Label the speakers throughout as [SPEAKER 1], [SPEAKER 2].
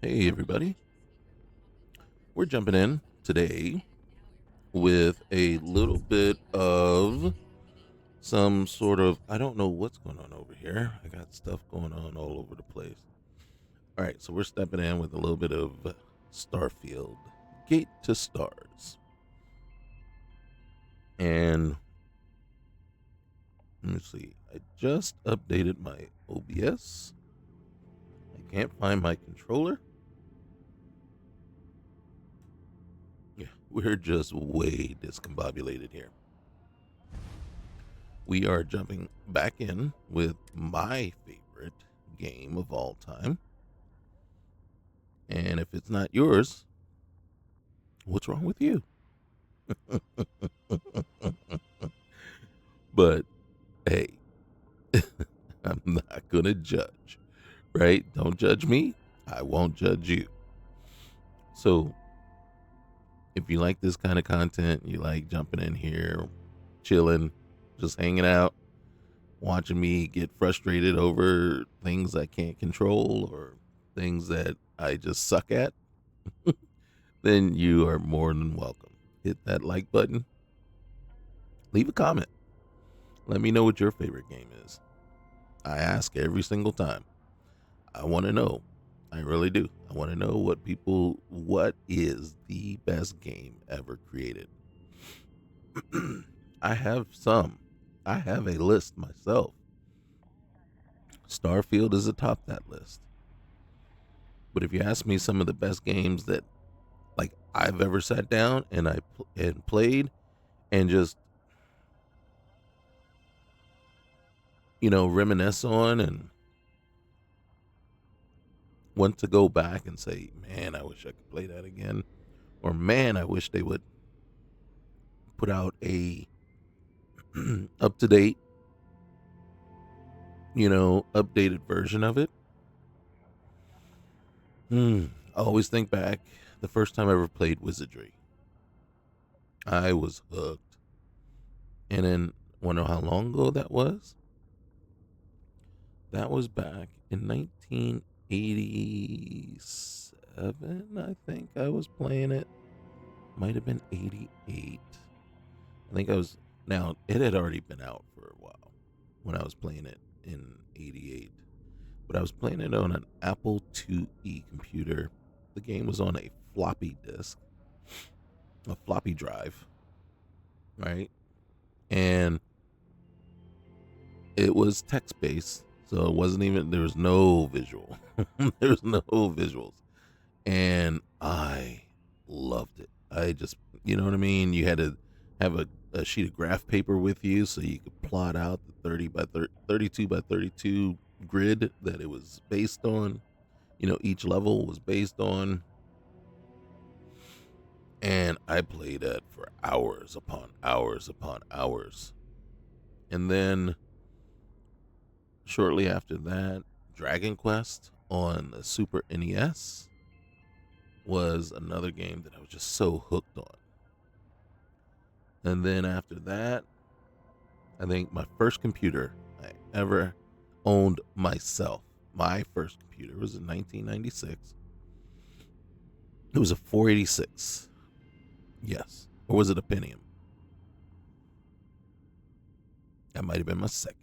[SPEAKER 1] Hey, everybody. We're jumping in today with a little bit of some sort of. I don't know what's going on over here. I got stuff going on all over the place. All right, so we're stepping in with a little bit of Starfield Gate to Stars. And let me see. I just updated my OBS. I can't find my controller. Yeah, we're just way discombobulated here. We are jumping back in with my favorite game of all time. And if it's not yours, what's wrong with you? But hey, I'm not going to judge, right? Don't judge me. I won't judge you. So if you like this kind of content, you like jumping in here, chilling, just hanging out, watching me get frustrated over things I can't control or things that I just suck at, then you are more than welcome. Hit that like button, leave a comment. Let me know what your favorite game is. I ask every single time. I want to know. I really do. I want to know what is the best game ever created. I have some. I have a list myself. Starfield is atop that list. But if you ask me some of the best games that like I've ever sat down and played and just reminisce on and want to go back and say, man, I wish I could play that again, or man, I wish they would put out a up to date, updated version of it. I always think back the first time I ever played Wizardry. I was hooked. And then, wonder how long ago that was? That was back in 1987, I think I was playing it. Might have been 88. I think I was. Now, it had already been out for a while when I was playing it in 88. But I was playing it on an Apple IIe computer. The game was on a floppy disk, a floppy drive, right? And it was text based. So it wasn't even, there was no visual. There was no visuals. And I loved it. I just, you know what I mean? You had to have a sheet of graph paper with you so you could plot out the 30 by 30, 32 by 32 grid that it was based on. Each level was based on. And I played that for hours upon hours upon hours. And then shortly after that, Dragon Quest on the Super NES was another game that I was just so hooked on. And then after that, I think my first computer I ever owned myself, my first computer was in 1996. It was a 486. Yes. Or was it a Pentium? That might have been my second.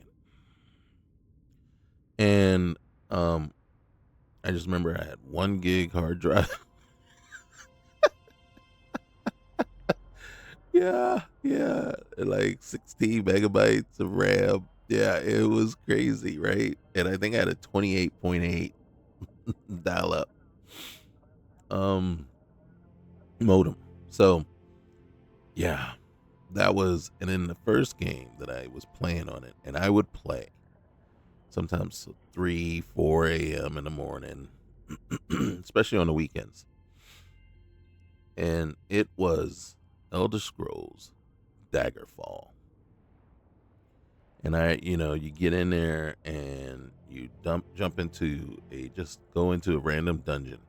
[SPEAKER 1] And I just remember I had 1 gig hard drive. Yeah, like 16 megabytes of RAM. Yeah, it was crazy, right? And I think I had a 28.8 dial up um modem. So, yeah, that was, and then the first game that I was playing on it, and I would play sometimes 3, 4 a.m. in the morning, especially on the weekends. And it was Elder Scrolls Daggerfall. And you get in there and you jump into just go into a random dungeon.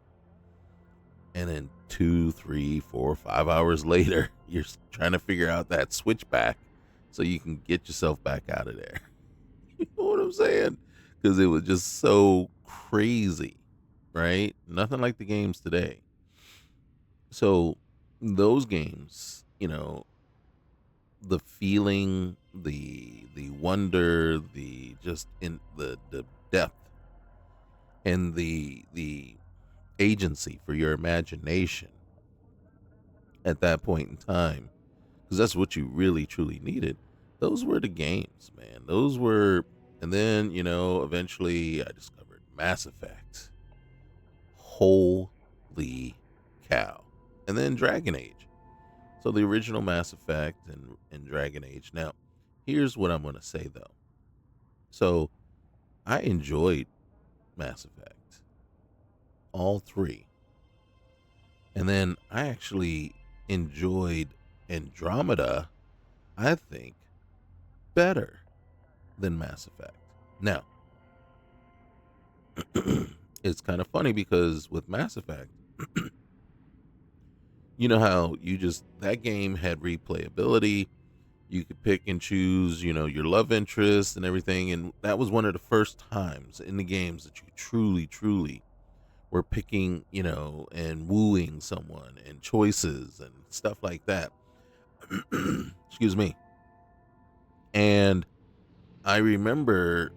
[SPEAKER 1] And then 2, 3, 4, 5 hours later, you're trying to figure out that switchback so you can get yourself back out of there. You know what I'm saying? Because it was just so crazy. right? Nothing like the games today. So those games, the feeling, the wonder, the just in the depth and the agency for your imagination at that point in time, because that's what you really truly needed. Those were the games, man. Those were, and then eventually I discovered Mass Effect. Holy cow! And then Dragon Age. So the original Mass Effect and Dragon Age. Now, here's what I'm gonna say though. So I enjoyed Mass Effect, all three, and then I actually enjoyed Andromeda. I think better than Mass Effect. Now, it's kind of funny because with Mass Effect, you know how you just that game had replayability. You could pick and choose, your love interest and everything, and that was one of the first times in the games that you truly, truly were picking, and wooing someone and choices and stuff like that. Excuse me. And I remember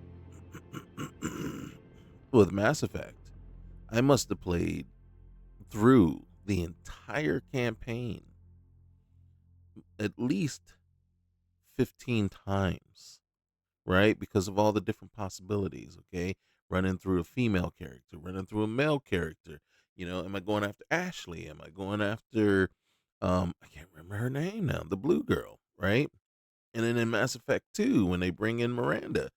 [SPEAKER 1] with Mass Effect, I must have played through the entire campaign at least 15 times, right? Because of all the different possibilities, okay? Running through a female character, running through a male character. Am I going after Ashley? Am I going after I can't remember her name now, the blue girl, right? And then in Mass Effect 2, when they bring in Miranda,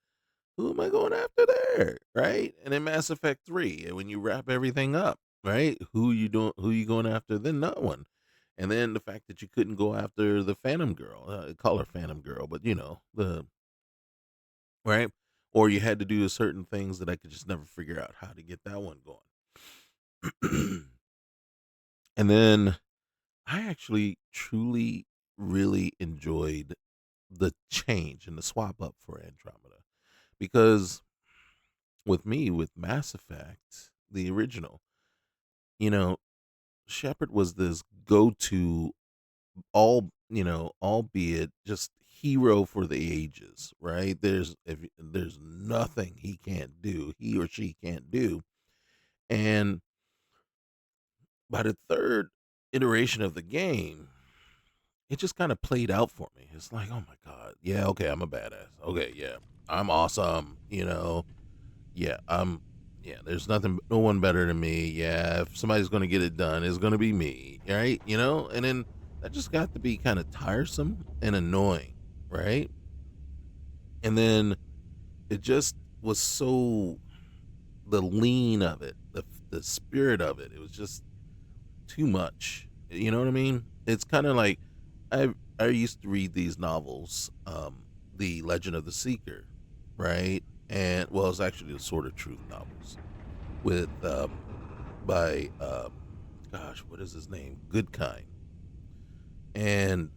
[SPEAKER 1] who am I going after there? Right? And in Mass Effect 3, when you wrap everything up, right? Who you going after? Then no one. And then the fact that you couldn't go after the Phantom Girl, call her Phantom Girl, but the right? Or you had to do certain things that I could just never figure out how to get that one going. And then I actually truly really enjoyed the change and the swap up for Andromeda because with me with Mass Effect, the original, you know, Shepard was this go-to albeit just hero for the ages, right? There's nothing he can't do, he or she can't do. And by the third iteration of the game, it just kind of played out for me. It's like, oh my god, yeah, okay, I'm a badass. Okay, yeah, I'm awesome. Yeah, yeah. There's no one better than me. Yeah, if somebody's gonna get it done, it's gonna be me, right? And then that just got to be kind of tiresome and annoying, right? And then it just was so the lean of it, the spirit of it. It was just too much. You know what I mean? It's kind of like I used to read these novels, the Legend of the Seeker, right? And well, it's actually the Sword of Truth novels with by gosh, what is his name? Goodkind. And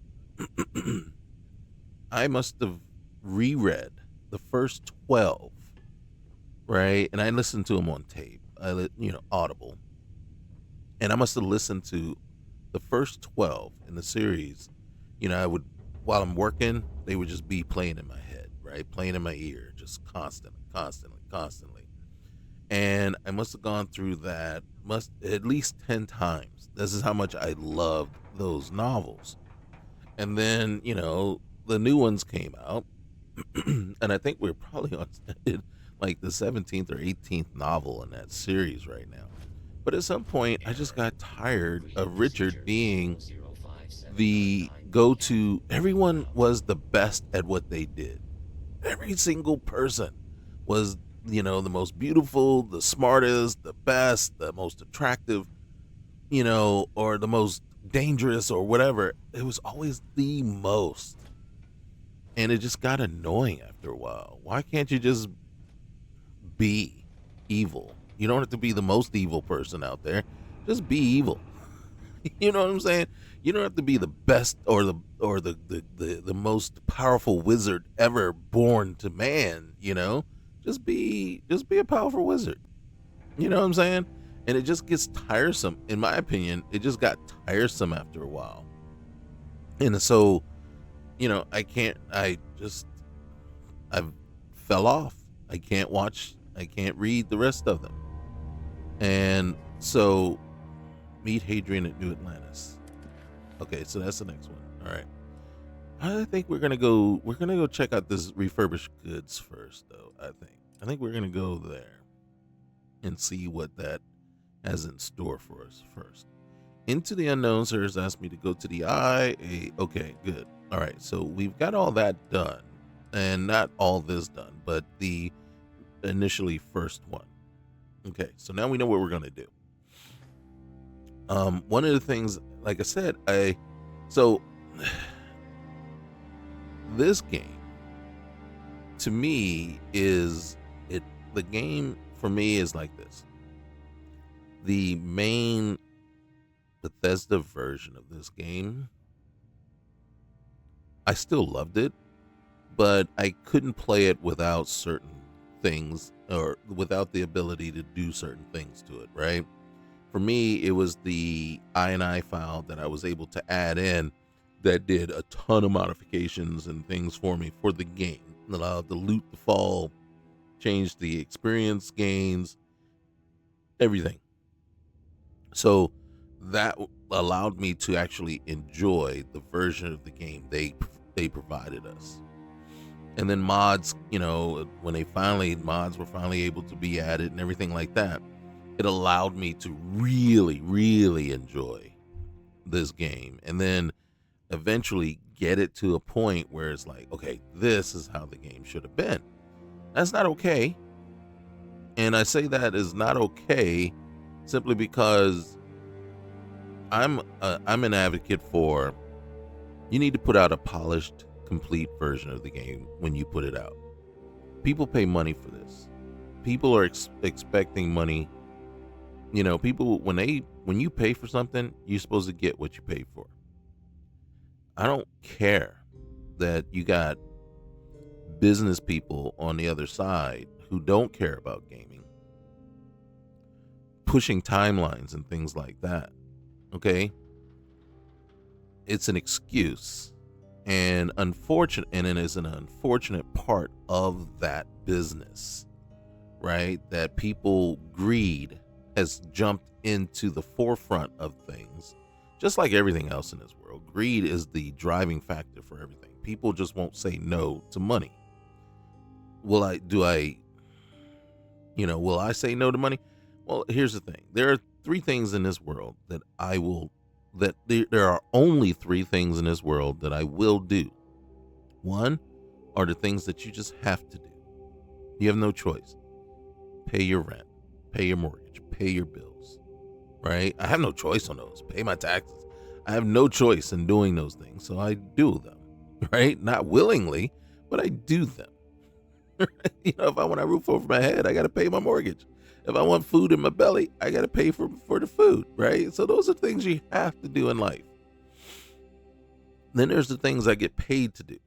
[SPEAKER 1] I must have reread the first 12, right? And I listened to them on tape. Audible. And I must have listened to the first 12 in the series. I would, while I'm working, they would just be playing in my head, right? Playing in my ear, just constantly, constantly, constantly. And I must have gone through that must at least 10 times. This is how much I loved those novels. And then, the new ones came out. And I think we're probably on like the 17th or 18th novel in that series right now. But at some point, I just got tired of Richard being the go to. Everyone was the best at what they did. Every single person was, the most beautiful, the smartest, the best, the most attractive, or the most dangerous or whatever. It was always the most. And it just got annoying after a while. Why can't you just be evil? You don't have to be the most evil person out there. Just be evil. You know what I'm saying? You don't have to be the best or the most powerful wizard ever born to man. Just be a powerful wizard. You know what I'm saying? And it just gets tiresome. In my opinion, it just got tiresome after a while. And so, I fell off. I can't read the rest of them. And so, meet Hadrian at New Atlantis. Okay, so that's the next one. All right. I think we're gonna go check out this refurbished goods first though, I think we're gonna go there and see what that has in store for us first. Into the unknown, sir, has asked me to go to the eye. Okay, good. All right, so we've got all that done, and not all this done, but the initially first one. Okay, so now we know what we're gonna do. One of the things, like I said, so this game to me is it. The game for me is like this. The main Bethesda version of this game, I still loved it, but I couldn't play it without certain things or without the ability to do certain things to it, right? For me, it was the INI file that I was able to add in that did a ton of modifications and things for me for the game. It allowed the loot to fall, changed the experience gains, everything. So that allowed me to actually enjoy the version of the game they provided us. And then mods, when mods were finally able to be added and everything like that, it allowed me to really, really enjoy this game. And then eventually get it to a point where it's like, okay, this is how the game should have been. That's not okay. And I say that is not okay simply because I'm an advocate for, you need to put out a polished, complete version of the game when you put it out. People pay money for this. People are expecting money. People, when you pay for something, you're supposed to get what you pay for. I don't care that you got business people on the other side who don't care about gaming, pushing timelines and things like that. Okay? It's an excuse. And it is an unfortunate part of that business, right? That greed has jumped into the forefront of things, just like everything else in this world. Greed is the driving factor for everything. People just won't say no to money. Will I say no to money? Well, here's the thing. There are three things in this world that there are only three things in this world that I will do. One are the things that you just have to do. You have no choice. Pay your rent, pay your mortgage, pay your bills, right? I have no choice on those. Pay my taxes. I have no choice in doing those things, so I do them, right? Not willingly, but I do them. If I want a roof over my head, I got to pay my mortgage. If I want food in my belly, I got to pay for the food, right? So those are things you have to do in life. Then there's the things I get paid to do.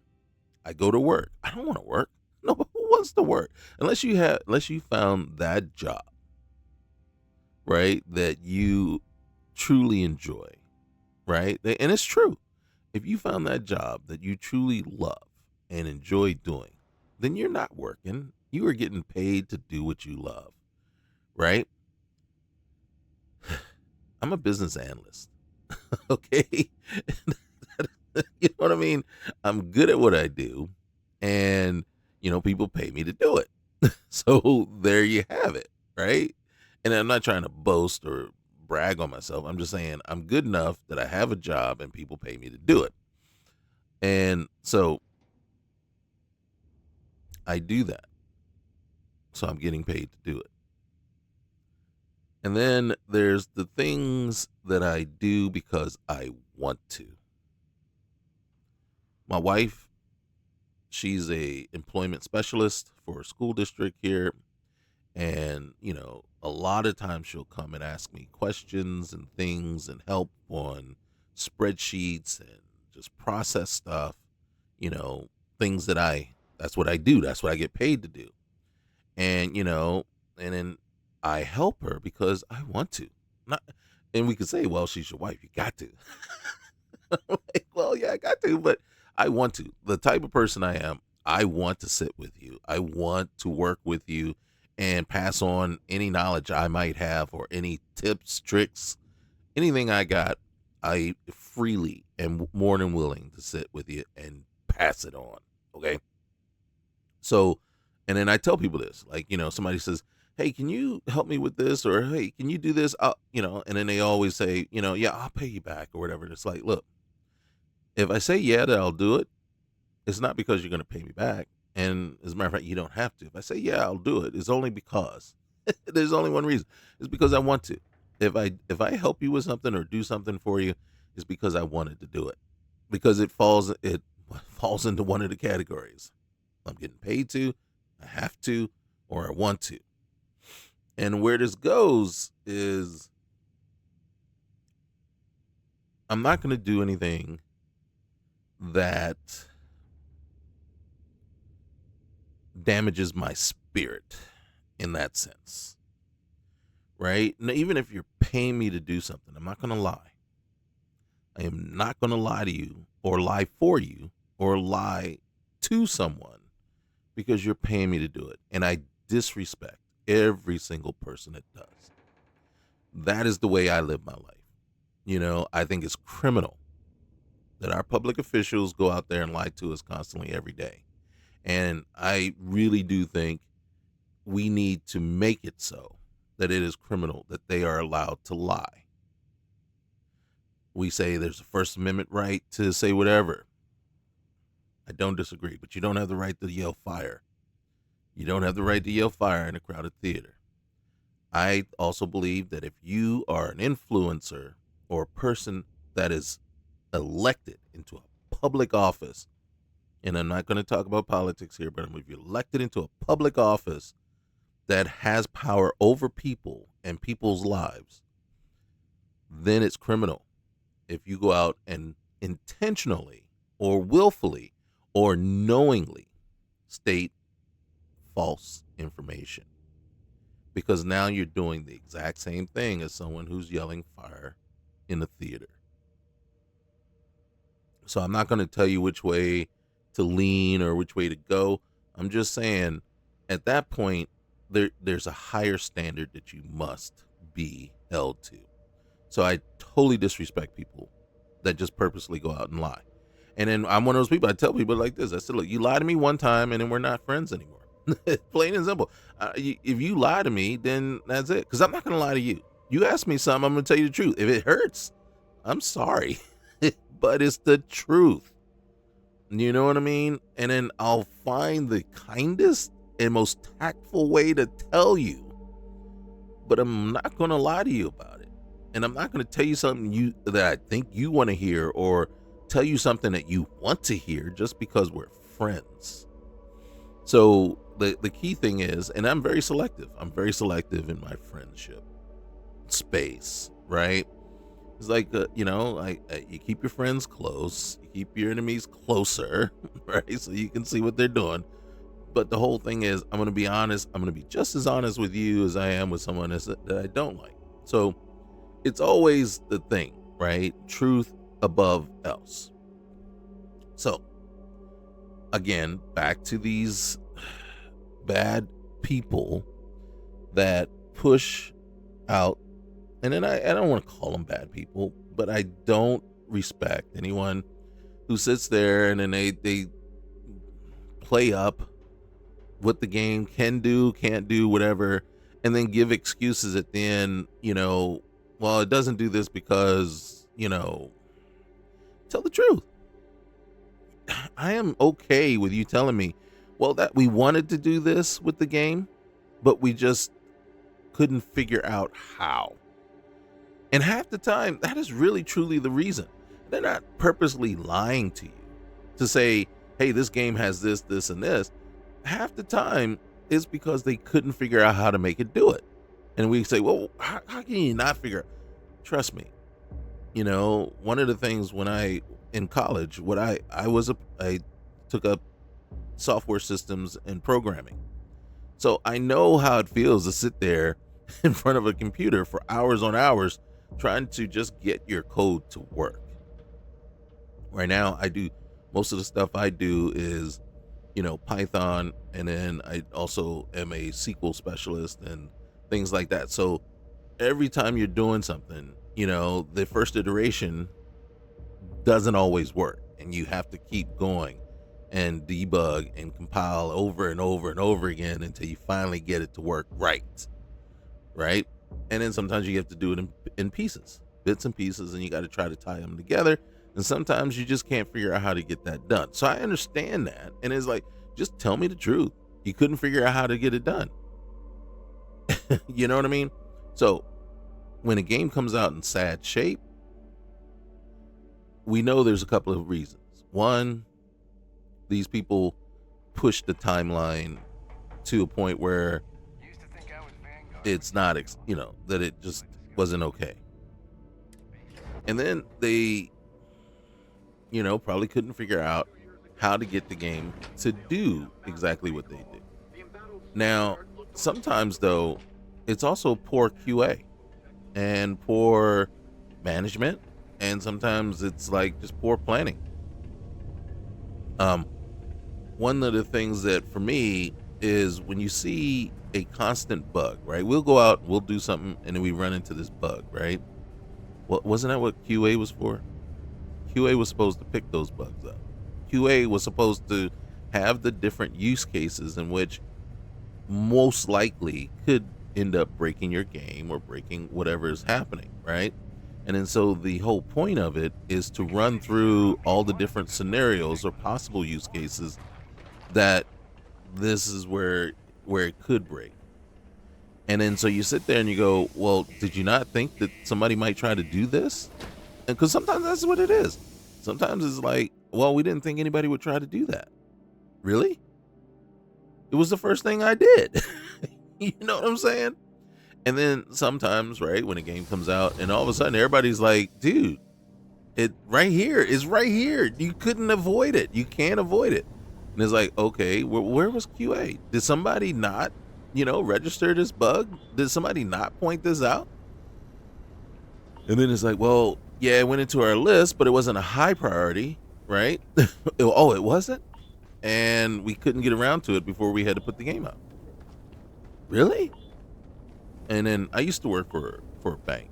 [SPEAKER 1] I go to work. I don't want to work. No, who wants to work? Unless you found that job, right, that you truly enjoy, right? And it's true. If you found that job that you truly love and enjoy doing, then you're not working. You are getting paid to do what you love, right? I'm a business analyst. Okay. You know what I mean? I'm good at what I do, and people pay me to do it. So there you have it, right? And I'm not trying to boast or brag on myself. I'm just saying I'm good enough that I have a job and people pay me to do it. And so I do that. So I'm getting paid to do it. And then there's the things that I do because I want to. My wife, she's a employment specialist for a school district here. And, a lot of times she'll come and ask me questions and things and help on spreadsheets and just process stuff, things that's what I do. That's what I get paid to do. And, and then I help her because I want to. Not, and we could say, well, she's your wife. You got to. Like, well, yeah, I got to, but I want to. The type of person I am, I want to sit with you. I want to work with you and pass on any knowledge I might have or any tips, tricks, anything I got. I freely am more than willing to sit with you and pass it on. Okay. So, and then I tell people this, like, somebody says, hey, can you help me with this? Or, hey, can you do this? And then they always say, yeah, I'll pay you back or whatever. And it's like, look, if I say, yeah, that I'll do it, it's not because you're going to pay me back. And as a matter of fact, you don't have to. If I say, yeah, I'll do it, it's only because there's only one reason. It's because I want to. If I help you with something or do something for you, it's because I wanted to do it. Because it falls into one of the categories. I'm getting paid to, I have to, or I want to. And where this goes is I'm not going to do anything that damages my spirit in that sense. Right? Now, even if you're paying me to do something, I'm not going to lie. I am not going to lie to you or lie for you or lie to someone because you're paying me to do it. And I disrespect every single person that does. That is the way I live my life. I think it's criminal that our public officials go out there and lie to us constantly every day. And I really do think we need to make it so that it is criminal that they are allowed to lie. We say there's a First Amendment right to say whatever. I don't disagree, but you don't have the right to yell fire. You don't have the right to yell fire in a crowded theater. I also believe that if you are an influencer or a person that is elected into a public office, and I'm not going to talk about politics here, but if you're elected into a public office that has power over people and people's lives, then it's criminal if you go out and intentionally or willfully or knowingly state false information. Because now you're doing the exact same thing as someone who's yelling fire in the theater. So I'm not going to tell you which way to lean or which way to go. I'm just saying at that point, there's a higher standard that you must be held to. So I totally disrespect people that just purposely go out and lie. And then I'm one of those people, I tell people like this. I said, look, you lie to me one time and then we're not friends anymore. Plain and simple. If you lie to me, then that's it. Because I'm not going to lie to you. You ask me something, I'm going to tell you the truth. If it hurts, I'm sorry. But it's the truth. You know what I mean? And then I'll find the kindest and most tactful way to tell you. But I'm not going to lie to you about it. And I'm not going to tell you something that I think you want to hear or tell you something that you want to hear just because we're friends. So the key thing is, and I'm very selective. I'm very selective in my friendship space, right? It's like, you keep your friends close, you keep your enemies closer, right? So you can see what they're doing. But the whole thing is, I'm going to be honest. I'm going to be just as honest with you as I am with someone that I don't like. So it's always the thing, right? Truth above else. So again, back to these bad people that push out, and then I don't want to call them bad people, but I don't respect anyone who sits there and then they play up what the game can do, can't do, whatever, and then give excuses at the end, well, it doesn't do this because, tell the truth. I am okay with you telling me, well, that we wanted to do this with the game, but we just couldn't figure out how. And half the time, that is really truly the reason. They're not purposely lying to you to say, hey, this game has this, this, and this. Half the time, it's because they couldn't figure out how to make it do it. And we say, well, how can you not figure out? Trust me. One of the things when in college, I took up software systems and programming. So I know how it feels to sit there in front of a computer for hours on hours trying to just get your code to work. Right now, I do most of the stuff I do is, Python, and then I also am a SQL specialist and things like that. So every time you're doing something, the first iteration doesn't always work, and you have to keep going and debug and compile over and over and over again until you finally get it to work right. Right. And then sometimes you have to do it in pieces, bits and pieces, and you got to try to tie them together. And sometimes you just can't figure out how to get that done. So I understand that. And it's like, just tell me the truth. You couldn't figure out how to get it done. You know what I mean? So when a game comes out in sad shape, we know there's a couple of reasons. One, these people push the timeline to a point where it's not, that it just wasn't okay. And then they, probably couldn't figure out how to get the game to do exactly what they did. Now, sometimes though, it's also poor QA and poor management, and sometimes it's like just poor planning. One of the things that for me is when you see a constant bug, right? We'll go out, we'll do something, and then we run into this bug, right? Well, wasn't that what QA was for? QA was supposed to pick those bugs up. QA was supposed to have the different use cases in which most likely could end up breaking your game or breaking whatever is happening, right? And then so the whole point of it is to run through all the different scenarios or possible use cases that this is where it could break. And then so you sit there and you go, well, did you not think that somebody might try to do this? And because sometimes that's what it is. Sometimes it's like, well, we didn't think anybody would try to do that. Really? It was the first thing I did. You know what I'm saying? And then sometimes, right, when a game comes out and all of a sudden everybody's like, dude, it right here is right here. You couldn't avoid it. You can't avoid it. And it's like, okay, where was QA? Did somebody not, register this bug? Did somebody not point this out? And then it's like, well, yeah, it went into our list, but it wasn't a high priority, right? Oh, it wasn't? And we couldn't get around to it before we had to put the game out. Really? And then I used to work for a bank,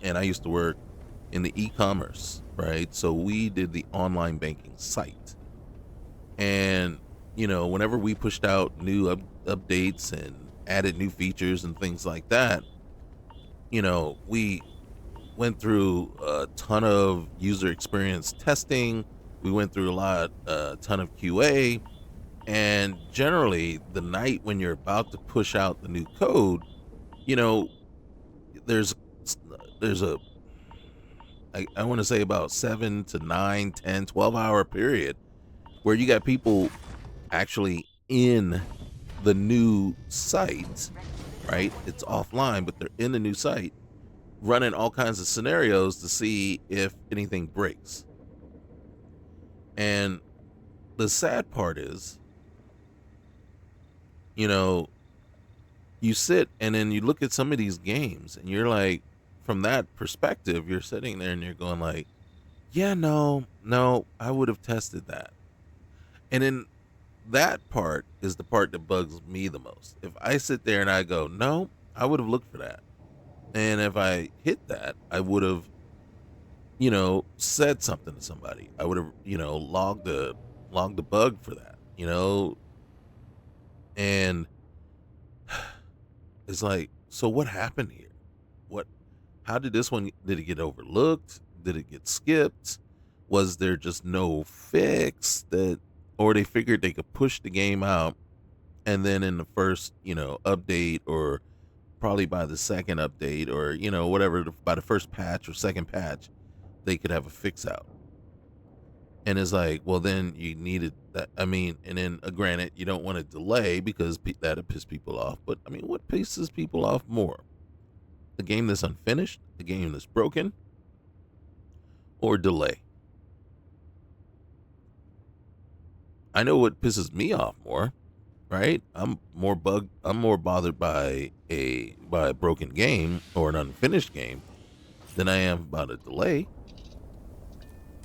[SPEAKER 1] and I used to work in the e-commerce, right? So we did the online banking site. And, whenever we pushed out new updates and added new features and things like that, we went through a ton of user experience testing. We went through a ton of QA. And generally, the night when you're about to push out the new code, there's a, I want to say about 7 to 9, 10, 12 hour period where you got people actually in the new site, right? It's offline, but they're in the new site running all kinds of scenarios to see if anything breaks. And the sad part is, you sit and then you look at some of these games and you're like, from that perspective, you're sitting there and you're going like, yeah, no, I would have tested that. And then that part is the part that bugs me the most. If I sit there and I go, no, I would have looked for that. And if I hit that, I would have, said something to somebody. I would have, logged the bug for that, and it's like, so what happened here? How did did it get overlooked? Did it get skipped? Was there just no fix or they figured they could push the game out and then in the first, update, or probably by the second update, or, whatever, by the first patch or second patch, they could have a fix out. And it's like, well, then you needed that. I mean, and then granted, you don't want to delay because that'll piss people off. But I mean, what pisses people off more? A game that's unfinished, a game that's broken, or delay? I know what pisses me off more. right? I'm more bothered by a broken game or an unfinished game than I am about a delay.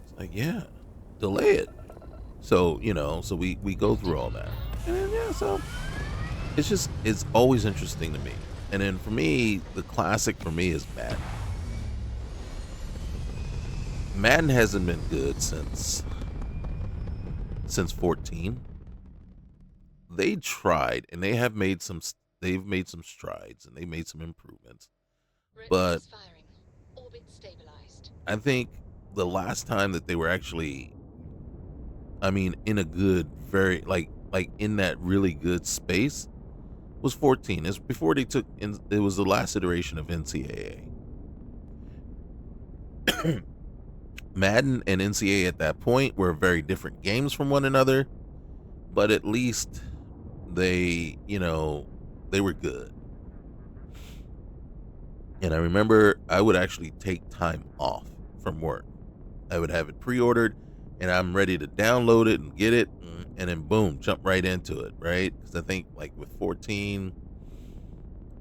[SPEAKER 1] It's like, yeah, delay it. So, so we go through all that. And then yeah, so it's always interesting to me. And then for me, the classic for me is Madden. Madden hasn't been good since 14. They tried and they've made some strides and they made some improvements. But I think the last time that they were actually, I mean, in a good, very like in that really good space was 14. It's before they took in. It was the last iteration of NCAA. Madden and NCAA at that point were very different games from one another, but at least they were good. And I remember I would actually take time off from work. I would have it pre-ordered, and I'm ready to download it and get it, and then boom, jump right into it, right? Because I think like with 14,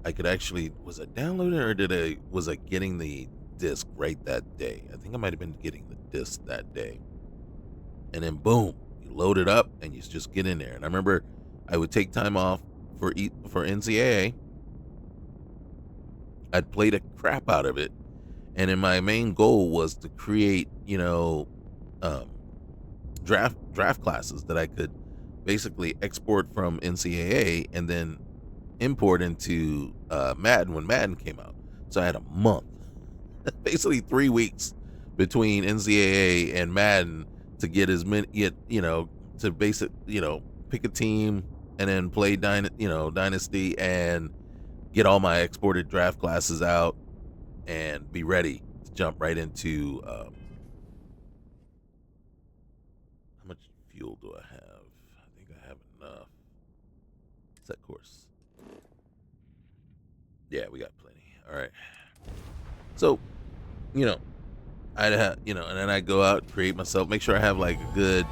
[SPEAKER 1] I could actually was I downloading or did I was I getting the disc right that day? I think I might have been getting the disc that day, and then boom, you load it up and you just get in there. And I remember I would take time off for NCAA. I'd play the crap out of it, and then my main goal was to create, um, draft classes that I could basically export from NCAA and then import into Madden when Madden came out. So I had a month, basically 3 weeks between NCAA and Madden to get as many, to pick a team and then play Dynasty and get all my exported draft classes out and be ready to jump right into. How much fuel do I have? I think I have enough. Set course. Yeah, we got plenty. All right. So, you know, I'd have, and then I go out, create myself, make sure I have like a good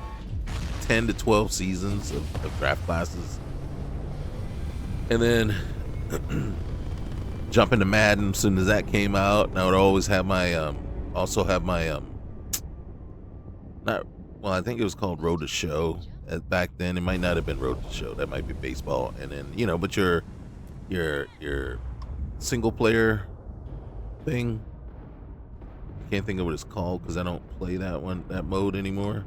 [SPEAKER 1] 10 to 12 seasons of draft classes. And then jump into Madden as soon as that came out. And I would always have also have my, not, well, I think it was called Road to Show. Back then, it might not have been Road to Show. That might be baseball. And then, but your single player thing, I can't think of what it's called because I don't play that mode anymore.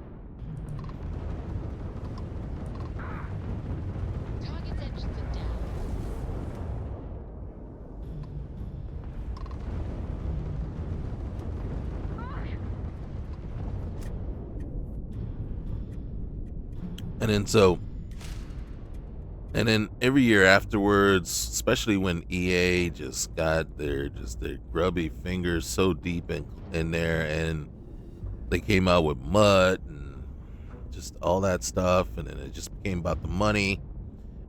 [SPEAKER 1] And then and then every year afterwards, especially when EA just got their grubby fingers so deep in there, and they came out with mud and just all that stuff, and then it just became about the money.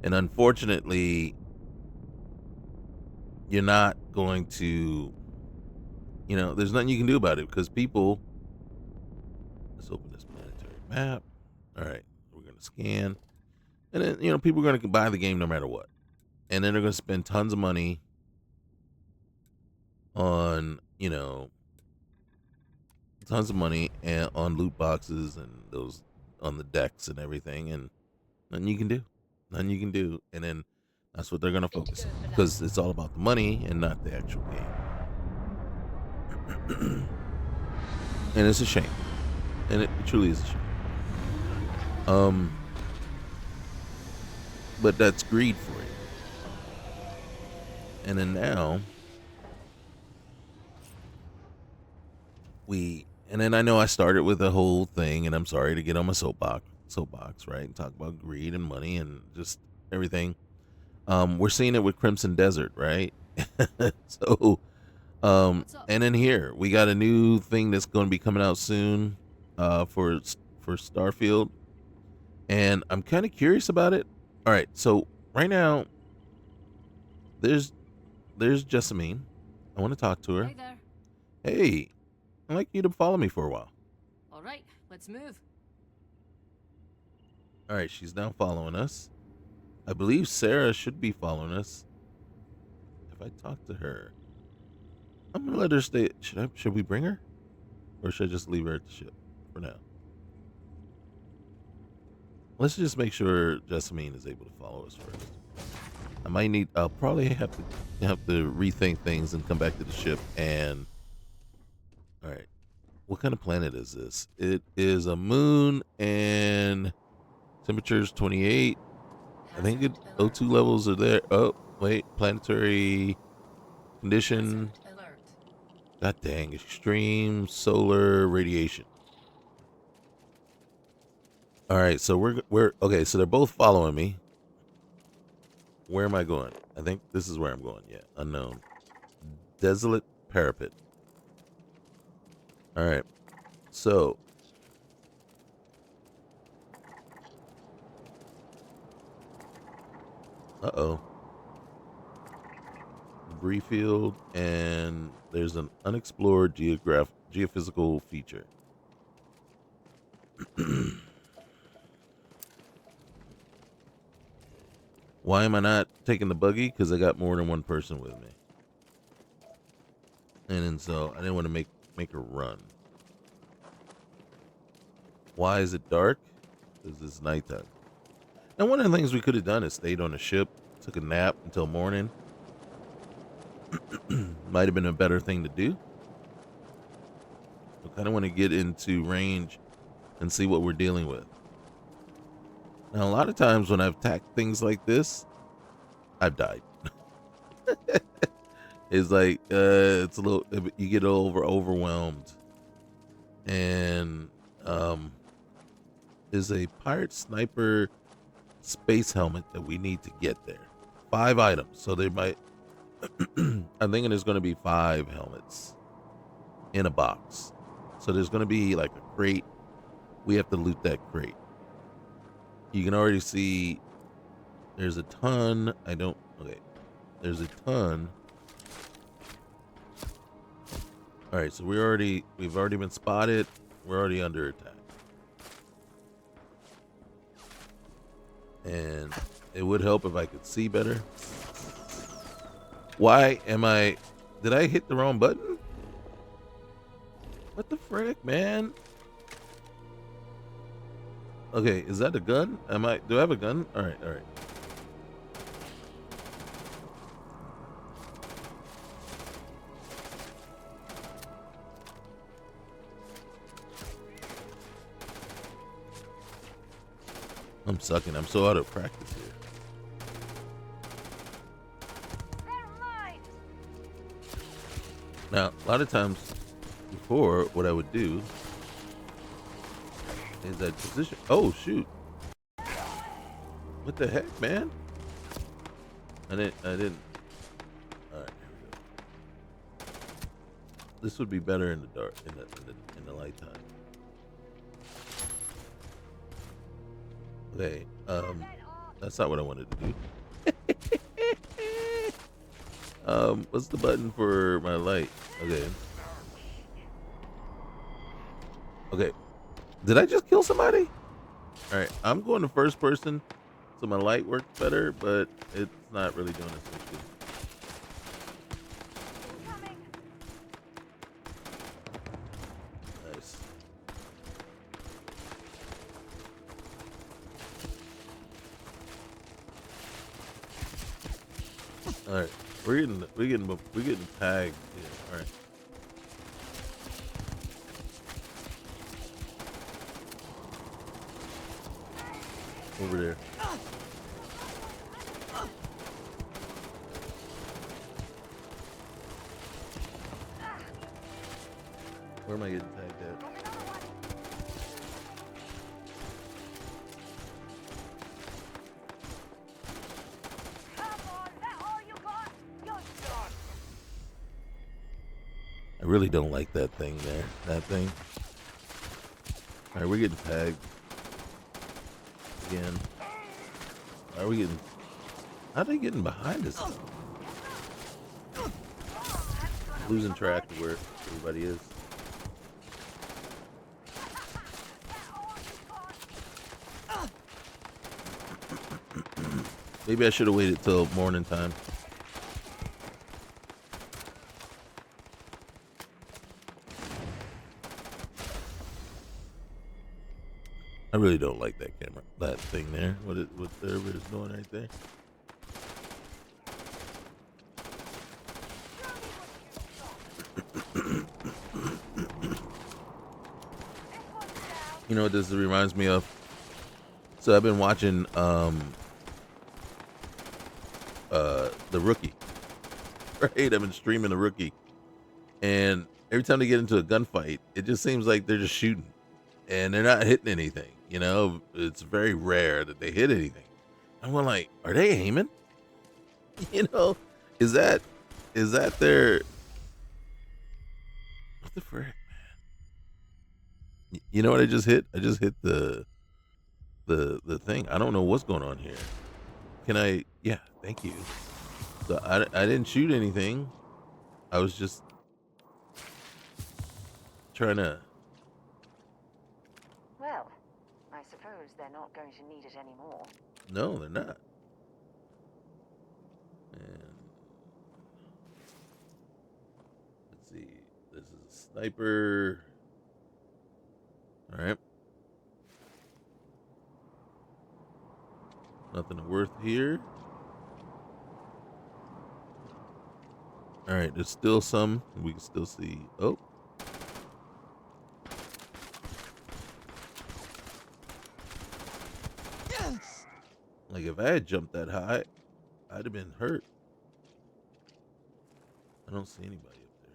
[SPEAKER 1] And unfortunately, you're not going to, there's nothing you can do about it because people. Let's open this planetary map. All right, we're gonna scan. And then, people are going to buy the game no matter what. And then they're going to spend tons of money on, tons of money and on loot boxes and those on the decks and everything. And nothing you can do. Nothing you can do. And then that's what they're going to focus on because it's all about the money and not the actual game. And it's a shame. And it truly is a shame. But that's greed for you. And then now and then I know I started with a whole thing, and I'm sorry to get on my soapbox, right, and talk about greed and money and just everything. We're seeing it with Crimson Desert, right? So, and in here we got a new thing that's going to be coming out soon, for Starfield, and I'm kind of curious about it. All right, so right now there's Jessamine. I want to talk to her.
[SPEAKER 2] Hey there.
[SPEAKER 1] Hey, I'd like you to follow me for a while.
[SPEAKER 2] All right, let's move.
[SPEAKER 1] All right, she's now following us. I believe Sarah should be following us. If I talk to her, I'm gonna let her stay. Should we bring her? Or should I just leave her at the ship for now? Let's just make sure Jessamine is able to follow us first. I might need. I'll probably have to rethink things and come back to the ship. And all right, what kind of planet is this? It is a moon, and temperature's 28. I think O2 levels are there. Oh wait, planetary condition. God dang, extreme solar radiation. All right, so we're okay. So they're both following me. Where am I going? I think this is where I'm going. Yeah, unknown. Desolate parapet. All right. So, uh-oh. Debris field, and there's an unexplored geophysical feature. Why am I not taking the buggy? Because I got more than one person with me. And then so I didn't want to make her run. Why is it dark? Because it's nighttime. Now, one of the things we could have done is stayed on the ship, took a nap until morning. Might have been a better thing to do. I kind of want to get into range and see what we're dealing with. Now, a lot of times when I've attacked things like this, I've died. It's like it's a little. You get overwhelmed, and is a pirate sniper space helmet that we need to get there. 5 items, so they might. I'm thinking there's going to be 5 helmets in a box. So there's going to be like a crate. We have to loot that crate. You can already see there's a ton. Okay. There's a ton. All right, so we've already been spotted. We're already under attack. And it would help if I could see better. Did I hit the wrong button? What the frick, man? Okay, is that a gun? Do I have a gun? All right. I'm sucking. I'm so out of practice here. Now, a lot of times before, what I would do is I'd position. Oh, shoot. What the heck, man? I didn't. All right, here we go. This would be better in the dark, in the light time. Okay, that's not what I wanted to do. What's the button for my light? Okay. Did I just kill somebody? All right, I'm going to first person, so my light works better, but it's not really doing as much good. Nice. All right, we're getting tagged. Yeah, all right. Over there. Where am I getting tagged at? I really don't like that thing there. That thing. All right, we're getting tagged again. Are we getting? How are they getting behind us? Losing track of where everybody is. Maybe I should have waited till morning time. I really don't like that camera, that thing there. What server is doing right there? You know what this reminds me of? So I've been watching The Rookie. Right? I've been streaming The Rookie. And every time they get into a gunfight, it just seems like they're just shooting. And they're not hitting anything. You know, it's very rare that they hit anything. I'm going like, are they aiming? You know, is that their, what the frick, man? You know what I just hit? I just hit the thing. I don't know what's going on here. Can I? Yeah, thank you. So I didn't shoot anything. I was just trying to.
[SPEAKER 2] Well, I suppose they're not going to need it anymore.
[SPEAKER 1] No, they're not. And let's see. This is a sniper. All right. Nothing worth here. All right, there's still some. We can still see. Oh.
[SPEAKER 2] Yes.
[SPEAKER 1] Like if I had jumped that high, I'd have been hurt. I don't see anybody up there.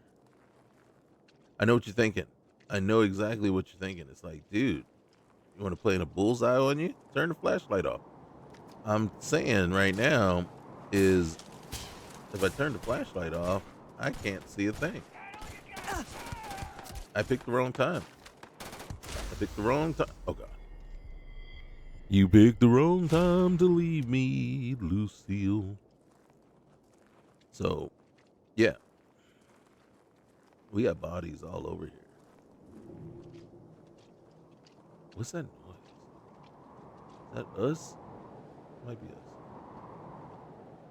[SPEAKER 1] I know what you're thinking. I know exactly what you're thinking. It's like, dude, you want to play in a bullseye on you? Turn the flashlight off. I'm saying right now is if I turn the flashlight off, I can't see a thing. I picked the wrong time. I picked the wrong time. Oh, God. You picked the wrong time to leave me, Lucille. So, yeah. We got bodies all over here. What's that noise? Is that us? Might be us.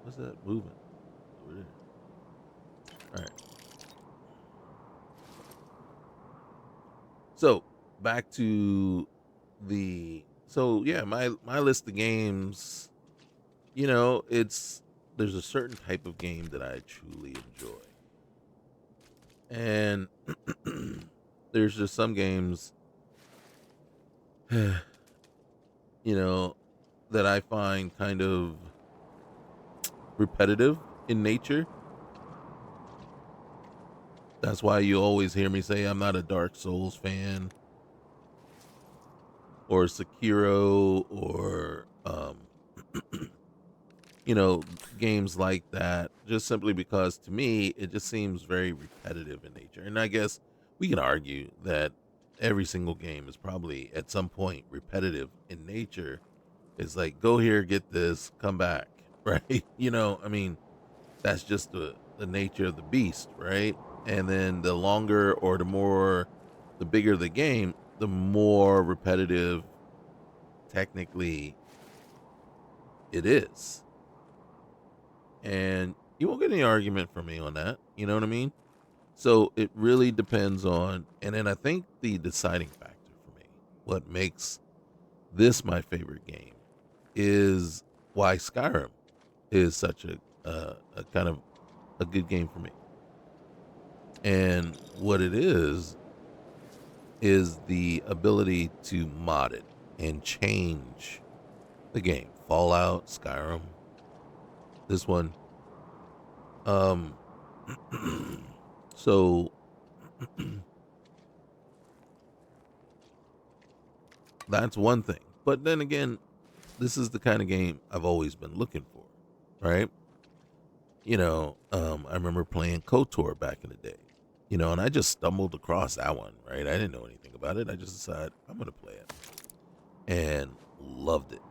[SPEAKER 1] What's that moving over there? All right. So back to my list of games. You know, there's a certain type of game that I truly enjoy, and there's just some games, you know, that I find kind of repetitive in nature. That's why you always hear me say I'm not a Dark Souls fan or Sekiro or you know, games like that, just simply because to me it just seems very repetitive in nature. And I guess we can argue that every single game is probably at some point repetitive in nature. It's like go here, get this, come back, right? You know, I mean, that's just the nature of the beast, right? And then the longer or the bigger the game, the more repetitive technically it is. And you won't get any argument from me on that. You know what I mean? So it really depends on, and then I think the deciding factor for me, what makes this my favorite game, is why Skyrim is such a kind of a good game for me. And what it is the ability to mod it and change the game. Fallout, Skyrim, this one. Um, so that's one thing. But then again, this is the kind of game I've always been looking for, right? You know, I remember playing KOTOR back in the day, you know, and I just stumbled across that one, right? I didn't know anything about it. I just decided I'm going to play it and loved it,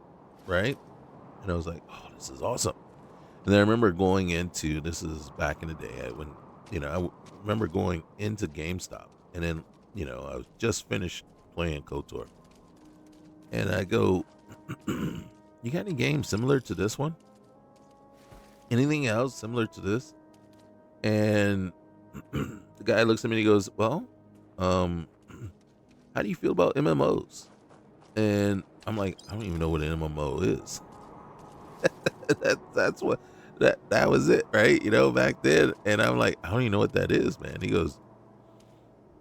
[SPEAKER 1] right? And I was like, oh, this is awesome. And then I remember going into, this is back in the day when, you know, remember going into GameStop and then, you know, I was just finished playing KOTOR. And I go, you got any games similar to this one? anything else similar to this? And the guy looks at me and he goes, well, um, how do you feel about MMOs? And I'm like, I don't even know what an MMO is. That's what that was it, right? Back then. And I'm like, I don't even know what that is, man. He goes,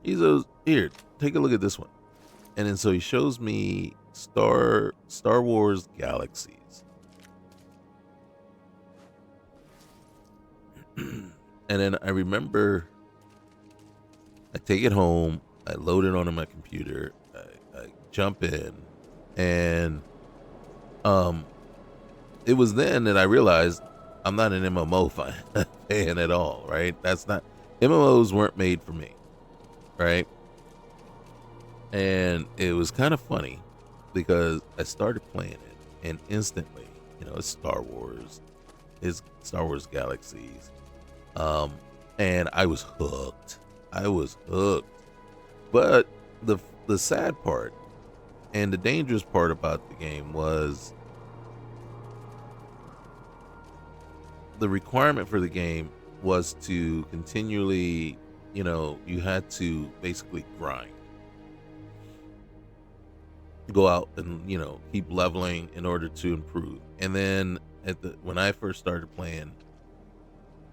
[SPEAKER 1] here, take a look at this one. And then so he shows me Star Wars Galaxies. And then I remember I take it home, I load it onto my computer, I jump in, and um it was then that I realized I'm not an MMO fan at all, right? That's not MMOs weren't made for me, right? And it was kind of funny because I started playing it and instantly, it's Star Wars Galaxies. And I was hooked. I was hooked. But the sad part and the dangerous part about the game was the requirement for the game was to continually, you had to basically grind. Go out and, keep leveling in order to improve. And then when I first started playing,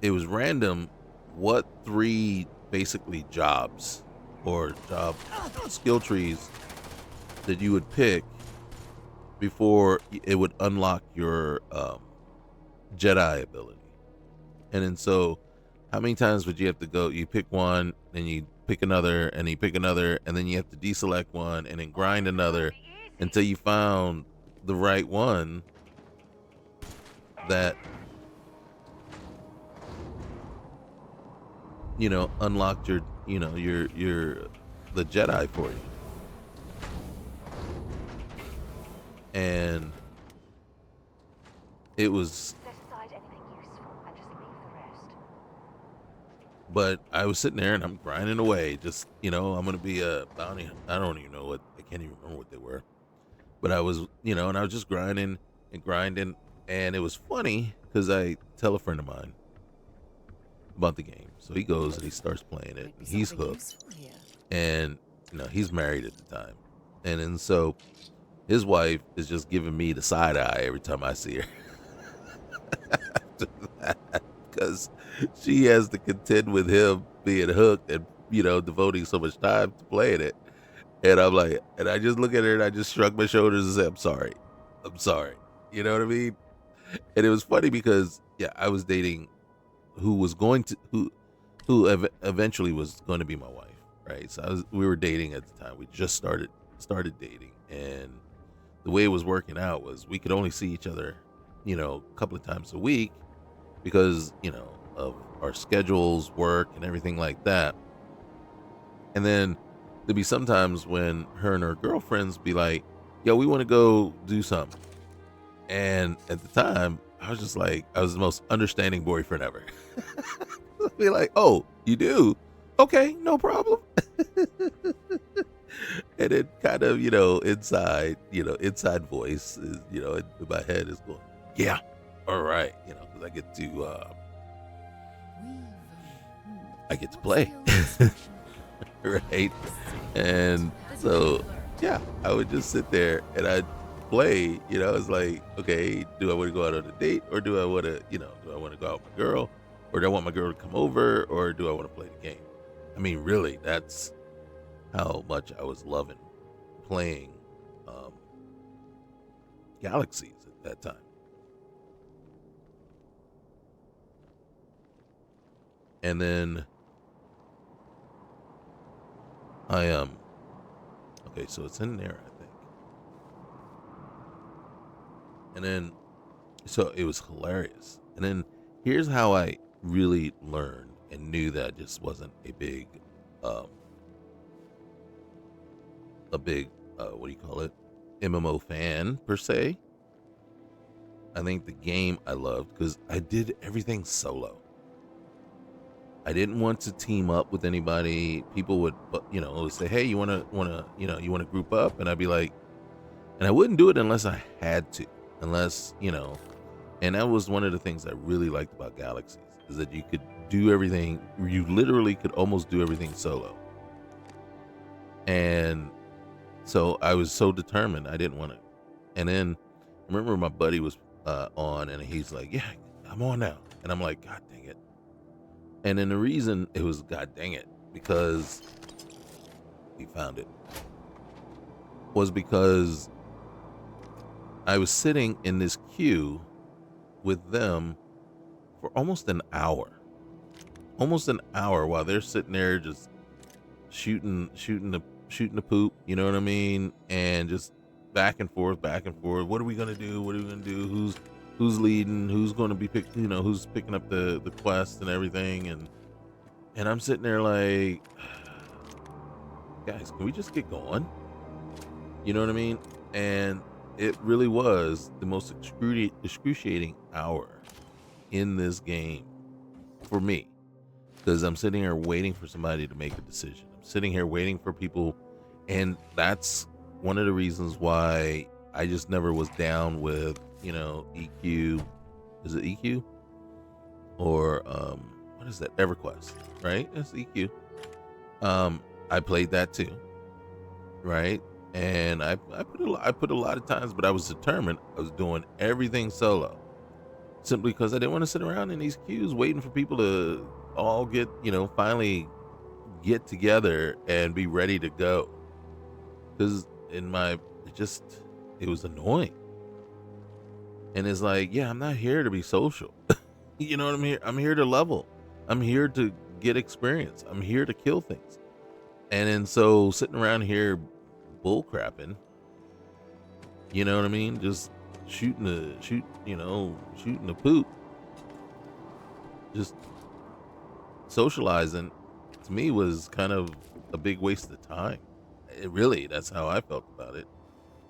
[SPEAKER 1] it was random what 3 basically jobs or job skill trees that you would pick before it would unlock your Jedi ability. And then so how many times would you have to go? You pick one, then you pick another, and you pick another, and then you have to deselect one and then grind another until you found the right one that unlocked your the Jedi for you. And it was,
[SPEAKER 2] Set aside anything useful and just leave the rest.
[SPEAKER 1] but I was sitting there and I'm grinding away. Just, I'm going to be a bounty. I don't even know I can't even remember what they were. But I was, and I was just grinding and grinding. And it was funny because I tell a friend of mine about the game. So he goes and he starts playing it. And he's hooked. And, he's married at the time. And then so his wife is just giving me the side eye every time I see her. After that, because she has to contend with him being hooked and devoting so much time to playing it. And I'm like, and I just look at her and I just shrug my shoulders and say, I'm sorry. You know what I mean? And it was funny because I was dating who was going to who eventually was going to be my wife, right? So we were dating at the time. We just started dating, and the way it was working out was we could only see each other, a couple of times a week because, of our schedules, work, and everything like that. And then there'd be sometimes when her and her girlfriends be like, yo, we want to go do something. And at the time, I was just like, I was the most understanding boyfriend ever. I'd be like, oh, you do? Okay, no problem. And it kind of, inside voice is, in my head is going, yeah, all right, because I get to play, right? And so, I would just sit there and I'd play, it's like, okay, do I want to go out on a date or do I want to, do I want to go out with my girl or do I want my girl to come over or do I want to play the game? I mean, really, that's how much I was loving playing Galaxies at that time. And then I okay, so it's in there, I think. And then so it was hilarious. And then here's how I really learned and knew that I just wasn't a big what do you call it, MMO fan per se. I think the game I loved because I did everything solo. I didn't want to team up with anybody. People would say, hey, you want to group up, and I'd be like, and I wouldn't do it unless I had to, unless And that was one of the things I really liked about Galaxies, is that you could do everything. You literally could almost do everything solo. And so I was so determined. I didn't want to. And then I remember my buddy was on, and he's like, "Yeah, I'm on now." And I'm like, "God dang it!" And then the reason it was "God dang it" because he found it was because I was sitting in this queue with them for almost an hour while they're sitting there just shooting the poop, you know what I mean? And just back and forth, back and forth. What are we gonna do? What are we gonna do? Who's leading? Who's gonna be picked? You know, who's picking up the quest and everything? And I'm sitting there like, guys, can we just get going? You know what I mean? And it really was the most excruciating hour in this game for me, because I'm sitting here waiting for somebody to make a decision. I'm sitting here waiting for people, and that's one of the reasons why I just never was down with, EQ. Is it EQ or what is that? EverQuest, right? It's EQ. I played that too, right? And I put a lot of times, but I was determined. I was doing everything solo, simply because I didn't want to sit around in these queues waiting for people to all get, finally get together and be ready to go. Because it was annoying. And it's like, yeah, I'm not here to be social. You know what I'm here? I'm here to level. I'm here to get experience. I'm here to kill things. And then so sitting around here bull crapping, you know what I mean? Just shooting the poop, just socializing, to me was kind of a big waste of time. That's how I felt about it.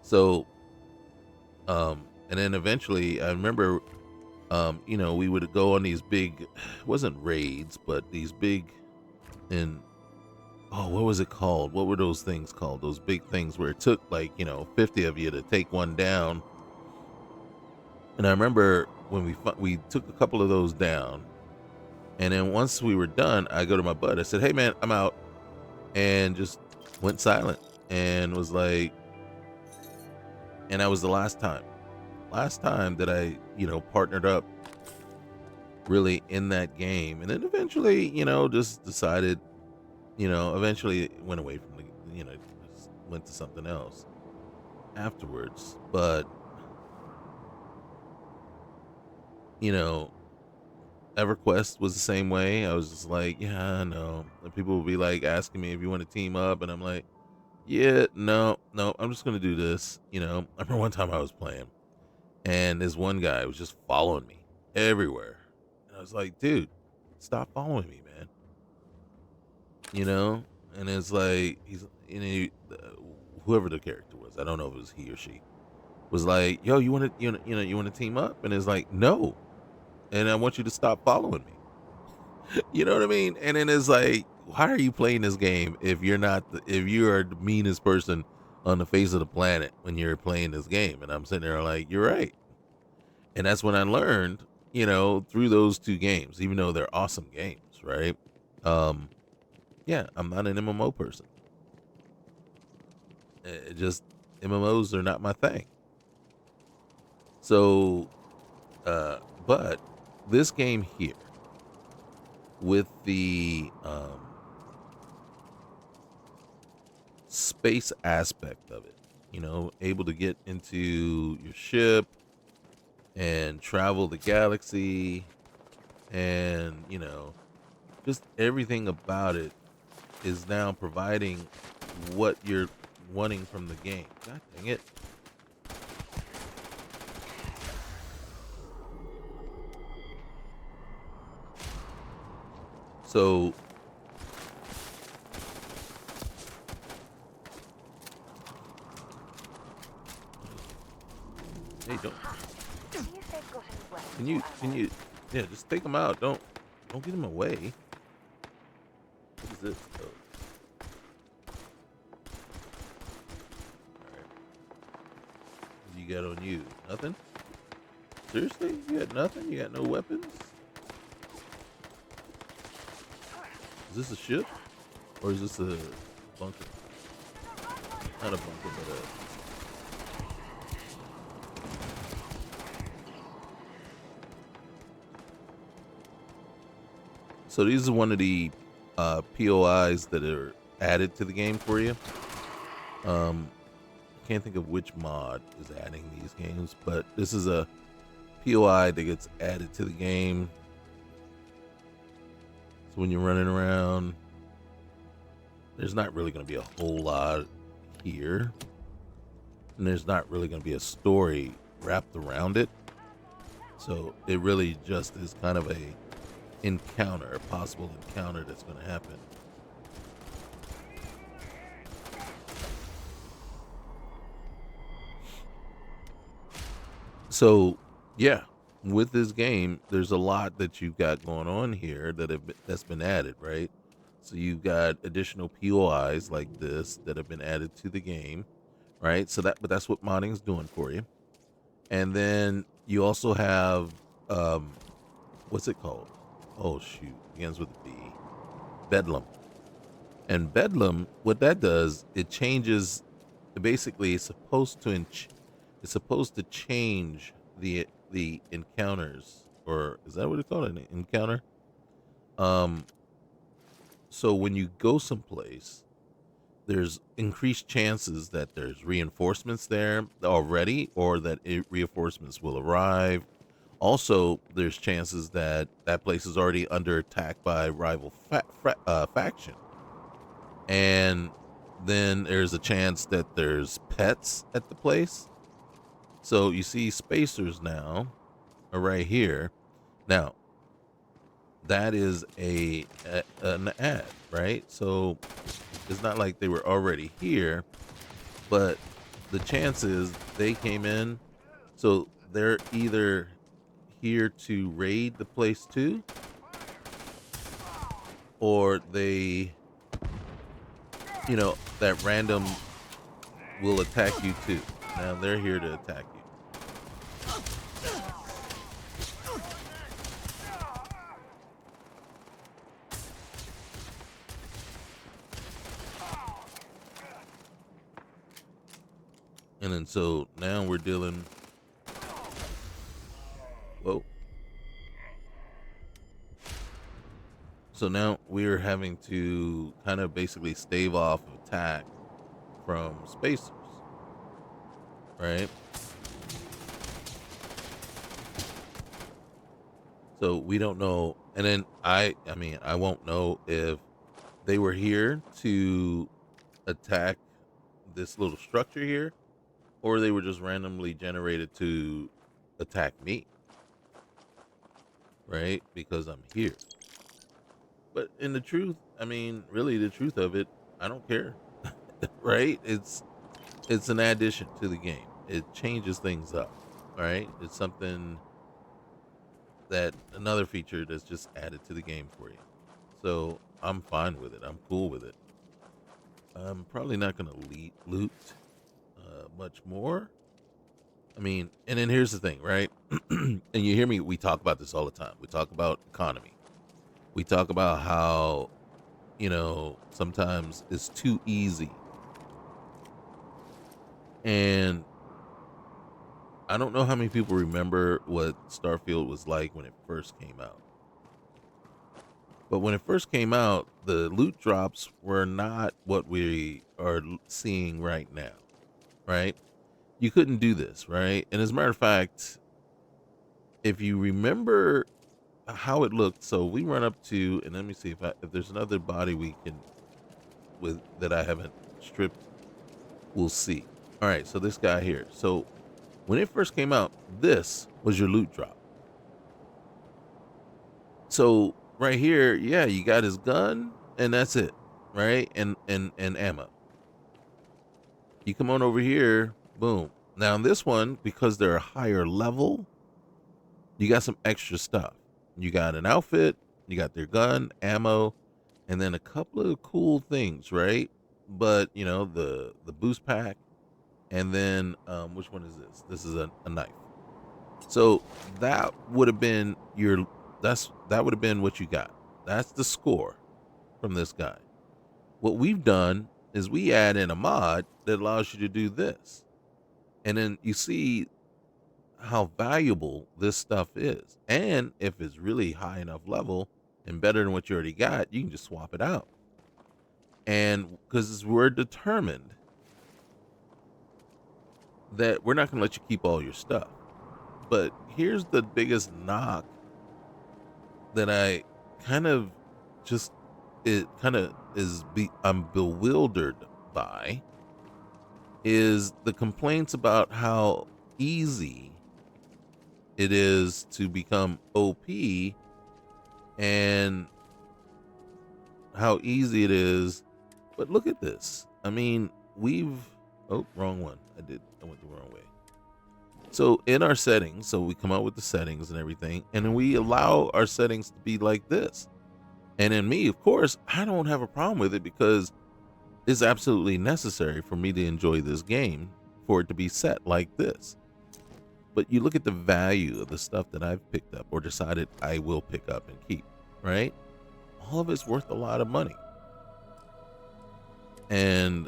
[SPEAKER 1] So, and then eventually I remember, we would go on these big, it wasn't raids, but these big, and oh, what was it called? What were those things called? Those big things where it took like, 50 of you to take one down. And I remember when we took a couple of those down, and then once we were done, I go to my bud. I said, "Hey man, I'm out," and just went silent and was like, and that was the last time that I, partnered up really in that game. And then eventually, just decided, eventually it went away from just went to something else afterwards. But, you know, EverQuest was the same way. I was just like, yeah, I know. And people would be like asking me if you want to team up, and I'm like, yeah, no, no, I'm just gonna do this. I remember one time I was playing, and this one guy was just following me everywhere, and I was like, dude, stop following me, man. You know, and it's like whoever the character was, I don't know if it was he or she, was like, yo, you want to team up, and it's like, no, and I want you to stop following me. You know what I mean? And then it's like, why are you playing this game if if you are the meanest person on the face of the planet when you're playing this game? And I'm sitting there like, you're right. And that's when I learned, through those two games, even though they're awesome games, right? Um, yeah, I'm not an MMO person. It just MMOs are not my thing. So, but this game here with the space aspect of it, able to get into your ship and travel the galaxy, and just everything about it is now providing what you're wanting from the game. God dang it. So hey, don't
[SPEAKER 2] See if they've got any weapons
[SPEAKER 1] can
[SPEAKER 2] or
[SPEAKER 1] you
[SPEAKER 2] ammo.
[SPEAKER 1] yeah, just take them out. Don't get them away. What is this? Oh, all right. What do you got on you? Nothing? Seriously? You got nothing? You got no weapons? Is this a ship? Or is this a bunker? Not a bunker, but a... So these are one of the POIs that are added to the game for you. I can't think of which mod is adding these games, but this is a POI that gets added to the game. So when you're running around, there's not really going to be a whole lot here. And there's not really going to be a story wrapped around it. So it really just is kind of a encounter, a possible encounter that's going to happen. So yeah, with this game, there's a lot that you've got going on here that's been added, right? So you've got additional POIs like this that have been added to the game, right? But that's what modding is doing for you. And then you also have what's it called? Oh shoot, begins with a B. Bedlam. And Bedlam, what that does, it changes. Basically, it's supposed to change the encounters, or is that what it's called? An encounter. Um. So when you go someplace, there's increased chances that there's reinforcements there already, or that reinforcements will arrive. Also, there's chances that that place is already under attack by rival faction, and then there's a chance that there's pets at the place. So you see spacers now are right here. Now that is an ad, right? So it's not like they were already here, but the chances they came in, so they're either here to raid the place too, or they, that random will attack you too. Now they're here to attack you. And then so now we're dealing. Whoa. So now we're having to kind of basically stave off attack from spacers, right? So we don't know. And then I mean, I won't know if they were here to attack this little structure here, or they were just randomly generated to attack me, right? Because I'm here. But in the truth, I mean, really the truth of it, I don't care, right? It's an addition to the game. It changes things up, right? It's something that another feature that's just added to the game for you. So I'm fine with it. I'm cool with it. I'm probably not going to loot much more. I mean, and then here's the thing, right? And you hear me, we talk about this all the time. We talk about economy. We talk about how, sometimes it's too easy. And I don't know how many people remember what Starfield was like when it first came out. But when it first came out, the loot drops were not what we are seeing right now, right? You couldn't do this, right? And as a matter of fact, if you remember how it looked, so we run up to, and let me see if there's another body we can with that I haven't stripped, we'll see. All right, so this guy here. So when it first came out, this was your loot drop. So right here, yeah, you got his gun, and that's it, right? And ammo. You come on over here, boom. Now in this one, because they're a higher level, you got some extra stuff. You got an outfit, you got their gun, ammo, and then a couple of cool things, right? But the boost pack, and then which one is this? This is a knife. So that would have been your that would have been what you got. That's the score from this guy. What we've done is we add in a mod that allows you to do this. And then you see how valuable this stuff is. And if it's really high enough level and better than what you already got, you can just swap it out. And because we're determined that we're not going to let you keep all your stuff. But here's the biggest knock that I kind of just, it kind of I'm bewildered by is the complaints about how easy it is to become OP and how easy it is. But look at this. I mean, oh, wrong one. I went the wrong way. So in our settings, so we come out with the settings and everything, and then we allow our settings to be like this. And in me, of course, I don't have a problem with it because it's absolutely necessary for me to enjoy this game for it to be set like this. But you look at the value of the stuff that I've picked up or decided I will pick up and keep, right? All of it's worth a lot of money. And,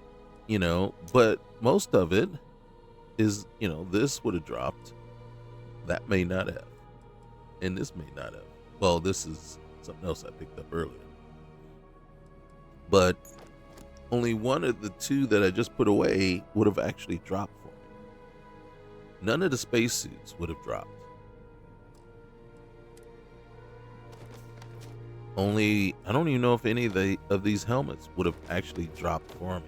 [SPEAKER 1] but most of it is, this would have dropped. That may not have. And this may not have. Well, this is something else I picked up earlier. But only one of the two that I just put away would have actually dropped for me. None of the spacesuits would have dropped. I don't even know if any of these helmets would have actually dropped for me.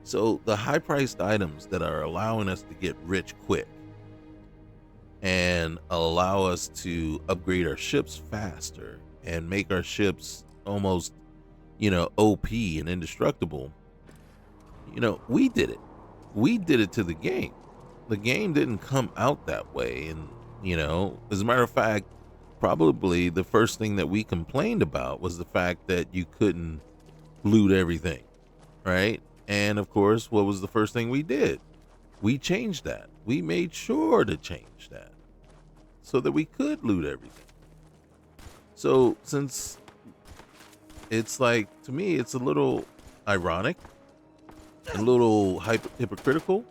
[SPEAKER 1] So the high priced items that are allowing us to get rich quick and allow us to upgrade our ships faster and make our ships almost, OP and indestructible, we did it. We did it to the game. The game didn't come out that way. And, as a matter of fact, probably the first thing that we complained about was the fact that you couldn't loot everything, right? And of course, what was the first thing we did? We changed that. We made sure to change that so that we could loot everything. So since it's like, to me, it's a little ironic, a little hypocritical,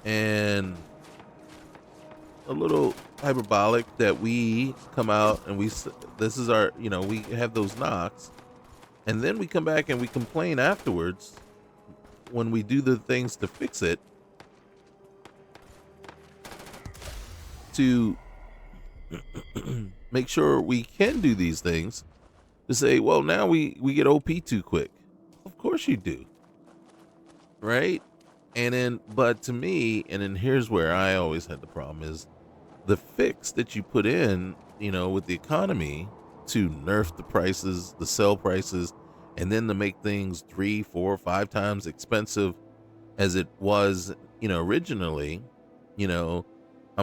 [SPEAKER 1] and a little hyperbolic that we come out and this is our, we have those knocks, and then we come back and we complain afterwards when we do the things to fix it to make sure we can do these things, to say, well, now we get OP too quick. Of course you do, right? And then, but to me, and then here's where I always had the problem is the fix that you put in, with the economy to nerf the prices, the sell prices, and then to make things 3, 4, 5 times expensive as it was, originally, I'm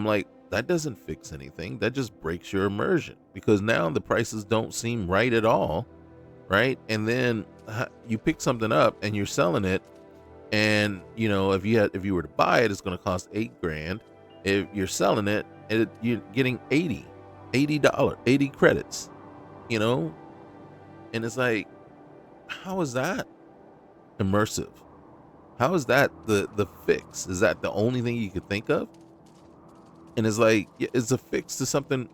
[SPEAKER 1] like, that doesn't fix anything. That just breaks your immersion because now the prices don't seem right at all. Right. And then you pick something up and you're selling it. And, if you were to buy it, it's going to cost $8,000. If you're selling it, you're getting $80 credits, and it's like, how is that immersive? How is that the fix? Is that the only thing you could think of? And it's like, it's a fix to something,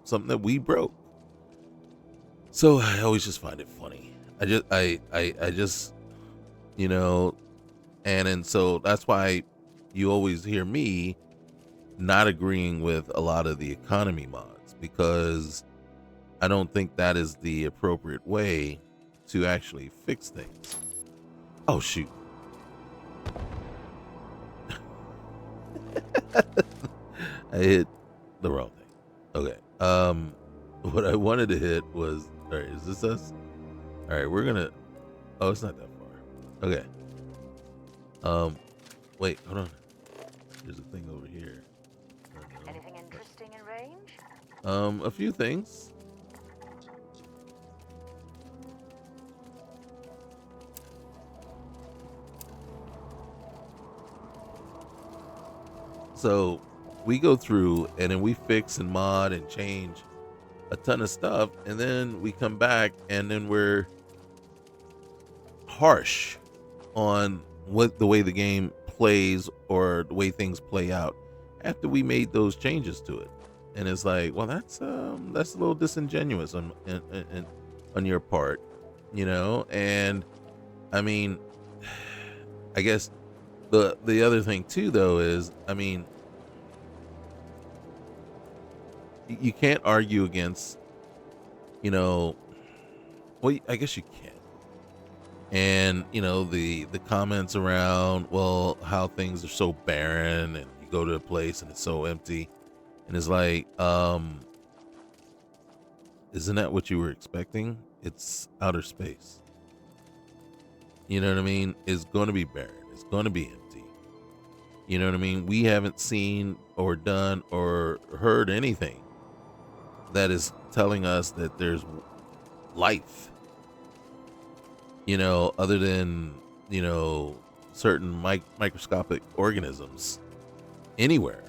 [SPEAKER 1] something that we broke. So I always just find it funny. I just, and so that's why you always hear me not agreeing with a lot of the economy mods, because I don't think that is the appropriate way to actually fix things. Oh, shoot. I hit the wrong thing. Okay. What I wanted to hit was, all right, is this us? All right, we're gonna, oh, it's not that far. Okay. Wait, hold on. There's a thing over here.
[SPEAKER 2] Anything interesting in range?
[SPEAKER 1] A few things. So we go through and then we fix and mod and change a ton of stuff, and then we come back and then we're harsh on what the way the game plays or the way things play out after we made those changes to it. And it's like, well, that's a little disingenuous on your part, you know. And I mean, I guess the other thing too though is, I mean, you can't argue against, you know, well, I guess you can. And the comments around, well, how things are so barren and you go to a place and it's so empty, and it's like, isn't that what you were expecting? It's outer space. You know what I mean? It's going to be barren. It's going to be empty. You know what I mean? We haven't seen or done or heard anything that is telling us that there's life, other than, certain microscopic organisms anywhere,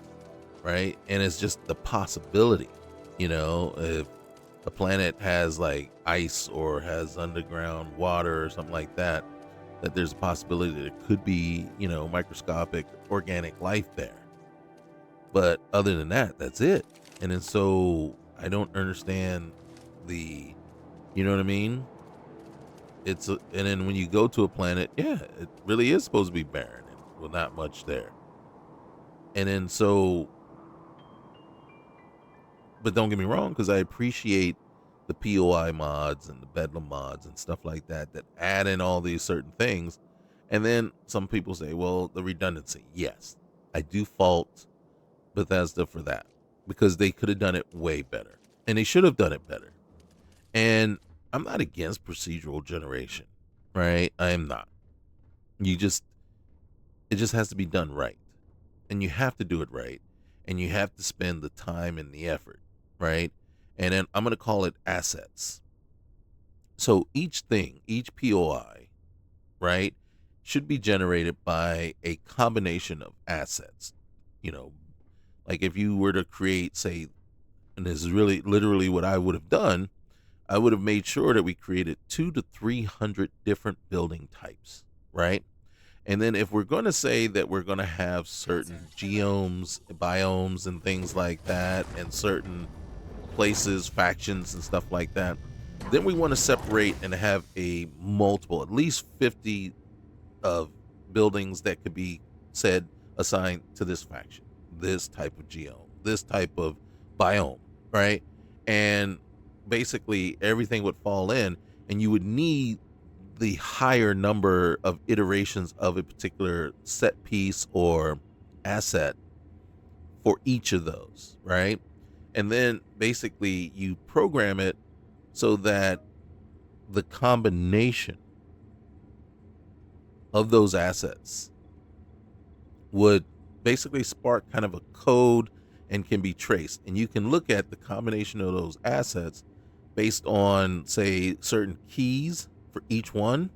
[SPEAKER 1] right? And it's just the possibility, if a planet has like ice or has underground water or something like that, that there's a possibility that it could be, microscopic organic life there. But other than that, that's it. And then so I don't understand the, you know what I mean? And then when you go to a planet, yeah, it really is supposed to be barren and well, not much there. And then so, but don't get me wrong, because I appreciate the POI mods and the Bedlam mods and stuff like that that add in all these certain things. And then some people say, well, the redundancy. Yes, I do fault Bethesda for that, because they could have done it way better and they should have done it better. And I'm not against procedural generation, right? I am not. You just, it just has to be done right. And you have to do it right. And you have to spend the time and the effort, right? And then I'm going to call it assets. So each thing, each POI, right, should be generated by a combination of assets. You know, like if you were to create, say, and this is really literally what I would have done, I would have made sure that we created 200 to 300 different building types, right? And then if we're going to say that we're going to have certain geomes, biomes, and things like that, and certain places, factions, and stuff like that, then we want to separate and have a multiple, at least 50 of buildings that could be said assigned to this faction, this type of geome, this type of biome, right? And basically everything would fall in, and you would need the higher number of iterations of a particular set piece or asset for each of those, right? And then basically you program it so that the combination of those assets would basically spark kind of a code and can be traced. And you can look at the combination of those assets based on, say, certain keys for each one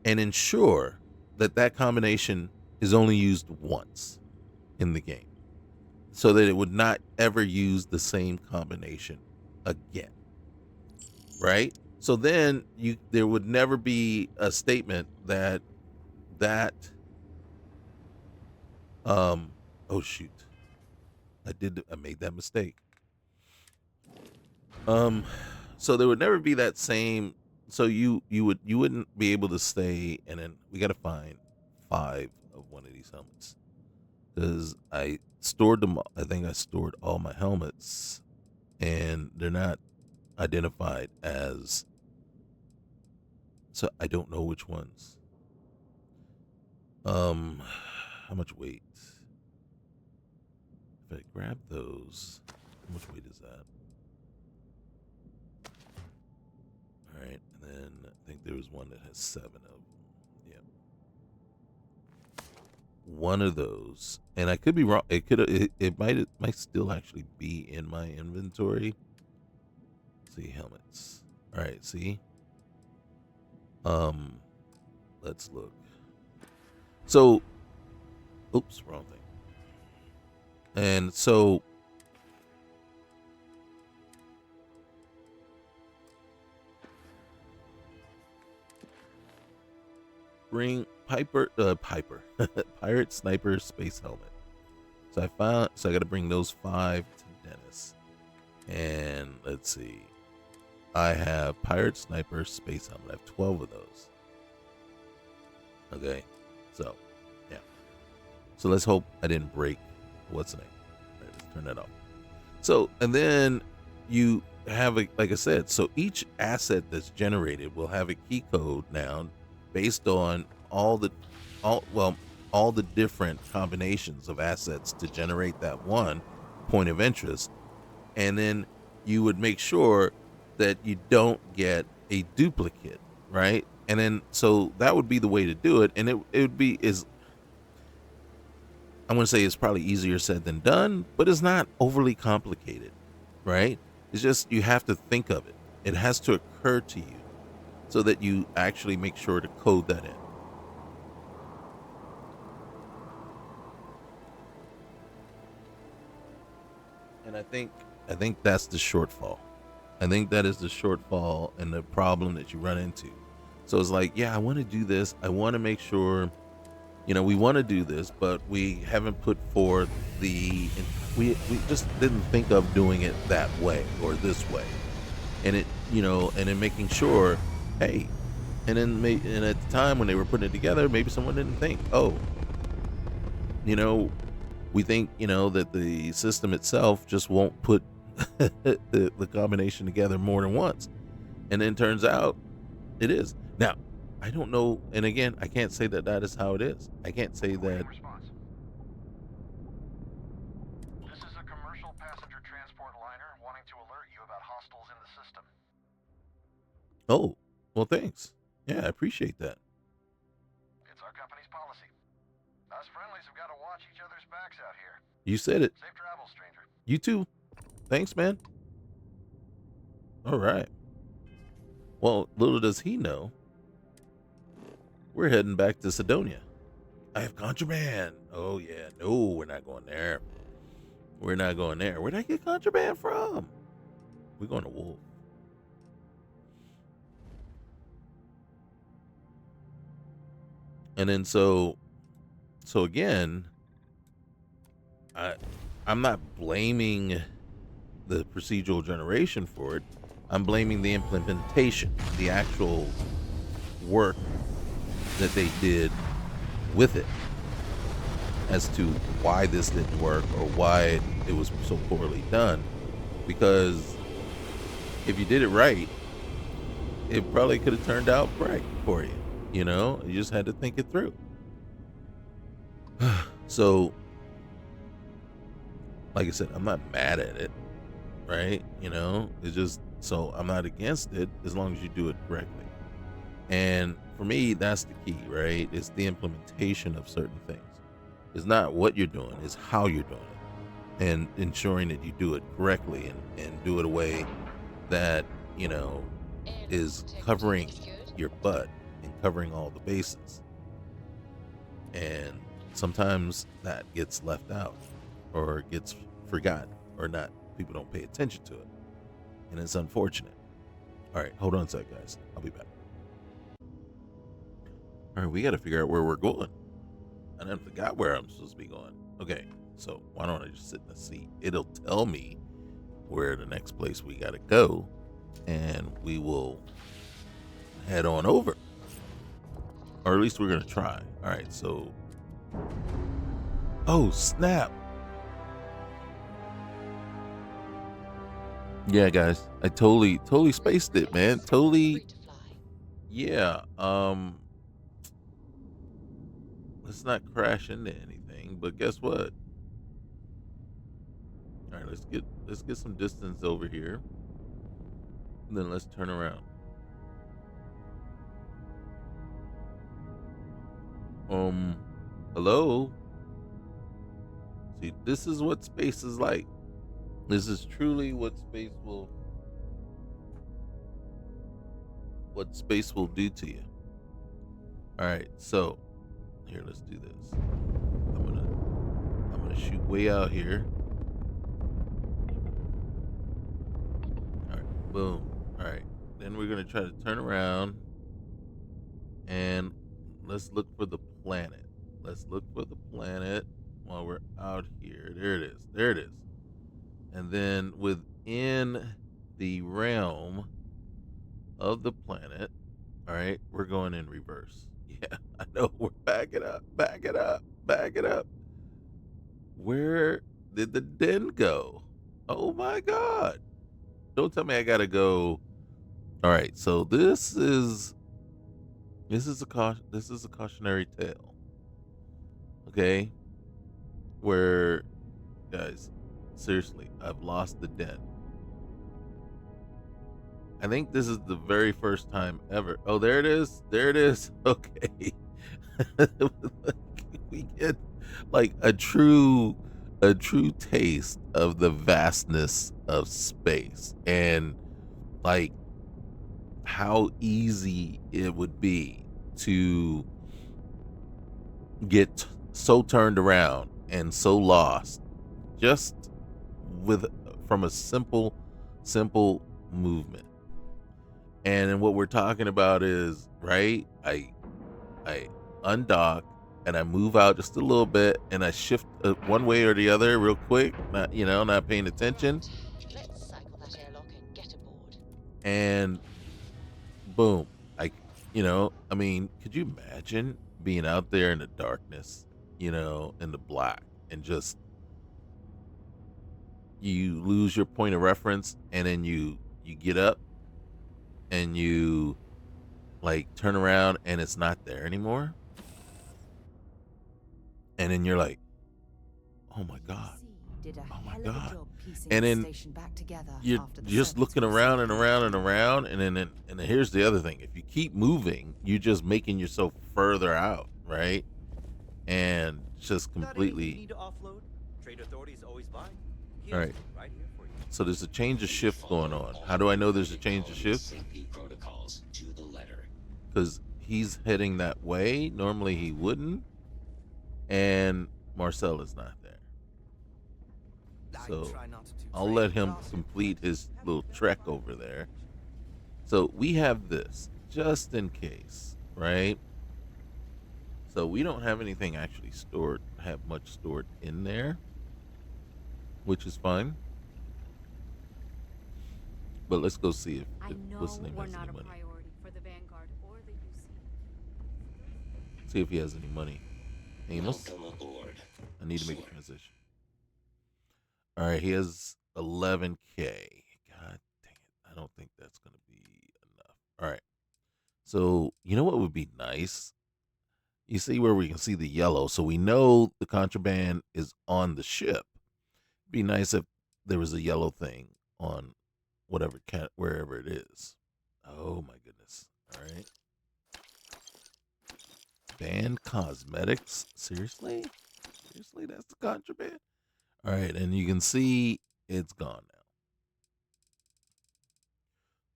[SPEAKER 1] and ensure that that combination is only used once in the game so that it would not ever use the same combination again. Right? So then there would never be a statement that um oh shoot. I made that mistake. Um so there would never be that same, so you wouldn't be able to stay, and then we got to find 5 of one of these helmets cuz I stored them. I think I stored all my helmets and they're not identified as, so I don't know which ones. How much weight? If I grab those, how much weight is that? All right, and then I think there was one that has 7 of them. Yeah, one of those, and I could be wrong. It might still actually be in my inventory. Let's see, helmets. All right, see. Um, let's look. So, oops, wrong thing. And so bring Piper pirate sniper space helmet. So I got to bring those 5 to Dennis. And let's see. I have pirate sniper space helmet. I have 12 of those. Okay. So, yeah. So let's hope I didn't break what's the name. All right, let's turn that off. So, and then you have a, like I said, so each asset that's generated will have a key code now based on all the different combinations of assets to generate that one point of interest. And then you would make sure that you don't get a duplicate, right? And then so that would be the way to do it. And it would be is I'm going to say it's probably easier said than done, but it's not overly complicated, right? It's just you have to think of it. It has to occur to you so that you actually make sure to code that in. And I think that's the shortfall. I think that is the shortfall and the problem that you run into. So it's like, yeah, I want to do this. I want to make sure, we want to do this, but we haven't put forth we just didn't think of doing it that way or this way. And and then making sure, hey, and at the time when they were putting it together, maybe someone didn't think, oh, we think, that the system itself just won't put the combination together more than once. And then turns out it is. Now, I don't know. And again, I can't say that is how it is. I can't say that.
[SPEAKER 3] Response. This is a commercial passenger transport liner wanting to alert you about hostiles in the system.
[SPEAKER 1] Oh, well, thanks. Yeah, I appreciate that.
[SPEAKER 3] It's our company's policy. Us friendlies have got to watch each other's backs out here.
[SPEAKER 1] You said it.
[SPEAKER 3] Safe travels, stranger.
[SPEAKER 1] You too. Thanks, man. All right. Well, little does he know, we're heading back to Sidonia. I have contraband. Oh, yeah. No, we're not going there. We're not going there. Where'd I get contraband from? We're going to Wolf. And then so again, I'm not blaming the procedural generation for it. I'm blaming the implementation, the actual work that they did with it as to why this didn't work or why it was so poorly done. Because if you did it right, it probably could have turned out right for you. You just had to think it through. So, like I said, I'm not mad at it, right? It's just, so I'm not against it as long as you do it correctly. And for me, that's the key, right? It's the implementation of certain things. It's not what you're doing, it's how you're doing it. And ensuring that you do it correctly and do it a way that, is covering your butt and covering all the bases. And sometimes that gets left out or gets forgotten or not. People don't pay attention to it. And it's unfortunate. All right, hold on a sec, guys. I'll be back. All right, we got to figure out where we're going. I done forgot where I'm supposed to be going. Okay, so why don't I just sit in the seat? It'll tell me where the next place we got to go, and we will head on over. Or at least we're going to try. All right, so. Oh, snap. Yeah, guys, I totally spaced it, man. Totally. Yeah. Let's not crash into anything, but guess what? All right, let's get some distance over here. And then let's turn around. Hello? See, this is what space is like. This is truly what space will do to you. All right, so here, let's do this. I'm gonna gonna shoot way out here. All right, boom. All right, then we're gonna try to turn around and let's look for the planet. Let's look for the planet while we're out here. There it is. There it is. And then within the realm of the planet, all right, we're going in reverse. Yeah, I know. We're back it up, back it up, back it up. Where did the den go? Oh my God. Don't tell me I gotta go. All right, so this is a cautionary tale. Okay? Where guys, seriously, I've lost the den. I think this is the very first time ever. Oh, there it is. There it is. Okay. We get like a true taste of the vastness of space and like how easy it would be to get so turned around and so lost just with from a simple movement. And then what we're talking about is, right, I undock and I move out just a little bit and I shift one way or the other real quick, not paying attention,
[SPEAKER 4] Let's cycle that airlock and get aboard.
[SPEAKER 1] and boom. I mean, could you imagine being out there in the darkness, in the black, and just you lose your point of reference, and then you get up and you like turn around and it's not there anymore, and then you're like, oh my God,
[SPEAKER 5] Did a
[SPEAKER 1] oh my
[SPEAKER 5] hell of a
[SPEAKER 1] God,
[SPEAKER 5] job piecing
[SPEAKER 1] and
[SPEAKER 5] the
[SPEAKER 1] then
[SPEAKER 5] station back together
[SPEAKER 1] you're
[SPEAKER 5] after the
[SPEAKER 1] just
[SPEAKER 5] servants
[SPEAKER 1] looking
[SPEAKER 5] were
[SPEAKER 1] around and
[SPEAKER 5] sent
[SPEAKER 1] around
[SPEAKER 5] out.
[SPEAKER 1] and around, and then here's the other thing: if you keep moving, you're just making yourself further out, right? And just
[SPEAKER 6] Got anything you
[SPEAKER 1] completely.
[SPEAKER 6] need to offload? Trade authorities always buy.
[SPEAKER 1] All
[SPEAKER 6] Here's
[SPEAKER 1] right.
[SPEAKER 6] right here for you.
[SPEAKER 1] So there's a change of
[SPEAKER 7] We
[SPEAKER 1] shift going
[SPEAKER 7] follow
[SPEAKER 1] on.
[SPEAKER 7] all
[SPEAKER 1] How do I know there's a
[SPEAKER 7] regulated
[SPEAKER 1] change of
[SPEAKER 7] colony
[SPEAKER 1] shift?
[SPEAKER 7] safety protocols to the letter.
[SPEAKER 1] Because he's heading that way. Normally he wouldn't, and Marcel is not there. So I'll let him complete his little trek over there. So we have this just in case, right? So we don't have anything actually stored, have much stored in there, which is fine. But let's go see
[SPEAKER 8] I
[SPEAKER 1] if
[SPEAKER 8] know
[SPEAKER 1] listening
[SPEAKER 8] we're
[SPEAKER 1] has
[SPEAKER 8] not
[SPEAKER 1] any
[SPEAKER 8] a
[SPEAKER 1] money.
[SPEAKER 8] priority for the Vanguard or the UC.
[SPEAKER 1] See if he has any money. Amos,
[SPEAKER 7] Welcome aboard.
[SPEAKER 1] I need to make a
[SPEAKER 7] Sure.
[SPEAKER 1] transition. All right, he has 11K. God dang it. I don't think that's going to be enough. All right. So, you know what would be nice? You see where we can see the yellow. So we know the contraband is on the ship. It'd be nice if there was a yellow thing on wherever it is. Oh my goodness. All right. Banned cosmetics? Seriously? Seriously, that's the contraband? All right, and you can see it's gone now.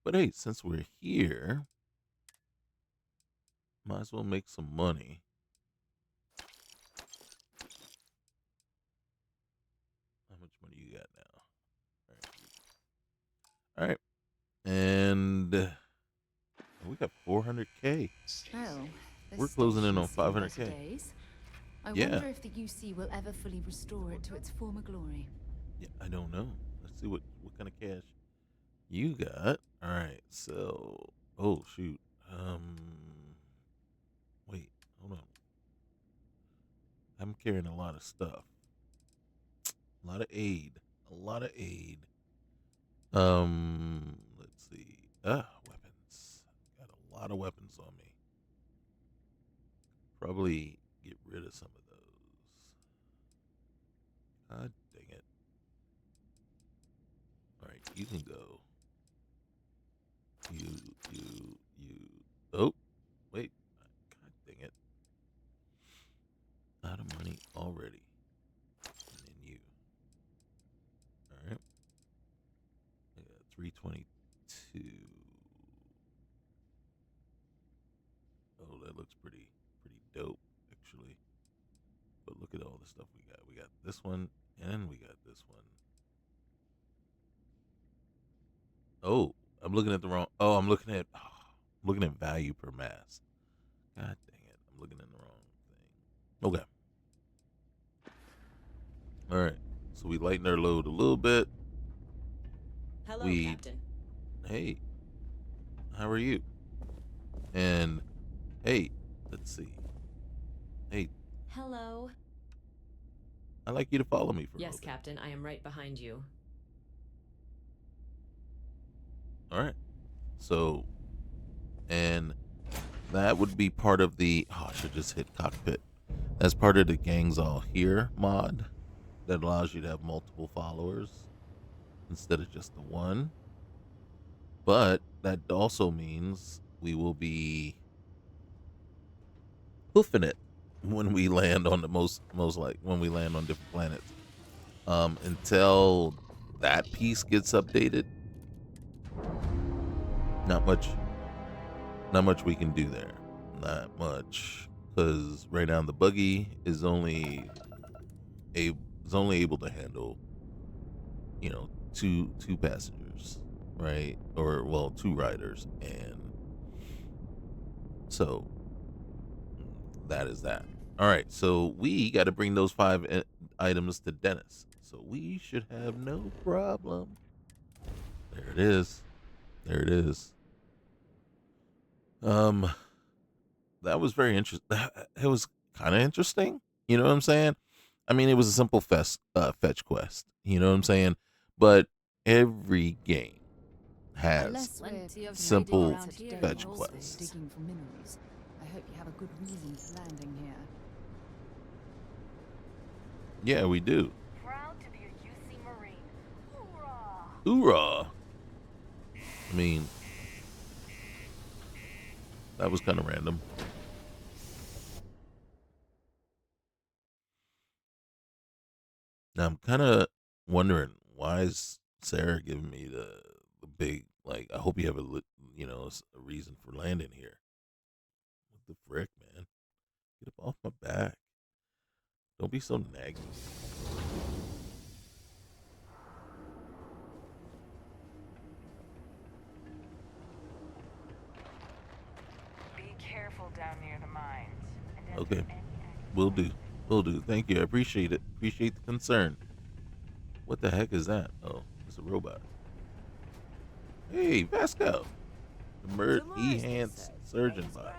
[SPEAKER 1] But hey, since we're here, might as well make some money. How much money you got now? All right. And we got 400K.
[SPEAKER 5] Well, the
[SPEAKER 1] We're closing in on
[SPEAKER 5] station's seen better
[SPEAKER 1] 500K.
[SPEAKER 5] days. I
[SPEAKER 1] Yeah.
[SPEAKER 5] wonder if the UC will ever fully restore it to its former glory.
[SPEAKER 1] Yeah, I don't know. Let's see what kind of cash you got. All right. So, oh shoot. Wait, hold on. I'm carrying a lot of stuff. A lot of aid. A lot of aid. Let's see. Weapons. Got a lot of weapons on me. Probably get rid of some of those. God dang it. All right, you can go. You. Oh, wait. God dang it. Out of money already. And then you. All right. I got 322. Oh, that looks pretty dope, actually. But look at all the stuff we got. We got this one, and we got this one. Oh, I'm looking at the wrong. Oh, looking at value per mass. God dang it! I'm looking at the wrong thing. Okay. All right. So we lighten our load a little bit.
[SPEAKER 9] Hello, Captain.
[SPEAKER 1] Hey, how are you? And hey, let's see. Hey,
[SPEAKER 9] Hello.
[SPEAKER 1] I'd like you to follow me for a
[SPEAKER 9] Yes,
[SPEAKER 1] little bit.
[SPEAKER 9] Captain. I am right behind you.
[SPEAKER 1] All right. So, and that would be part of the. Oh, I should just hit cockpit. That's part of the Gangs All Here mod that allows you to have multiple followers instead of just the one. But that also means we will be hoofing it when we land on the most like when we land on different planets. Until that piece gets updated, not much we can do there. Not much, because right now the buggy is only able to handle, two passengers, right? Or well, two riders, and so that is that. All right, so we got to bring those 5 items to Dennis. So we should have no problem. There it is. There it is. That was very interesting. It was kind of interesting. You know what I'm saying? I mean, it was a simple fetch quest. You know what I'm saying? But every game has simple fetch quests.
[SPEAKER 5] Digging for minerals. I hope you have a good reason for landing here.
[SPEAKER 1] Yeah, we do.
[SPEAKER 2] Proud to be a UC Marine. Hoorah!
[SPEAKER 1] Hoorah! I mean, that was kind of random. Now I'm kind of wondering, why is Sarah giving me the big, like, I hope you have a reason for landing here. What the frick, man? Get up off my back. Don't be so naggy.
[SPEAKER 2] Be careful down near the mines. And
[SPEAKER 1] Okay,
[SPEAKER 2] any
[SPEAKER 1] will do. Will do. Thank you. I appreciate it. Appreciate the concern. What the heck is that? Oh, it's a robot. Hey, Vasco. Enhanced surgeon bot.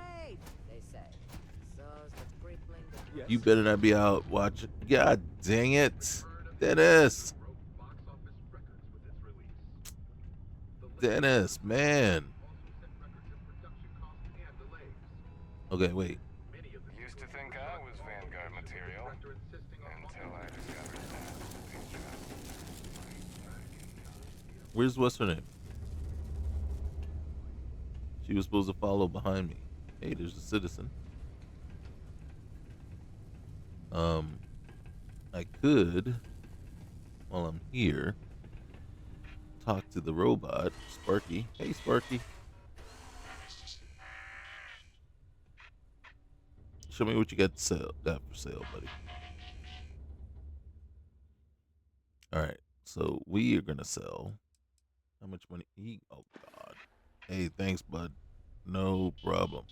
[SPEAKER 1] You better not be out watching. God dang it. Dennis. Dennis, man. Okay, wait.
[SPEAKER 3] Used to think I was Vanguard material until I discovered that.
[SPEAKER 1] What's her name? She was supposed to follow behind me. Hey, there's a citizen. I could, while I'm here, talk to the robot, Sparky. Hey, Sparky. Show me what you got for sale, buddy. All right, so we are gonna sell. How much money? Oh God. Hey, thanks, bud. No problem.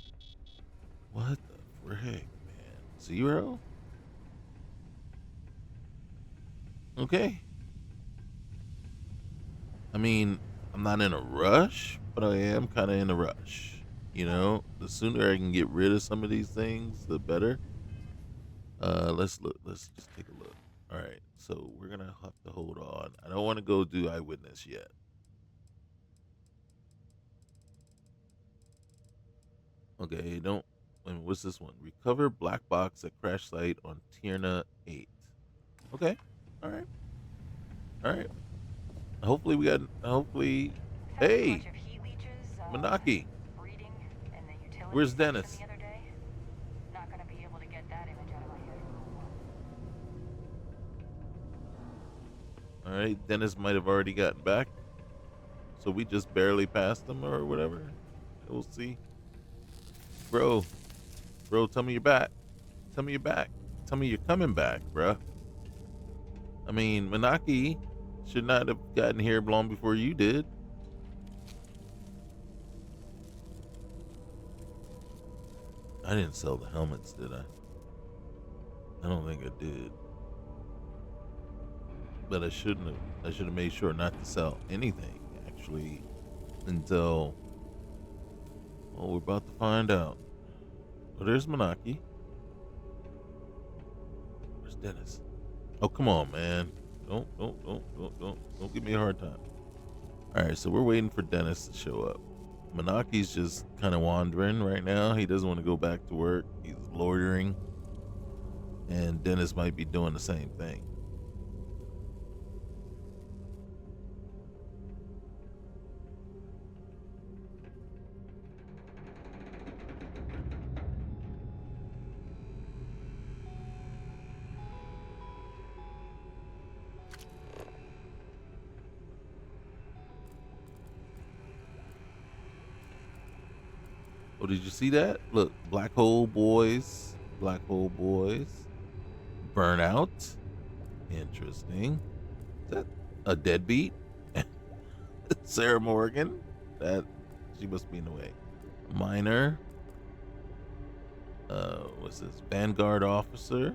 [SPEAKER 1] What the frick, man? 0? Okay. I mean, I'm not in a rush, but I am kind of in a rush. The sooner I can get rid of some of these things, the better. Let's look. Let's just take a look. All right, so we're gonna have to hold on. I don't want to go do eyewitness yet. Okay, don't. Wait, what's this one? Recover black box at crash site on Tierna 8. Okay. All right. All right. Hopefully we got. Hopefully.
[SPEAKER 2] Found a
[SPEAKER 1] Hey,
[SPEAKER 2] bunch of heat leeches,
[SPEAKER 1] Manaki.
[SPEAKER 2] breeding in the utility
[SPEAKER 1] Where's
[SPEAKER 2] station
[SPEAKER 1] Dennis?
[SPEAKER 2] the other day. Not gonna be able to get that image out of my head.
[SPEAKER 1] All right, Dennis might have already gotten back, so we just barely passed him or whatever. We'll see. Bro, tell me you're back. Tell me you're back. tell me you're coming back, bruh. I mean, Manaki should not have gotten here long before you did. I didn't sell the helmets, did I? I don't think I did. But I shouldn't have. I should have made sure not to sell anything, actually, until... Well, we're about to find out. Oh, there's Manaki. Where's Dennis? Oh, come on, man. Don't give me a hard time. All right, so we're waiting for Dennis to show up. Manaki's just kind of wandering right now. He doesn't want to go back to work. He's loitering. And Dennis might be doing the same thing. Oh, did you see that? Look, black hole boys. Black hole boys. Burnout. Interesting. Is that a deadbeat? Sarah Morgan? That she must be in the way. Minor. What's this? Vanguard officer.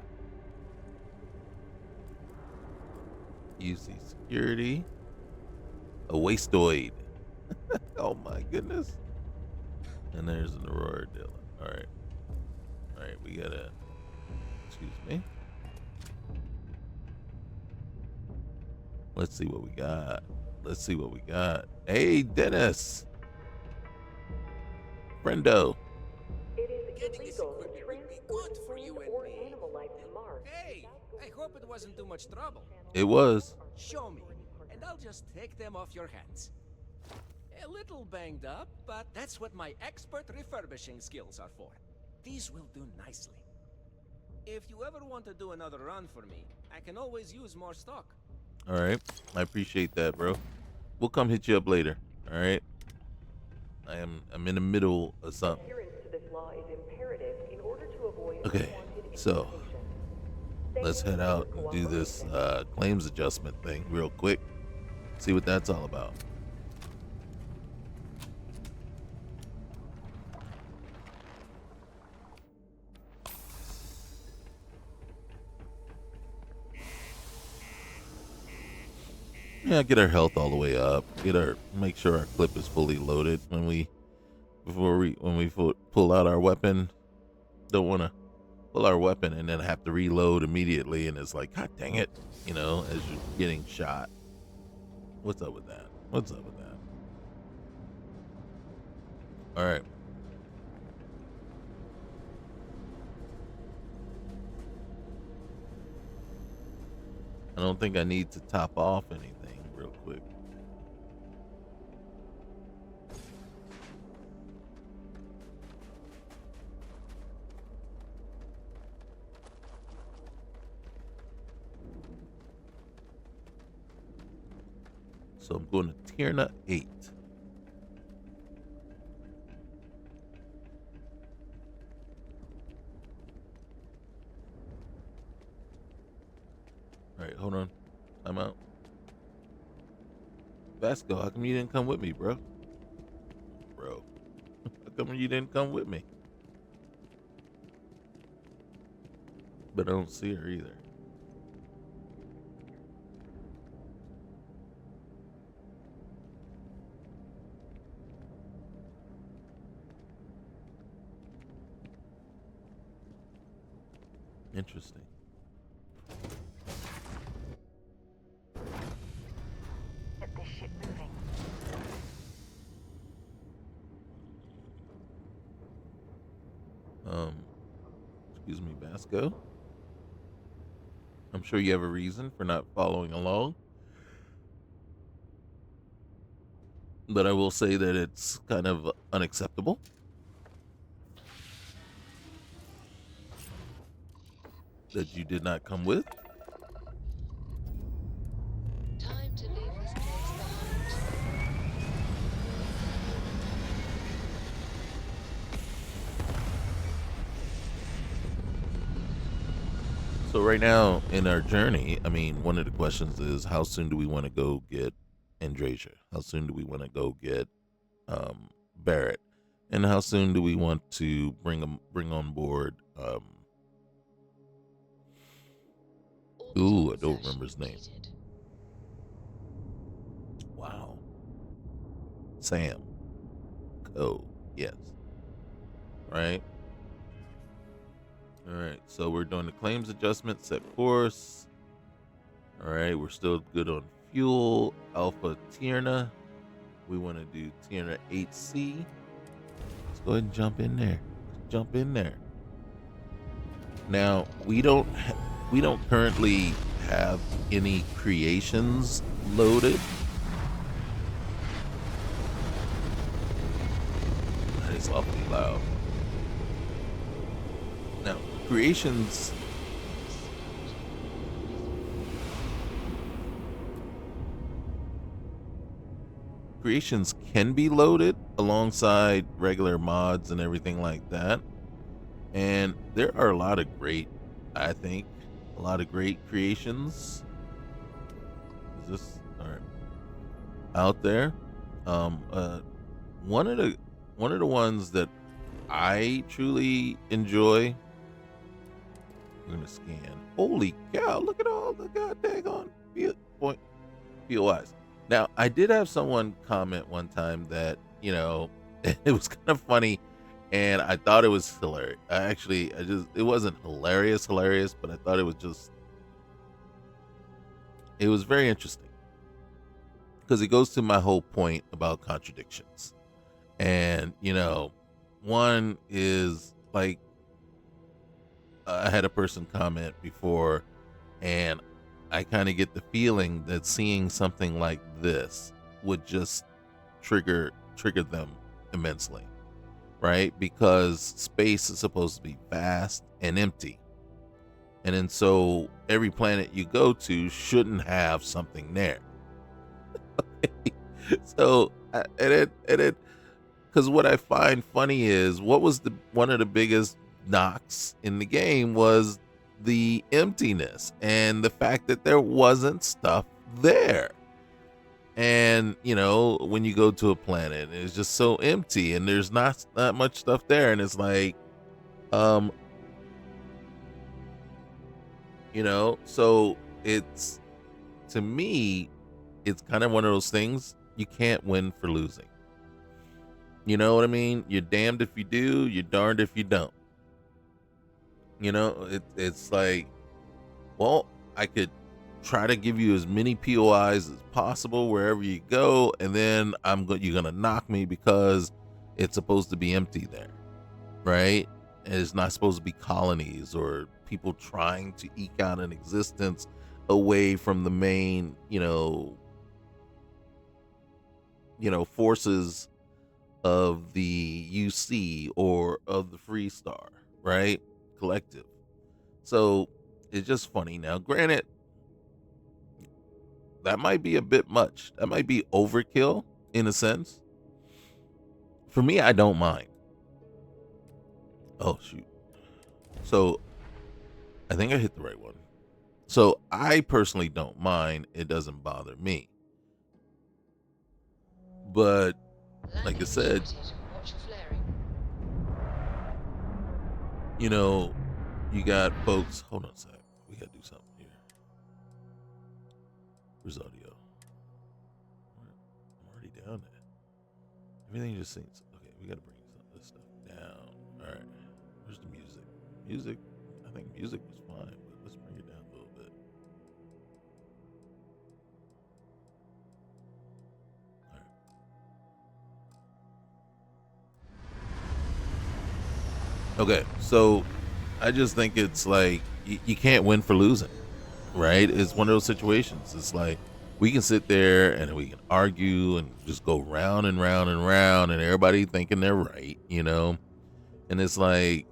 [SPEAKER 1] UC security. A wastoid. Oh my goodness. And there's an Aurora Dillon. Alright. Alright, we gotta... Excuse me. Let's see what we got. Let's see what we got. Hey, Dennis! Friendo.
[SPEAKER 10] It is
[SPEAKER 6] Getting this
[SPEAKER 10] illegal to
[SPEAKER 6] equipment would be
[SPEAKER 10] transport
[SPEAKER 6] good for you
[SPEAKER 10] food
[SPEAKER 6] and
[SPEAKER 10] or
[SPEAKER 6] me.
[SPEAKER 10] animal life to Mars.
[SPEAKER 6] Hey, I hope it wasn't too much trouble.
[SPEAKER 1] It was.
[SPEAKER 6] Show me, and I'll just take them off your hands. A little banged up, but that's what my expert refurbishing skills are for. These will do nicely. If you ever want to do another run for me, I can always use more stock.
[SPEAKER 1] Alright. I appreciate that, bro. We'll come hit you up later. Alright. I'm in the middle of something.
[SPEAKER 10] Adherence to this law is imperative in order to avoid
[SPEAKER 1] Okay,
[SPEAKER 10] unwanted
[SPEAKER 1] so
[SPEAKER 10] implications.
[SPEAKER 1] let's head out and do this claims adjustment thing real quick. See what that's all about. Yeah, get our health all the way up. Make sure our clip is fully loaded when we pull out our weapon. Don't want to pull our weapon and then have to reload immediately, and it's like, God dang it, as you're getting shot. What's up with that? What's up with that? All right. I don't think I need to top off anything real quick. So I'm going to Tierna 8. All right, hold on. I'm out. Vasco, how come you didn't come with me, bro? Bro, how come you didn't come with me? But I don't see her either. Interesting.
[SPEAKER 2] Get this shit moving.
[SPEAKER 1] Excuse me, Vasco. I'm sure you have a reason for not following along. But I will say that it's kind of unacceptable. That you did not come with.
[SPEAKER 4] Time to leave this place behind.
[SPEAKER 1] So right now in our journey, I mean, one of the questions is how soon do we want to go get Andrasia? How soon do we want to go get Barrett? And how soon do we want to bring on board ooh, I don't remember his name. Wow. Sam. Oh, yes. Right? All right. So we're doing the claims adjustment, set course. All right. We're still good on fuel. Alpha Tierna. We want to do Tierna 8C. Let's go ahead and jump in there. Jump in there. Now, we don't currently have any creations loaded. That is awfully loud. Now, creations can be loaded alongside regular mods and everything like that. And there are a lot of great, I think, a lot of great creations. Is this all right? Out there? One of the ones that I truly enjoy. I'm gonna scan. Holy cow! Look at all the goddamn POIs. Now, I did have someone comment one time that, you know, it was kind of funny, and I thought it was hilarious. It wasn't hilarious, but I thought it was very interesting because it goes to my whole point about contradictions. And, you know, one is like, I had a person comment before, and I kind of get the feeling that seeing something like this would just trigger them immensely, right? Because space is supposed to be vast and empty, and then so every planet you go to shouldn't have something there. So and it because what I find funny is what was one of the biggest knocks in the game was the emptiness and the fact that there wasn't stuff there. And, you know, when you go to a planet, it's just so empty and there's not much stuff there. And it's like, you know, so it's, to me, it's kind of one of those things you can't win for losing. You know what I mean? You're damned if you do, you're darned if you don't. You know, it's like, well, I could try to give you as many POIs as possible wherever you go, and then you're gonna knock me because it's supposed to be empty there, right? And it's not supposed to be colonies or people trying to eke out an existence away from the main, forces of the UC or of the Freestar, right? Collective. So it's just funny. Now, granted, that might be a bit much. That might be overkill in a sense. For me, I don't mind. Oh, shoot. So I think I hit the right one. So I personally don't mind. It doesn't bother me. But like I said, you got folks. Hold on a sec. We got to do something here. Where's audio? I'm already down there. Everything just seems okay. We got to bring some of this stuff down. All right. Where's the music? I think music was fine, but let's bring it down a little bit. All right. Okay, so I just think it's like you can't win for losing, right? It's one of those situations. It's like we can sit there and we can argue and just go round and round and round, and everybody thinking they're right, And it's like,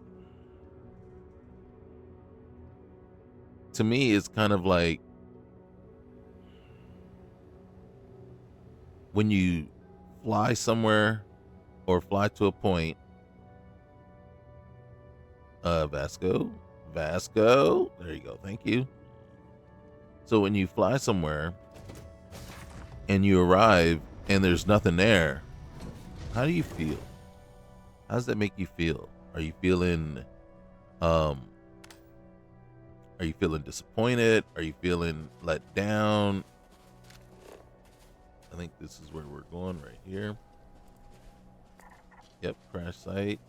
[SPEAKER 1] to me, it's kind of like when you fly somewhere or fly to a point. Vasco. There you go. Thank you. So when you fly somewhere and you arrive and there's nothing there, how do you feel? How does that make you feel? Are you feeling um are you feeling disappointed? Are you feeling let down? I think this is where we're going right here. Yep, crash site.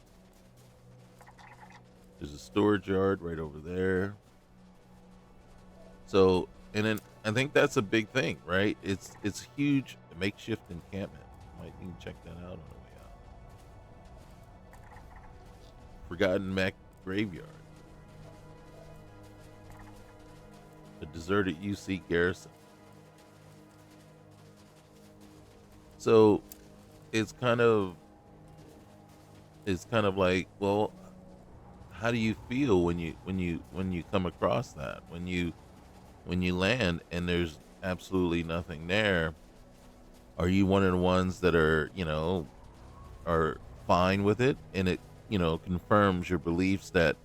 [SPEAKER 1] There's a storage yard right over there. So, and then I think that's a big thing, right? It's huge makeshift encampment. Might even check that out on the way out. Forgotten Mech Graveyard. The deserted UC garrison. So it's kind of like, well, how do you feel when you come across that? When you land and there's absolutely nothing there? Are you one of the ones that are, are fine with it, and it, confirms your beliefs that,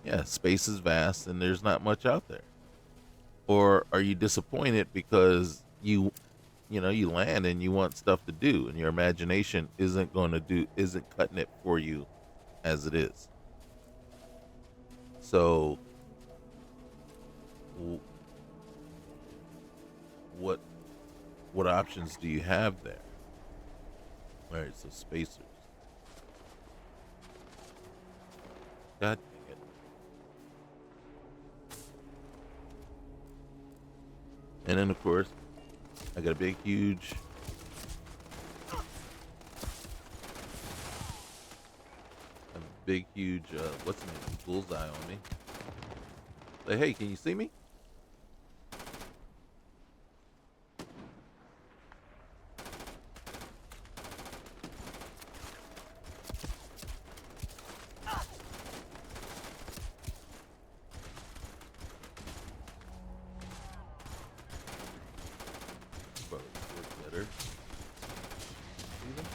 [SPEAKER 1] yeah, space is vast and there's not much out there? Or are you disappointed because you land and you want stuff to do and your imagination isn't cutting it for you as it is? So what options do you have there? All right, so spacers. God dang it. And then, of course, I got a big, huge what's the name? Bullseye on me. Like, hey, can you see me? Probably work better. See them?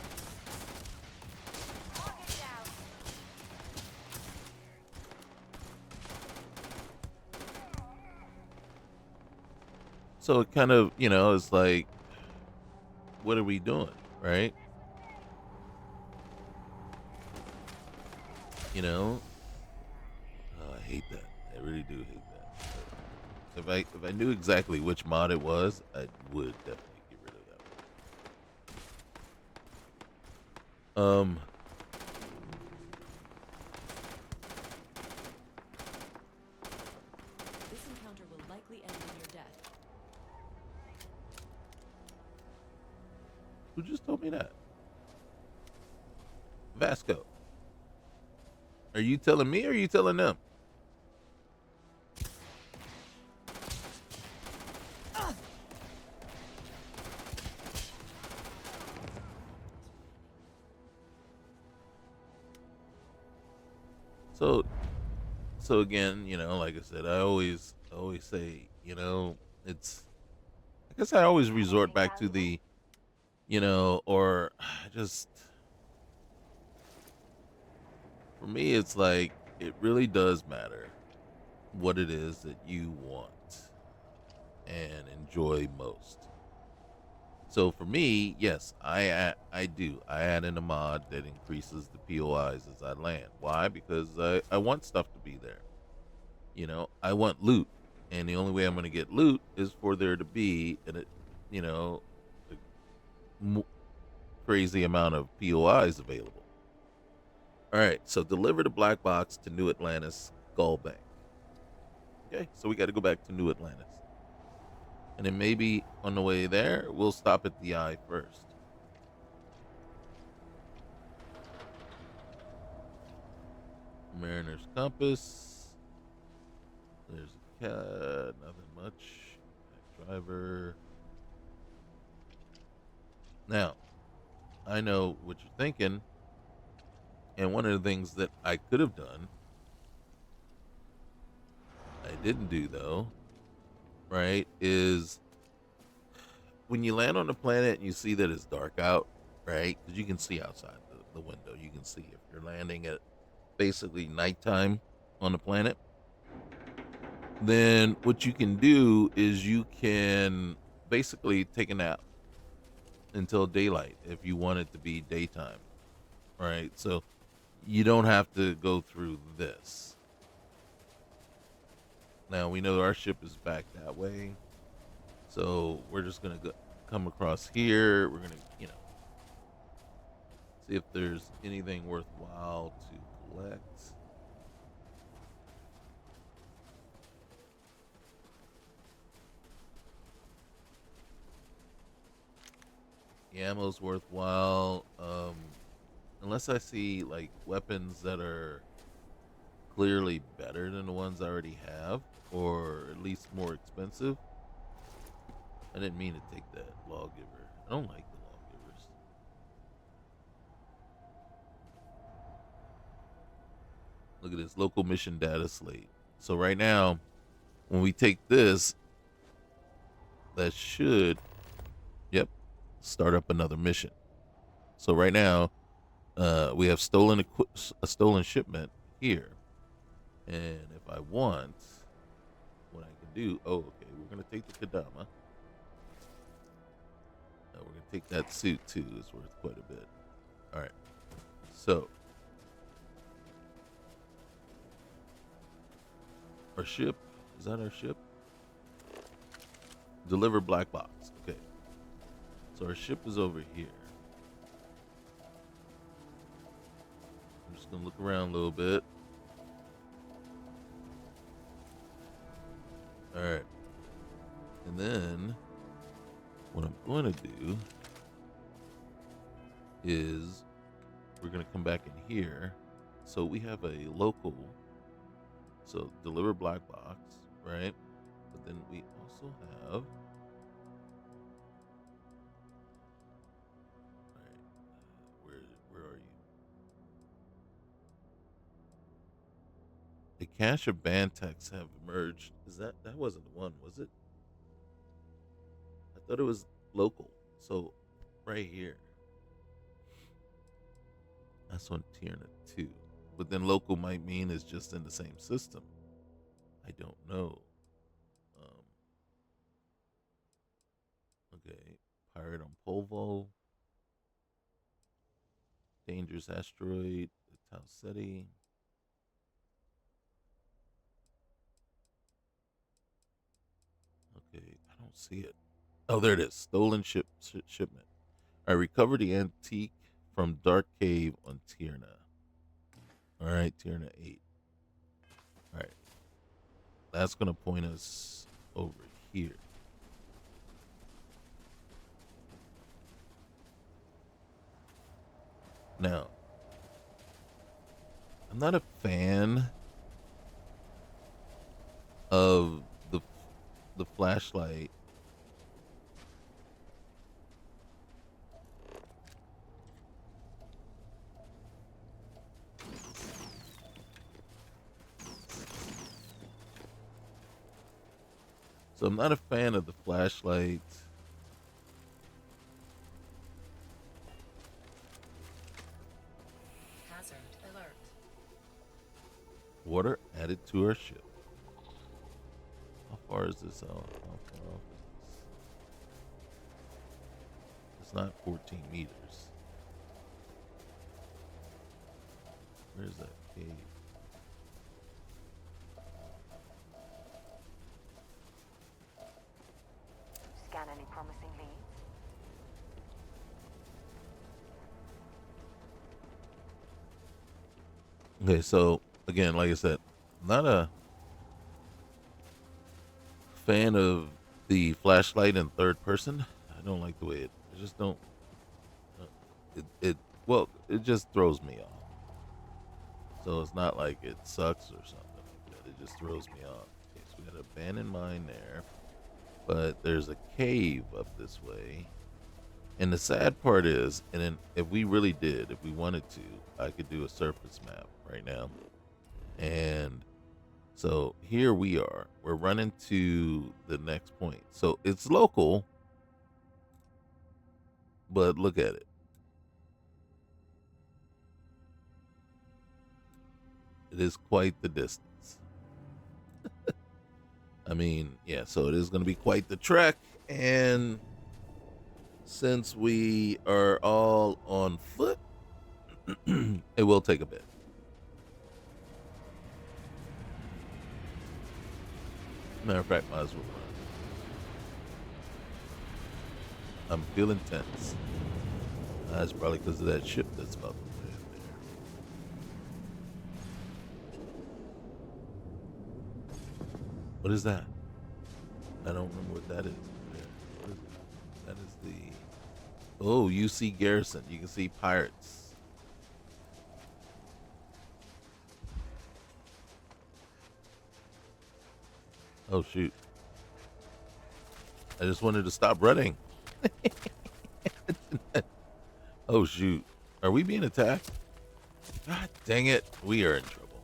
[SPEAKER 1] So it kind of, it's like, what are we doing, right? Oh, I hate that. I really do hate that. But if I knew exactly which mod it was, I would definitely get rid of that one.
[SPEAKER 9] This encounter will likely end in your death.
[SPEAKER 1] Who just told me that? Vasco. Are you telling me or are you telling them? So again, like I said, I always say, it's, I guess I always resort back to the, or just, for me, it's like, it really does matter what it is that you want and enjoy most. So for me, yes, I do. I add in a mod that increases the POIs as I land. Why? Because I want stuff to be there. I want loot, and the only way I'm going to get loot is for there to be a crazy amount of POIs available. All right, so deliver the black box to New Atlantis Skull Bank. Okay, so we got to go back to New Atlantis. And then maybe on the way there, we'll stop at the eye first. Mariner's Compass. There's a cat, nothing much. Driver. Now, I know what you're thinking. And one of the things that I could have done, I didn't do though, right, is when you land on the planet and you see that it's dark out, right? Because you can see outside the window. You can see if you're landing at basically nighttime on the planet. then what you can do is you can basically take a nap until daylight if you want it to be daytime. Right? So you don't have to go through this. Now we know our ship is back that way. So we're just going to come across here. We're going to, see if there's anything worthwhile to collect. The ammo's worthwhile. Unless I see like weapons that are clearly better than the ones I already have, or at least more expensive. I didn't mean to take that lawgiver. I don't like the lawgivers. Look at this local mission data slate. So right now, when we take this, that should, yep, start up another mission. So right now, we have a stolen shipment here, and if I want, what I can do, oh, okay, we're gonna take the Kadama. We're gonna take that suit too. It's worth quite a bit. All right, so our ship, is that our ship? Deliver black box. Okay, so our ship is over here. I'm just gonna look around a little bit. All right, and then what I'm going to do is we're going to come back in here. So we have a local, so deliver black box, right? But then we also have, all right, where are you? A cache of Bantex have emerged. Is that wasn't the one, was it? I thought it was local. So right here. That's on Tierna 2. But then local might mean it's just in the same system. I don't know. Okay. Pirate on Polvo. Dangerous asteroid. Tau Ceti. Okay. I don't see it. Oh, there it is. Stolen shipment. I recovered the antique from Dark Cave on Tierna. All right, Tierna 8. All right. That's going to point us over here. Now, I'm not a fan of the flashlight. So I'm not a fan of the flashlight.
[SPEAKER 9] Hazard alert.
[SPEAKER 1] Water added to our ship. How far is this out? How far off is this? It's not 14 meters. Where's that cave?
[SPEAKER 2] Scan any promising leads?
[SPEAKER 1] Okay, so again, like I said, not a fan of the flashlight in third person. I don't like the way I just don't. Well, it just throws me off. So it's not like it sucks or something like that. It just throws me off. Okay, so we got an abandoned mine there, but there's a cave up this way. And the sad part is, and then if we really did, if we wanted to, I could do a surface map right now. And so here we are. We're running to the next point. So it's local, but look at it. It is quite the distance. I mean, yeah, so it is going to be quite the trek. And since we are all on foot, it will take a bit. Matter of fact, might as well run. I'm feeling tense. That's probably because of that ship that's about to land there. What is that? I don't remember what that is. What is that? That is the... Oh, UC Garrison. You can see pirates. Oh, shoot. I just wanted to stop running. Oh, shoot. Are we being attacked? God dang it. We are in trouble.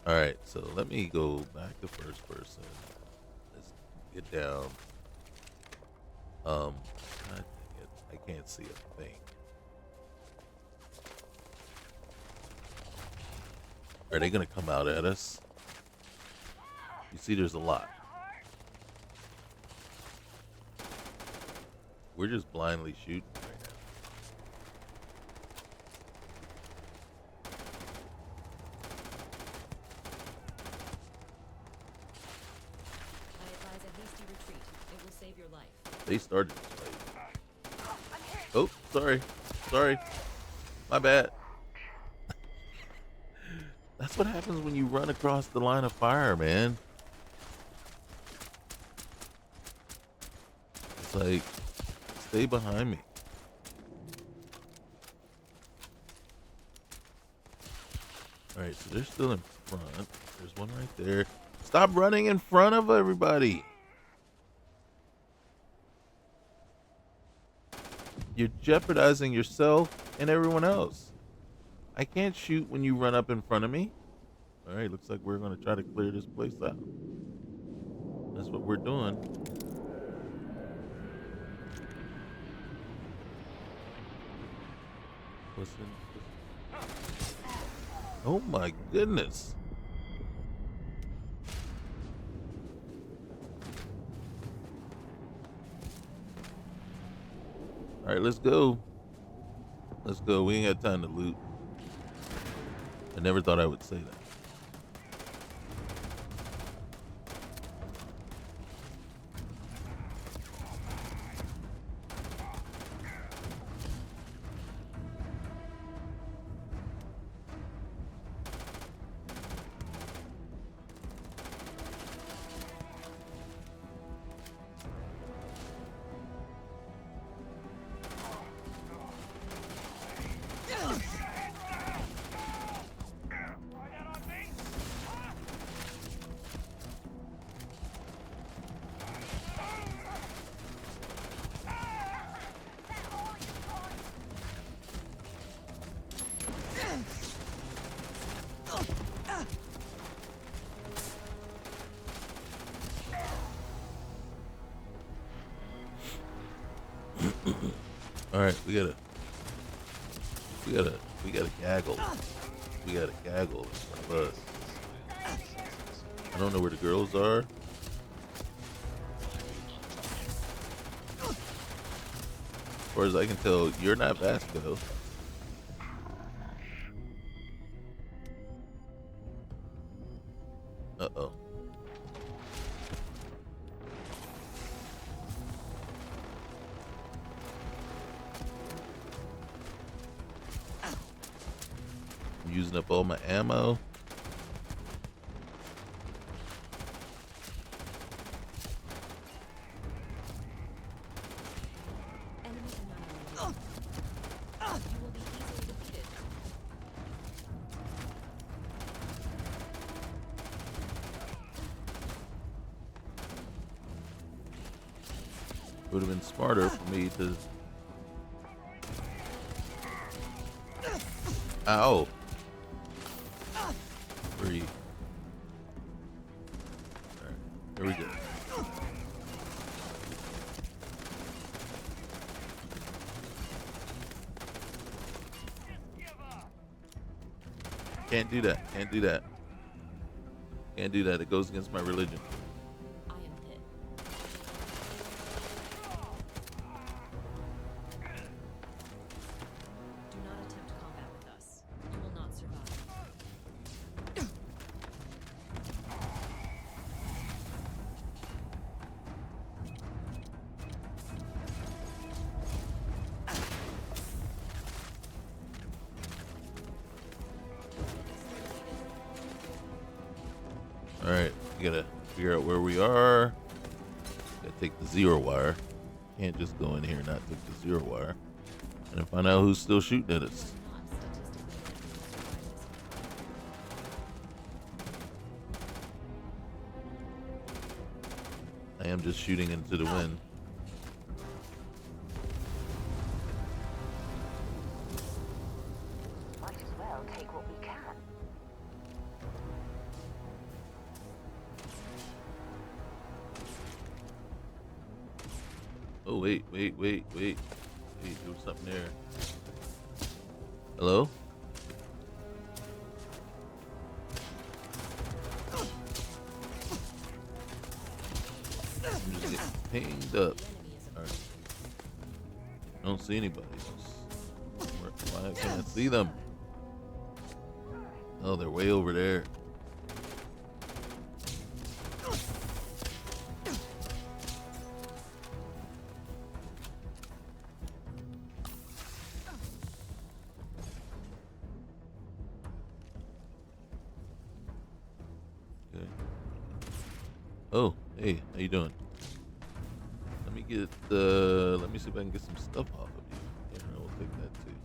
[SPEAKER 1] All right, so let me go back to first person. Let's get down. God dang it. I can't see a thing. Are they going to come out at us? You see, there's a lot. We're just blindly shooting right now.
[SPEAKER 9] I advise a hasty retreat. It will save your life.
[SPEAKER 1] They started this fight. Oh, sorry. Sorry. My bad. That's what happens when you run across the line of fire, man. It's like, stay behind me. All right, so they're still in front. There's one right there. Stop running in front of everybody. You're jeopardizing yourself and everyone else. I can't shoot when you run up in front of me. All right, looks like we're going to try to clear this place out. That's what we're doing. Listen. Oh my goodness. All right, let's go. Let's go. We ain't got time to loot. I never thought I would say that. All right, we gotta gaggle. We gotta gaggle in front of us. I don't know where the girls are. As far as I can tell, you're not Vasco. Uh-oh. I'm using up all my ammo.
[SPEAKER 9] Enemy annihilated. You will be easily defeated.
[SPEAKER 1] It would have been smarter for me to... Ow. Where are you? Alright, here we go. Can't do that. Can't do that. Can't do that. It goes against my religion.
[SPEAKER 9] I am Pit. Do not attempt combat with us. You will not survive.
[SPEAKER 1] All right, we gotta figure out where we are. Gotta take the 0 wire. Can't just go in here and not take the 0 wire. And find out who's still shooting at us.
[SPEAKER 9] Not statistically likely to survive this.
[SPEAKER 1] I am just shooting into the wind.
[SPEAKER 2] Might as well take what we can.
[SPEAKER 1] Oh, wait. There was something there. Hello? I'm just getting pinged up. Alright. I don't see anybody else. Why can't I see them? Oh, they're way over there. Okay. Oh, hey, how you doing? Let me get let me see if I can get some stuff off of you. Yeah, I will take that too.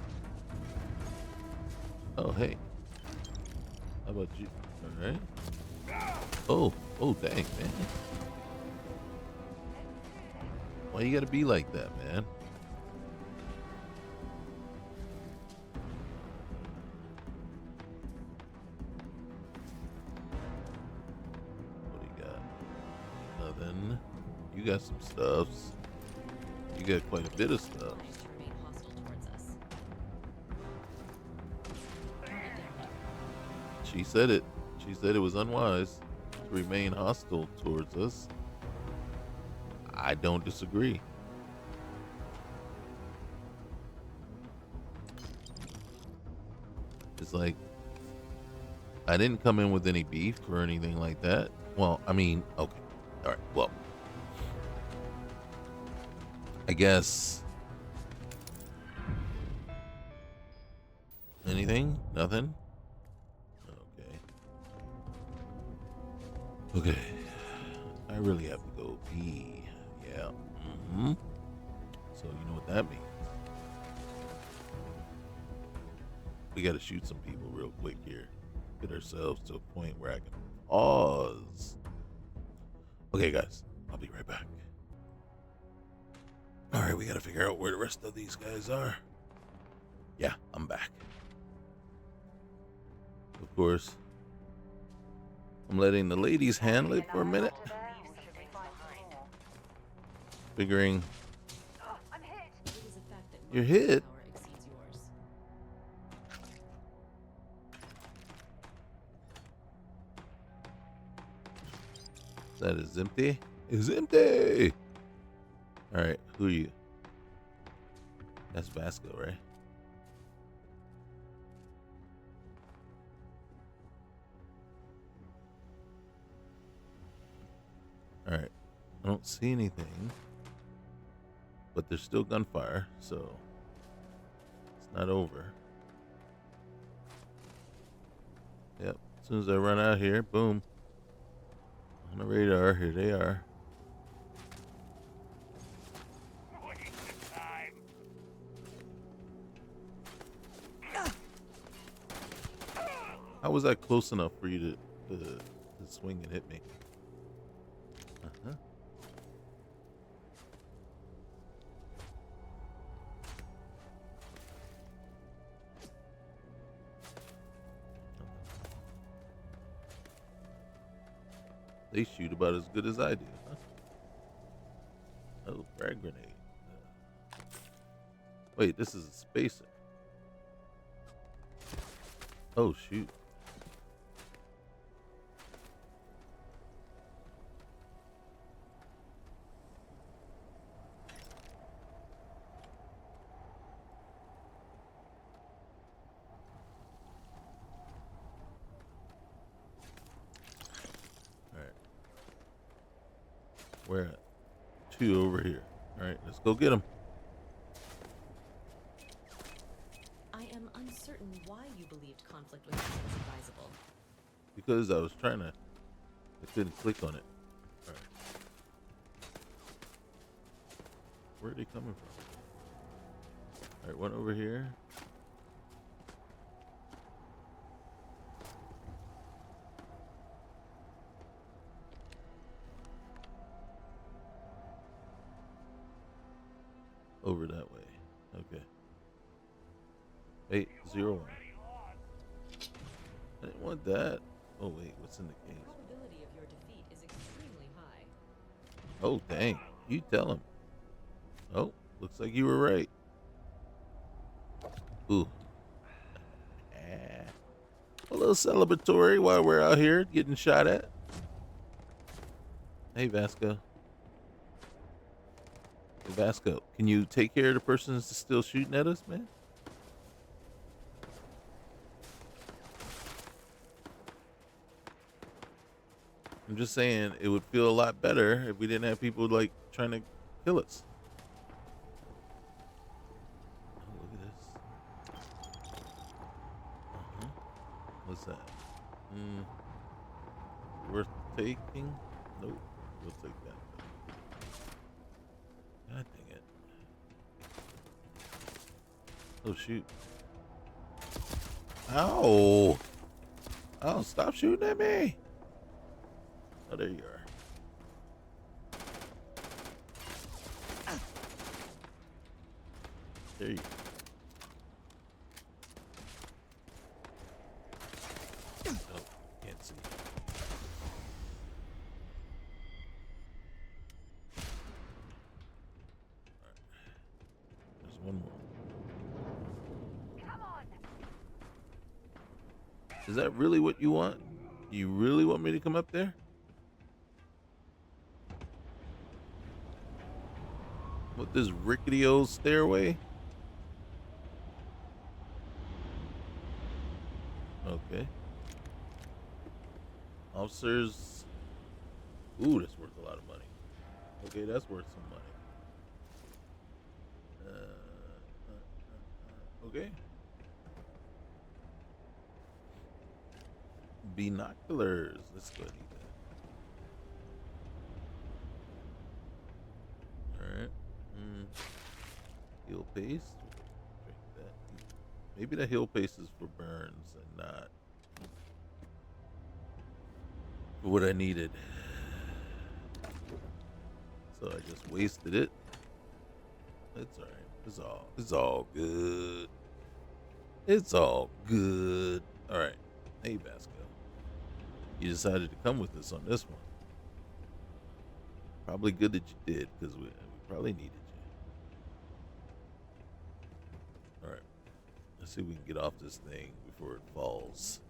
[SPEAKER 1] Oh, hey. How about you? All right. Oh, dang, man. Why you gotta be like that, man? What do you got? Nothing. You got some stuffs. You got quite a bit of stuff.
[SPEAKER 9] Colonies to remain hostile towards us. Target down.
[SPEAKER 1] She said it. She said it was unwise to remain hostile towards us. I don't disagree. It's like, I didn't come in with any beef or anything like that. Well, I mean, okay. All right. Well, I guess. Anything? Nothing? Okay. I really have to go pee. Yeah. So you know what that means. We got to shoot some people real quick here. Get ourselves to a point where I can pause. Okay, guys. I'll be right back. All right, we got to figure out where the rest of these guys are. Yeah, I'm back. Of course, I'm letting the ladies handle it for a minute. Figuring
[SPEAKER 9] It is a fact that
[SPEAKER 1] You're
[SPEAKER 9] my
[SPEAKER 1] hit.
[SPEAKER 9] power exceeds yours.
[SPEAKER 1] that is empty. Is empty. All right, who are you? That's Vasco, right? All right, I don't see anything, but there's still gunfire, so it's not over. Yep, as soon as I run out here, boom, on the radar, here they are. How was that close enough for you to swing and hit me? Uh-huh. They shoot about as good as I do, huh? Oh, frag grenade. Wait, this is a spacer. Oh, shoot. We're at 2 over here. All right, let's go get them.
[SPEAKER 9] I am uncertain why you believed conflict with us was advisable.
[SPEAKER 1] Because I was trying to, I couldn't click on it. All right. Where are they coming from? All right, one over here. Over that way. Okay. 801. I didn't want that. Oh wait, what's in the
[SPEAKER 9] The
[SPEAKER 1] case?
[SPEAKER 9] probability of your defeat is extremely high.
[SPEAKER 1] Oh dang. You tell him. Oh, looks like you were right. Ooh. A little celebratory while we're out here getting shot at. Hey Vasco. Hey Vasco, can you take care of the person that's still shooting at us, man? I'm just saying it would feel a lot better if we didn't have people like trying to kill us. Oh, look at this. Uh-huh. What's that? Worth taking? Nope. We'll take that. God dang it. Oh shoot. Ow! Oh, stop shooting at me! Oh, there you are. There you go. Oh, can't see. Alright. There's one more.
[SPEAKER 2] Come on.
[SPEAKER 1] Is that really what you want? You really want me to come up there? With this rickety old stairway? Okay. Officers. Ooh, that's worth a lot of money. Okay, that's worth some money. Okay. Binoculars. Let's go ahead and eat that. Alright. Heal paste. Drink that. Maybe the heal paste is for burns and not for what I needed. So I just wasted it. It's alright. It's all good. It's all good. Alright. Hey Vasco. You decided to come with us on this one. Probably good that you did, because we probably needed you. Alright. Let's see if we can get off this thing before it falls.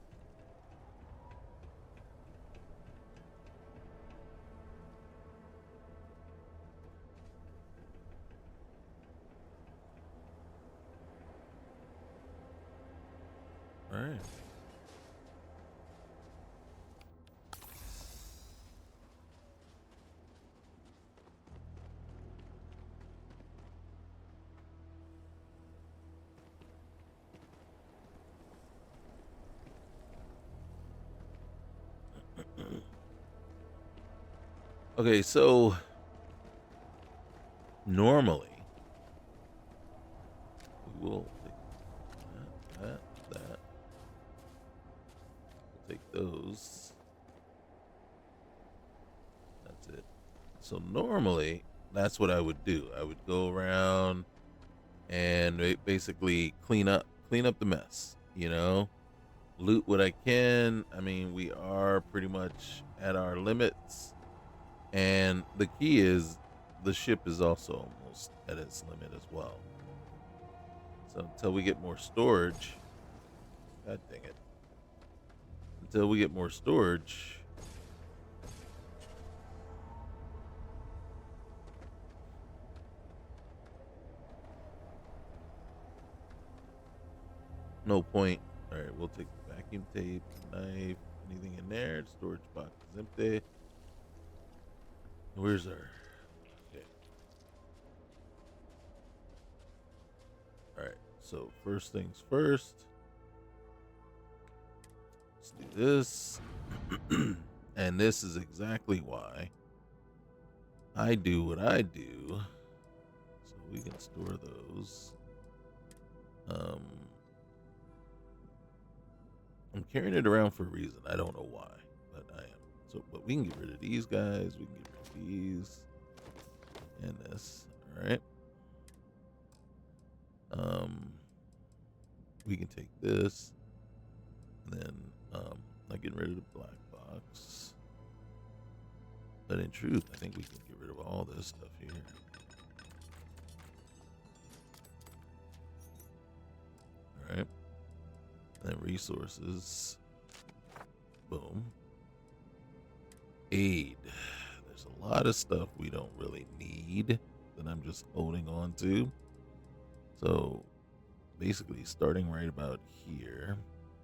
[SPEAKER 1] Alright. Okay, so normally we will take that. We'll take those. That's it. So normally that's what I would do. I would go around and basically clean up the mess, you know? Loot what I can. I mean, we are pretty much at our limits. And the key is the ship is also almost at its limit as well. So until we get more storage, god dang it. Until we get more storage, no point. All right, we'll take the vacuum tape, knife, anything in there. The storage box is empty. Where's our? Okay. All right. So first things first. Let's do this. And this is exactly why I do what I do. So we can store those. I'm carrying it around for a reason. I don't know why, but I am. So, but we can get rid of these guys. We can get rid of these and this. All right. We can take this, and then not getting rid of the black box. But in truth, I think we can get rid of all this stuff here. All right. And then resources. Boom. Aid. There's a lot of stuff we don't really need that I'm just holding on to. So basically starting right about here,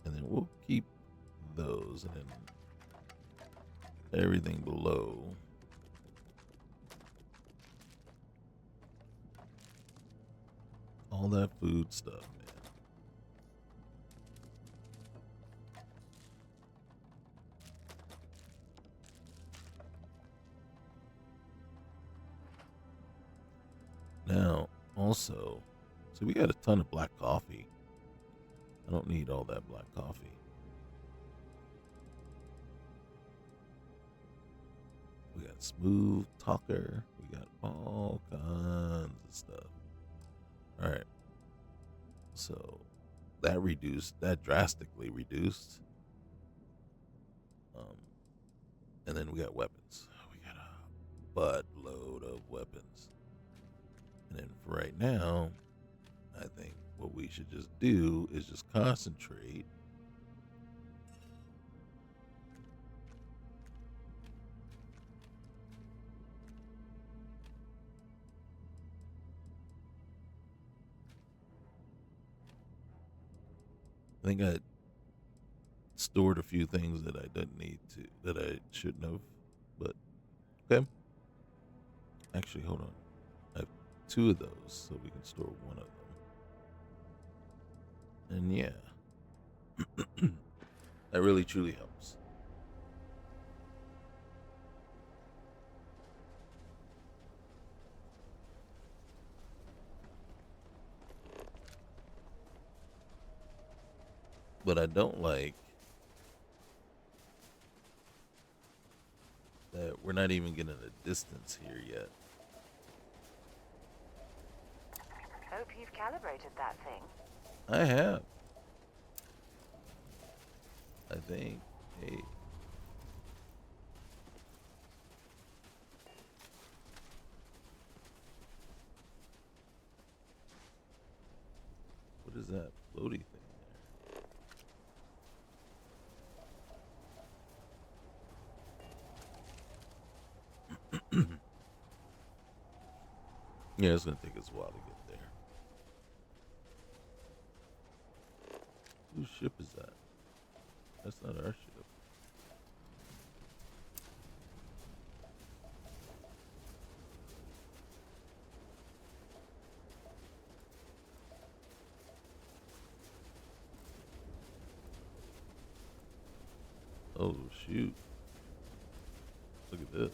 [SPEAKER 1] and then we'll keep those, and then everything below. All that food stuff, man. Now, also, so we got a ton of black coffee. I don't need all that black coffee. We got smooth talker. We got all kinds of stuff. All right. So that drastically reduced. And then we got weapons. We got a buttload of weapons. And then for right now, I think what we should just do is just concentrate. I think I stored a few things that I didn't need to, that I shouldn't have, but okay. Actually, hold on. I have 2 of those, so we can store one of them. And yeah, that really truly helps. But I don't like that we're not even getting a distance here yet.
[SPEAKER 2] Hope you've calibrated that thing.
[SPEAKER 1] I have. I think. Hey. What is that floaty thing there? Yeah, it's gonna take us a while to get there. Whose ship is that? That's not our ship. Oh shoot. Look at this.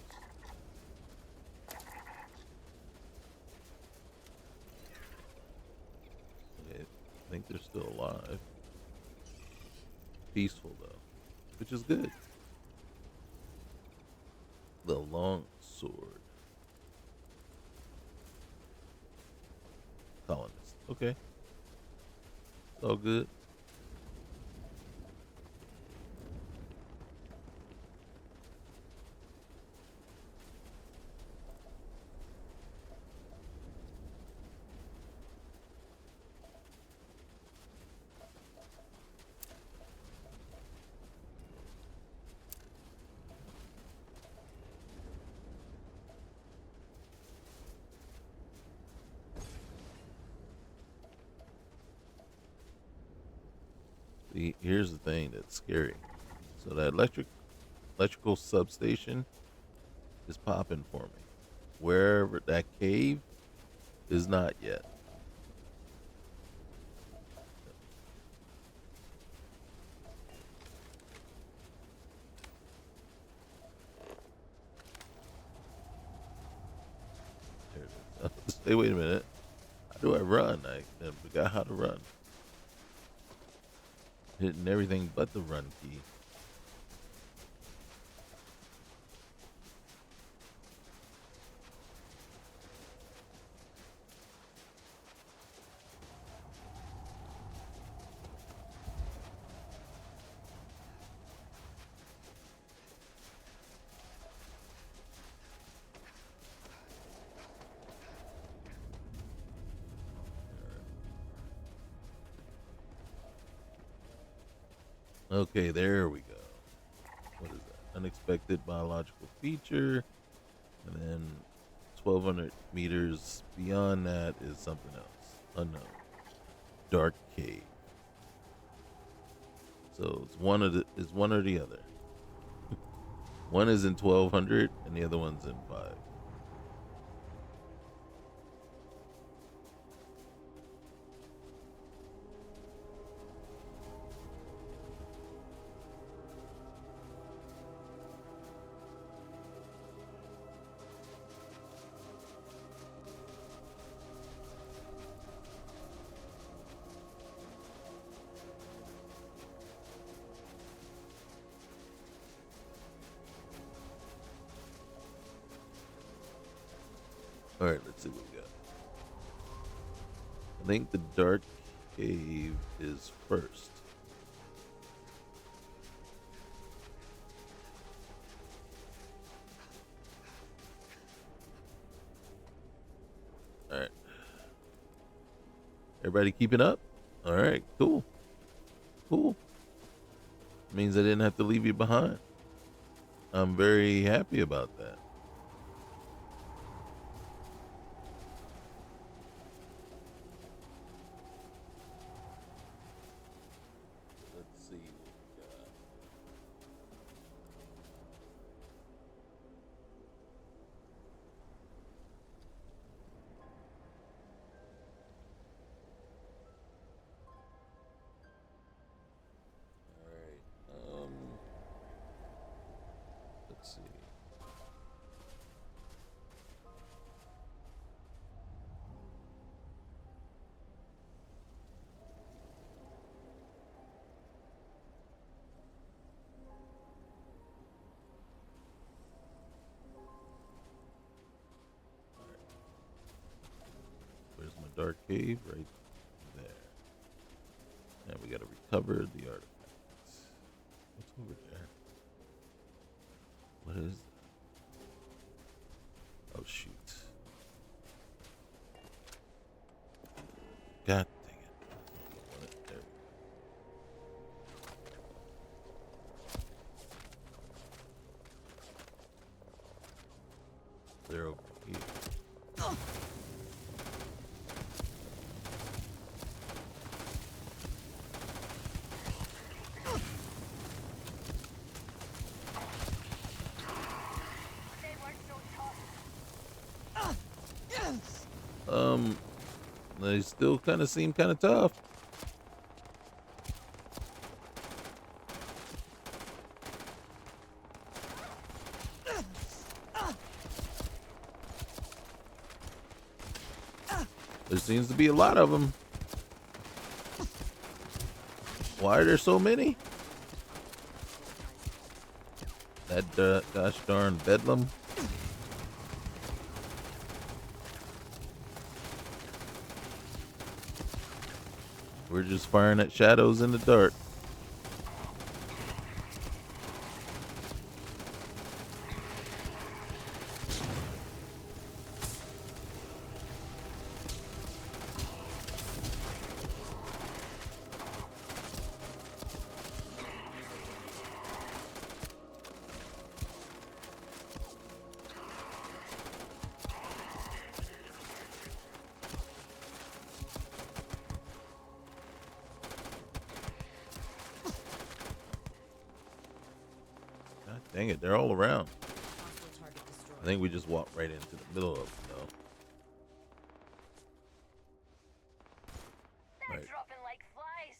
[SPEAKER 1] Okay, I think they're still alive. Peaceful though, which is good. The long sword. Colonist. Okay. It's all good. See, here's the thing that's scary. So that electrical substation is popping for me. Wherever that cave is not yet. There it is. Hey, wait a minute. How do I run? I forgot how to run. Hitting everything but the run key. Okay, there we go. What is that? Unexpected biological feature. And then 1,200 meters beyond that is something else. Unknown. Dark cave. So it's one or the other. One is in 1,200 and the other one's in 5. All right, let's see what we got. I think the dark cave is first. All right. Everybody keeping up? All right, cool. Cool. Means I didn't have to leave you behind. I'm very happy about that. Let's see what we got. All right. Let's see. Where's my dark cave? Right there. And we gotta recover the artifacts. What's over there? What is that? Oh shoot. God dang it. I don't want it. There we go. They're over here. They still kind of seem kind of tough. There seems to be a lot of them. Why are there so many? That gosh darn bedlam. We're just firing at shadows in the dark. God dang it, they're all around. think we just walked right into the middle of it, though.
[SPEAKER 2] They're
[SPEAKER 1] Right.
[SPEAKER 2] dropping like flies.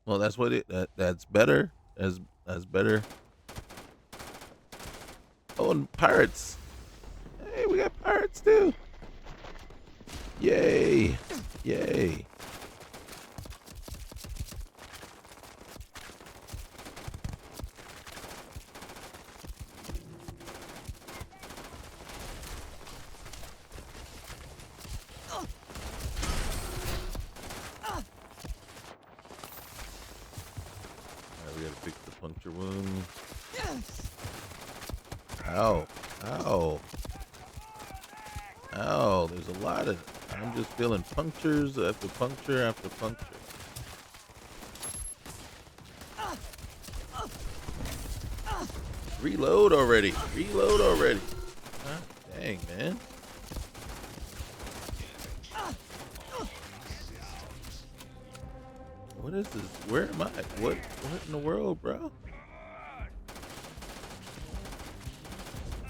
[SPEAKER 1] Well, that's what that's better. That's better. Oh, and pirates. Hey, we got pirates too. Yay. Yay. Alright, we gotta fix the puncture wound. Ow. Ow. Ow. There's a lot of. I'm just feeling punctures after puncture after puncture. Reload already. Reload already. God dang, man. What is this? Where am I? What in the world, bro?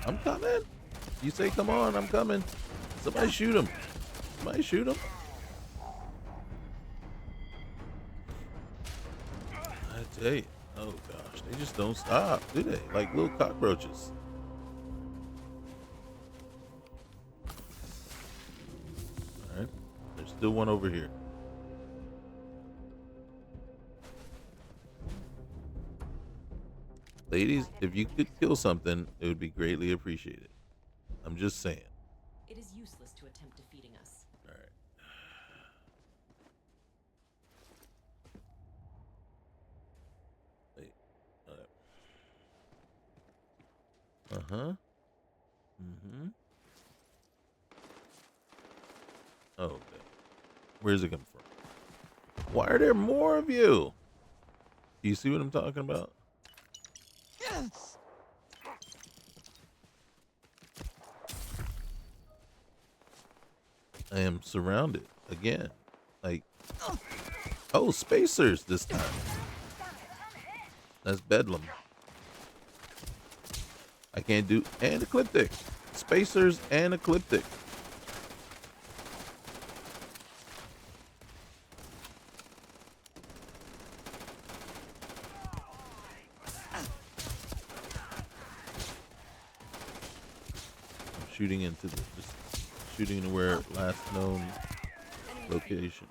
[SPEAKER 1] I'm coming. You say come on, I'm coming. Somebody shoot him. Somebody shoot him. I tell you. Oh gosh, they just don't stop, do they? Like little cockroaches. All right. There's still one over here. Ladies, if you could kill something, it would be greatly appreciated. I'm just saying.
[SPEAKER 9] It is useless to attempt defeating us.
[SPEAKER 1] All right. Wait. Uh-huh. Mm-hmm. Oh, okay. Where's it come from? Why are there more of you? Do you see what I'm talking about?
[SPEAKER 9] Yes.
[SPEAKER 1] I am surrounded again. Like, oh, spacers this time. That's bedlam. I can't do and ecliptic. Spacers and ecliptic. I'm shooting into the just shooting to where last known location.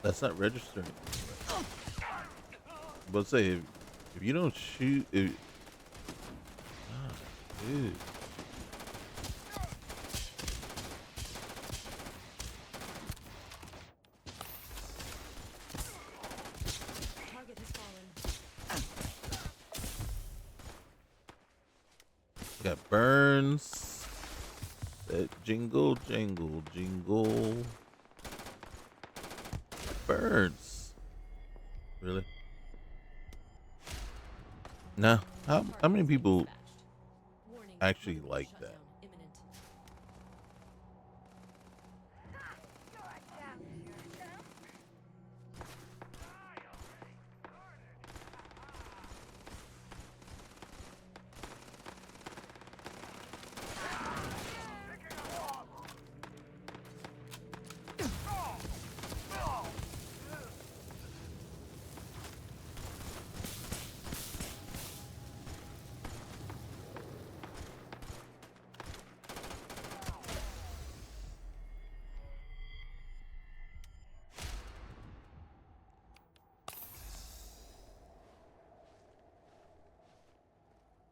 [SPEAKER 1] That's not registering. But say if you don't shoot, dude.
[SPEAKER 9] Target has fallen.
[SPEAKER 1] Got burns. That jingle, jangle, jingle. Burns. Really? Nah. How many people
[SPEAKER 9] Warning,
[SPEAKER 1] actually
[SPEAKER 9] motherboard
[SPEAKER 1] like
[SPEAKER 9] shutdown
[SPEAKER 1] that?
[SPEAKER 9] imminent.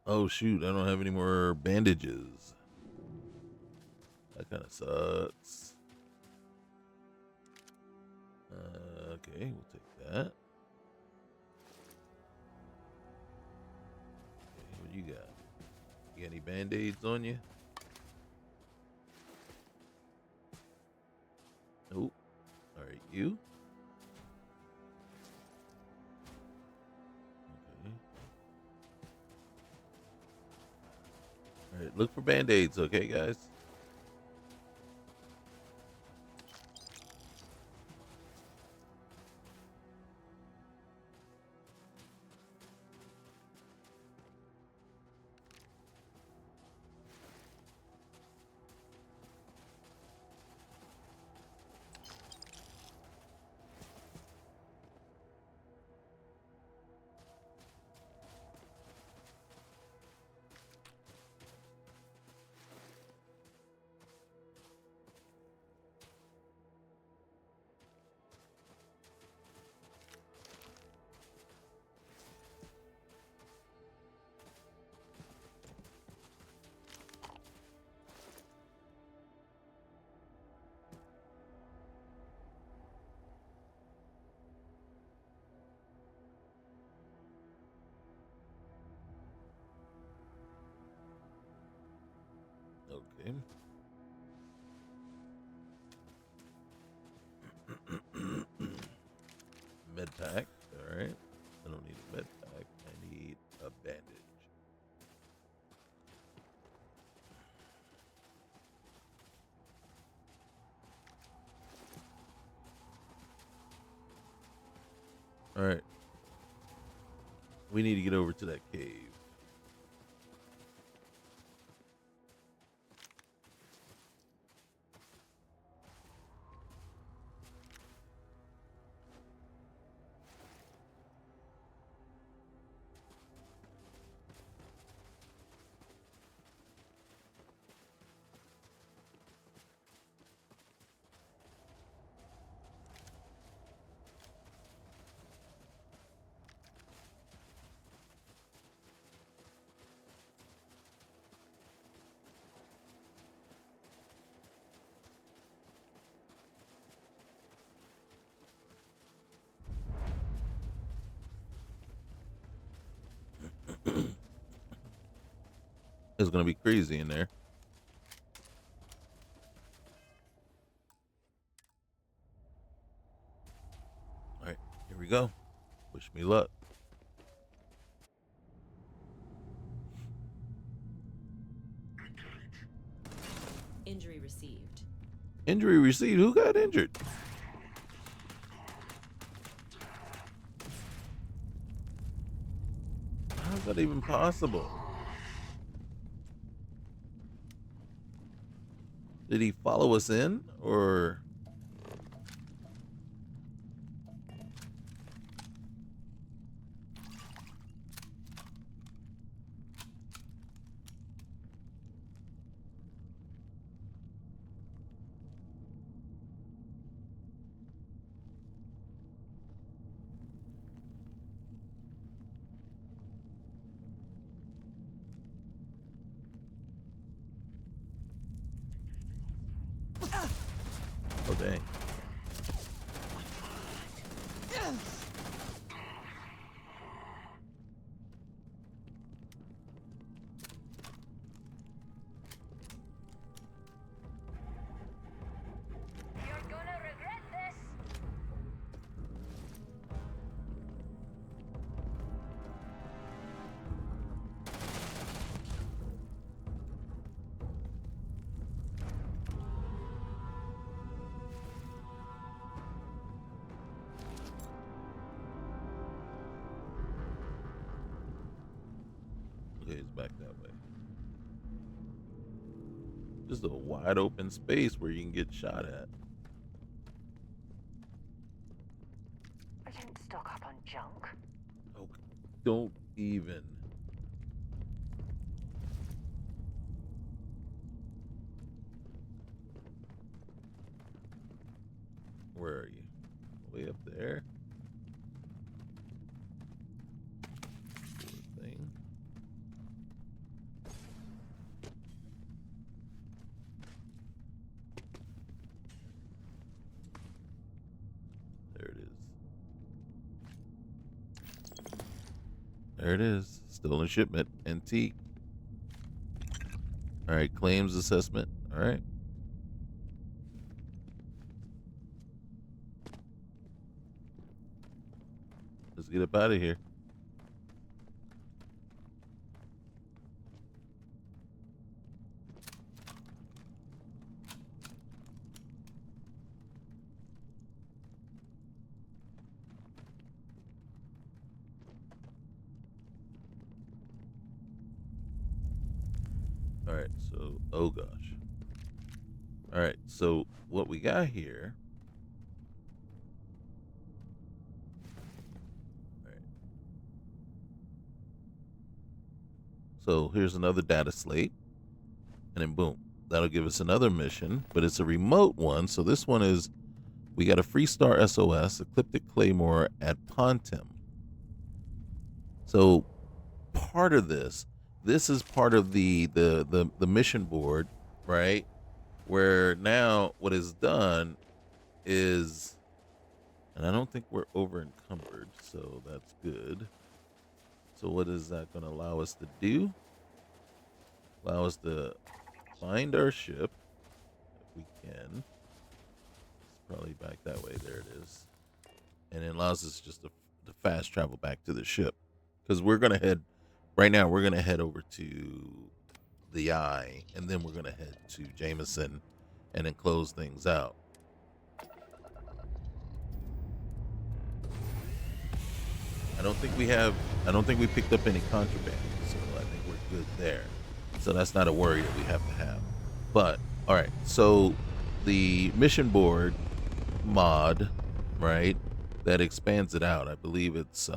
[SPEAKER 1] Oh shoot, I don't have any more bandages. That kind of sucks. Okay, we'll take that. Okay, what you got? You got any band-aids on you? Nope. Alright, you? Okay. Alright, look for band-aids, okay guys? Okay. Med pack. All right. I don't need a med pack. I need a bandage. All right. We need to get over to that cave. It's gonna be crazy in there. All right, here we go. Wish me luck.
[SPEAKER 11] Injury received.
[SPEAKER 1] Injury received. Who got injured? How's that even possible? Did he follow us in, or? Oh dang.
[SPEAKER 2] You're gonna regret this.
[SPEAKER 1] Okay, it's back that way. Just a wide open space where you can get shot at.
[SPEAKER 2] I didn't stock up on junk.
[SPEAKER 1] Oh, don't even. Where are you? Way up there? Poor thing. There it is. There it is. Stolen shipment. Antique. All right. Claims assessment. All right. Let's get up out of here. All right. So, oh gosh. All right. So, what we got here. All right. So, here's another data slate. And then, boom. That'll give us another mission, but it's a remote one. So, this one is we got a Freestar SOS, Ecliptic Claymore at Pontem. So, part of this is part of the mission board, right? Where now what is done is, and I don't think we're over encumbered, so that's good. So what is that going to allow us to do? Allow us to find our ship if we can. It's probably back that way. There it is. And it allows us just to fast travel back to the ship. Because we're going to head, right now, we're going to head over to the Eye. And then we're going to head to Jameson and then close things out. I don't think we picked up any contraband. So I think we're good there. So that's not a worry that we have to have. But, all right. So the mission board mod, right, that expands it out. I believe it's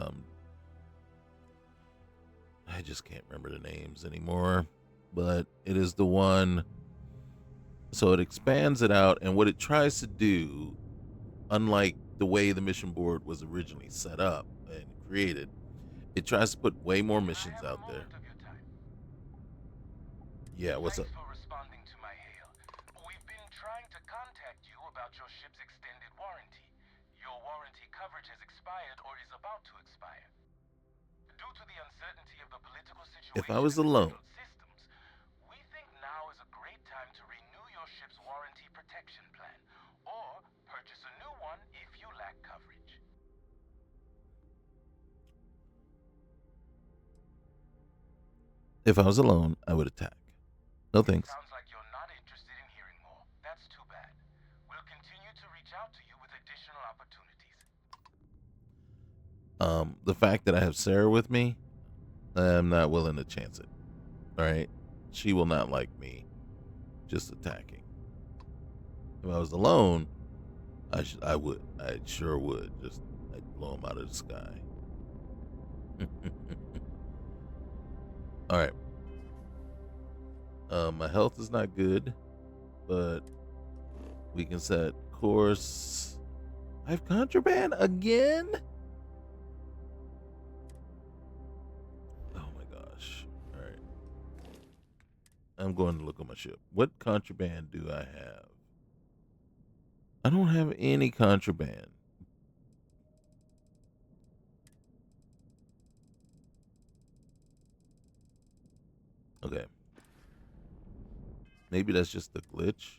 [SPEAKER 1] I just can't remember the names anymore, but it is the one. So it expands it out, and what it tries to do, unlike the way the mission board was originally set up and created, it tries to put way more missions out there. Yeah, what's up?
[SPEAKER 3] Thanks for responding to my hail. We've been trying to contact you about your ship's extended warranty. Your warranty coverage has expired or is about to expire. Due to the uncertainty of the political situation
[SPEAKER 1] If I was
[SPEAKER 3] in the
[SPEAKER 1] alone,
[SPEAKER 3] world systems, we think now is a great time to renew your ship's warranty protection plan, or purchase a new one if you lack coverage.
[SPEAKER 1] if I was alone, I would attack. No thanks.
[SPEAKER 3] Sounds like you're not interested in hearing more. That's too bad. We'll continue to reach out to you with additional opportunities.
[SPEAKER 1] The fact that I have Sarah with me, I'm not willing to chance it. All right, she will not like me just attacking. If I was alone, I would. I sure would. Just I'd blow him out of the sky. All right. My health is not good, but we can set course. I have contraband again. Oh my gosh! All right. I'm going to look on my ship. What contraband do I have? I don't have any contraband. Okay. Maybe that's just a glitch.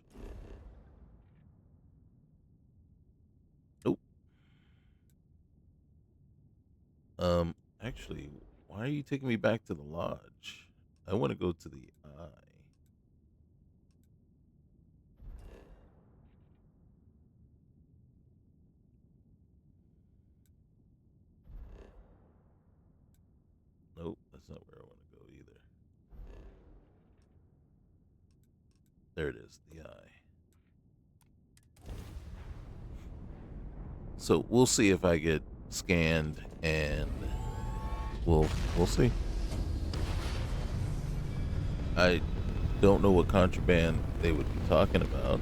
[SPEAKER 1] Nope. Actually, why are you taking me back to the lodge? I want to go to the Eye. Nope, that's not where I want to go either. There it is, the Eye. So we'll see if I get scanned, and we'll see. I don't know what contraband they would be talking about,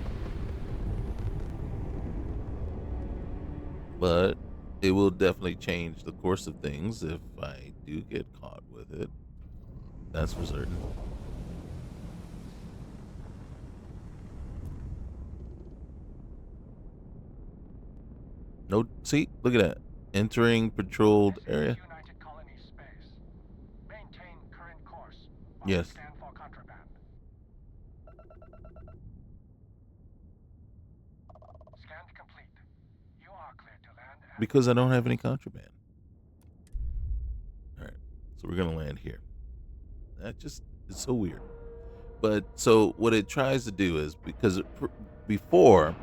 [SPEAKER 1] but it will definitely change the course of things if I do get caught with it. That's for certain. No, see, look at that. Entering patrolled area.
[SPEAKER 3] United Colonies space. Maintain current course.
[SPEAKER 1] Yes.
[SPEAKER 3] Scan for contraband. Scan complete. You are clear to land.
[SPEAKER 1] Because I don't have any contraband. All right, so we're gonna land here. That just is so weird. But so what it tries to do is, because before,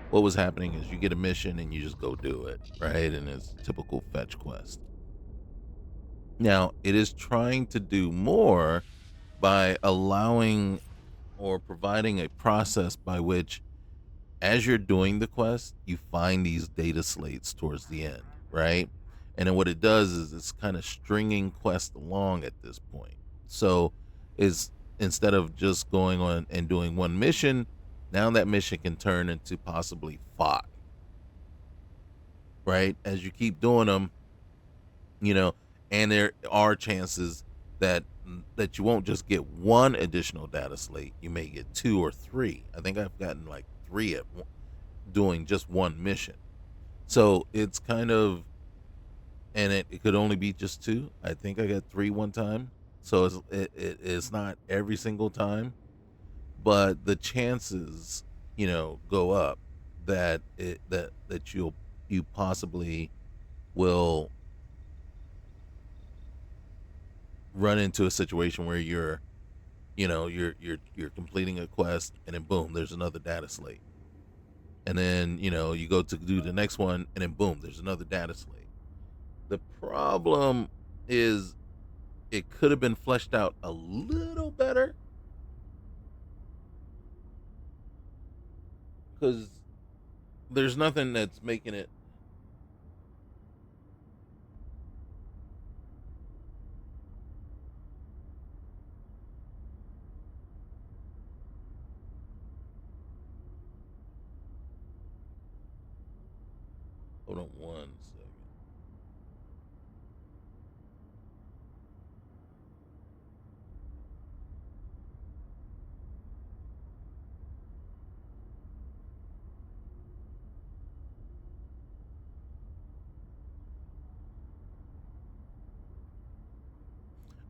[SPEAKER 1] what was happening is you get a mission and you just go do it, right? And it's typical fetch quest. Now it is trying to do more by allowing or providing a process by which, as you're doing the quest, you find these data slates towards the end, right? And then what it does is it's kind of stringing quests along at this point. So is instead of just going on and doing one mission, now that mission can turn into possibly 5, right? As you keep doing them, and there are chances that you won't just get one additional data slate. You may get 2 or 3. I think I've gotten like 3 at doing just one mission. So it's kind of, and it could only be just 2. I think I got 3 one time. So it's not every single time, but the chances, go up that you possibly will run into a situation where you're completing a quest, and then boom, there's another data slate. And then, you go to do the next one, and then boom, there's another data slate. The problem is it could have been fleshed out a little better, because there's nothing that's making it. Hold on one second.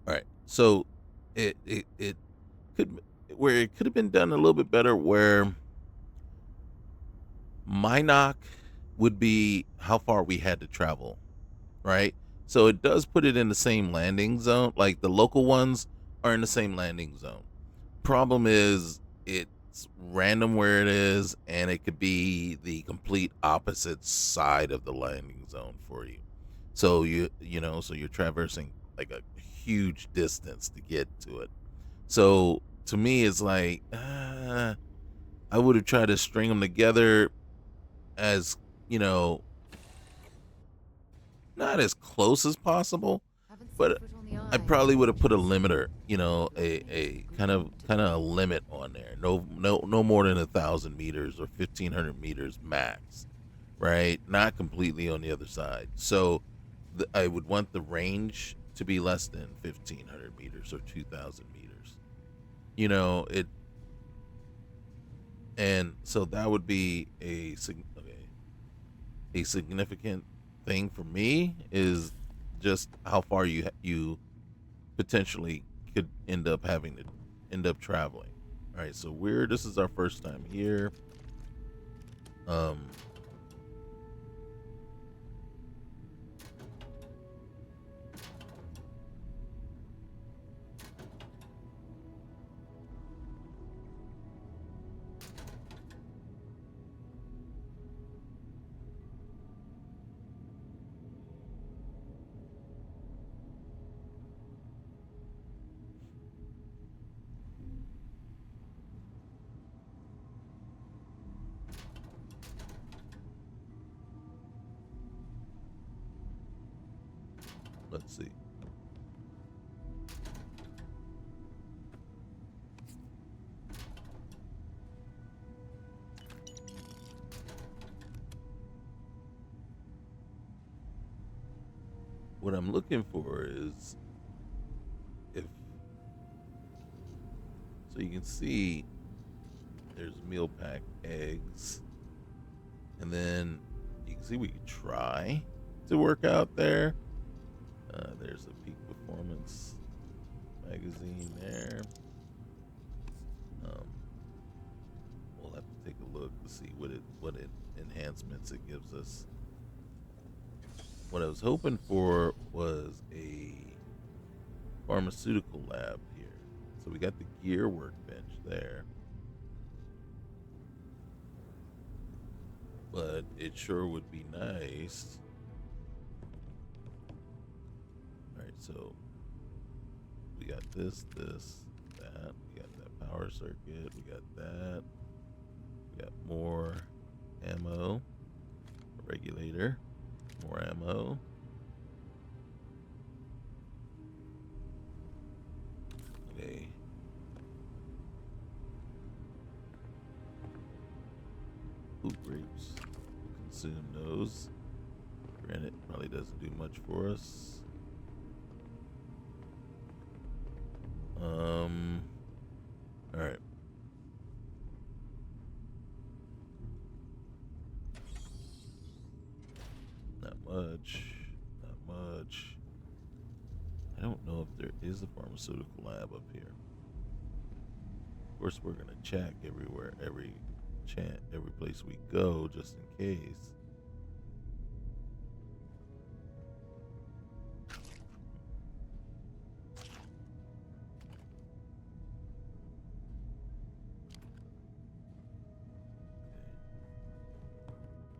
[SPEAKER 1] All right. So it could, where it could have been done a little bit better, where my knock would be how far we had to travel, right? So it does put it in the same landing zone. Like the local ones are in the same landing zone. Problem is it's random where it is, and it could be the complete opposite side of the landing zone for you. So so you're traversing like a huge distance to get to it. So to me, it's like I would have tried to string them together as you know not as close as possible, but I probably would have put a limiter, a kind of a limit on there. No more than 1,000 meters or 1,500 meters max, right? Not completely on the other side. So I would want the range to be less than 1,500 meters or 2,000 meters. It, and so that would be a significant thing for me, is just how far you potentially could end up traveling. All right, so this is our first time here. Um, let's see. What I'm looking for is, if so you can see there's meal pack eggs, and then you can see we could try to work out there. There's a peak performance magazine there. Um, we'll have to take a look to see what enhancements it gives us. What I was hoping for was a pharmaceutical lab here. So we got the gear workbench there. But it sure would be nice. Alright, so we got this, that. We got that power circuit. We got that. We got more ammo. A regulator. More ammo. Okay. Ooh, grapes. Consume those. Granted, probably doesn't do much for us. Alright. Not much. Not much. I don't know if there is a pharmaceutical lab up here. Of course, we're gonna check everywhere, every place we go, just in case.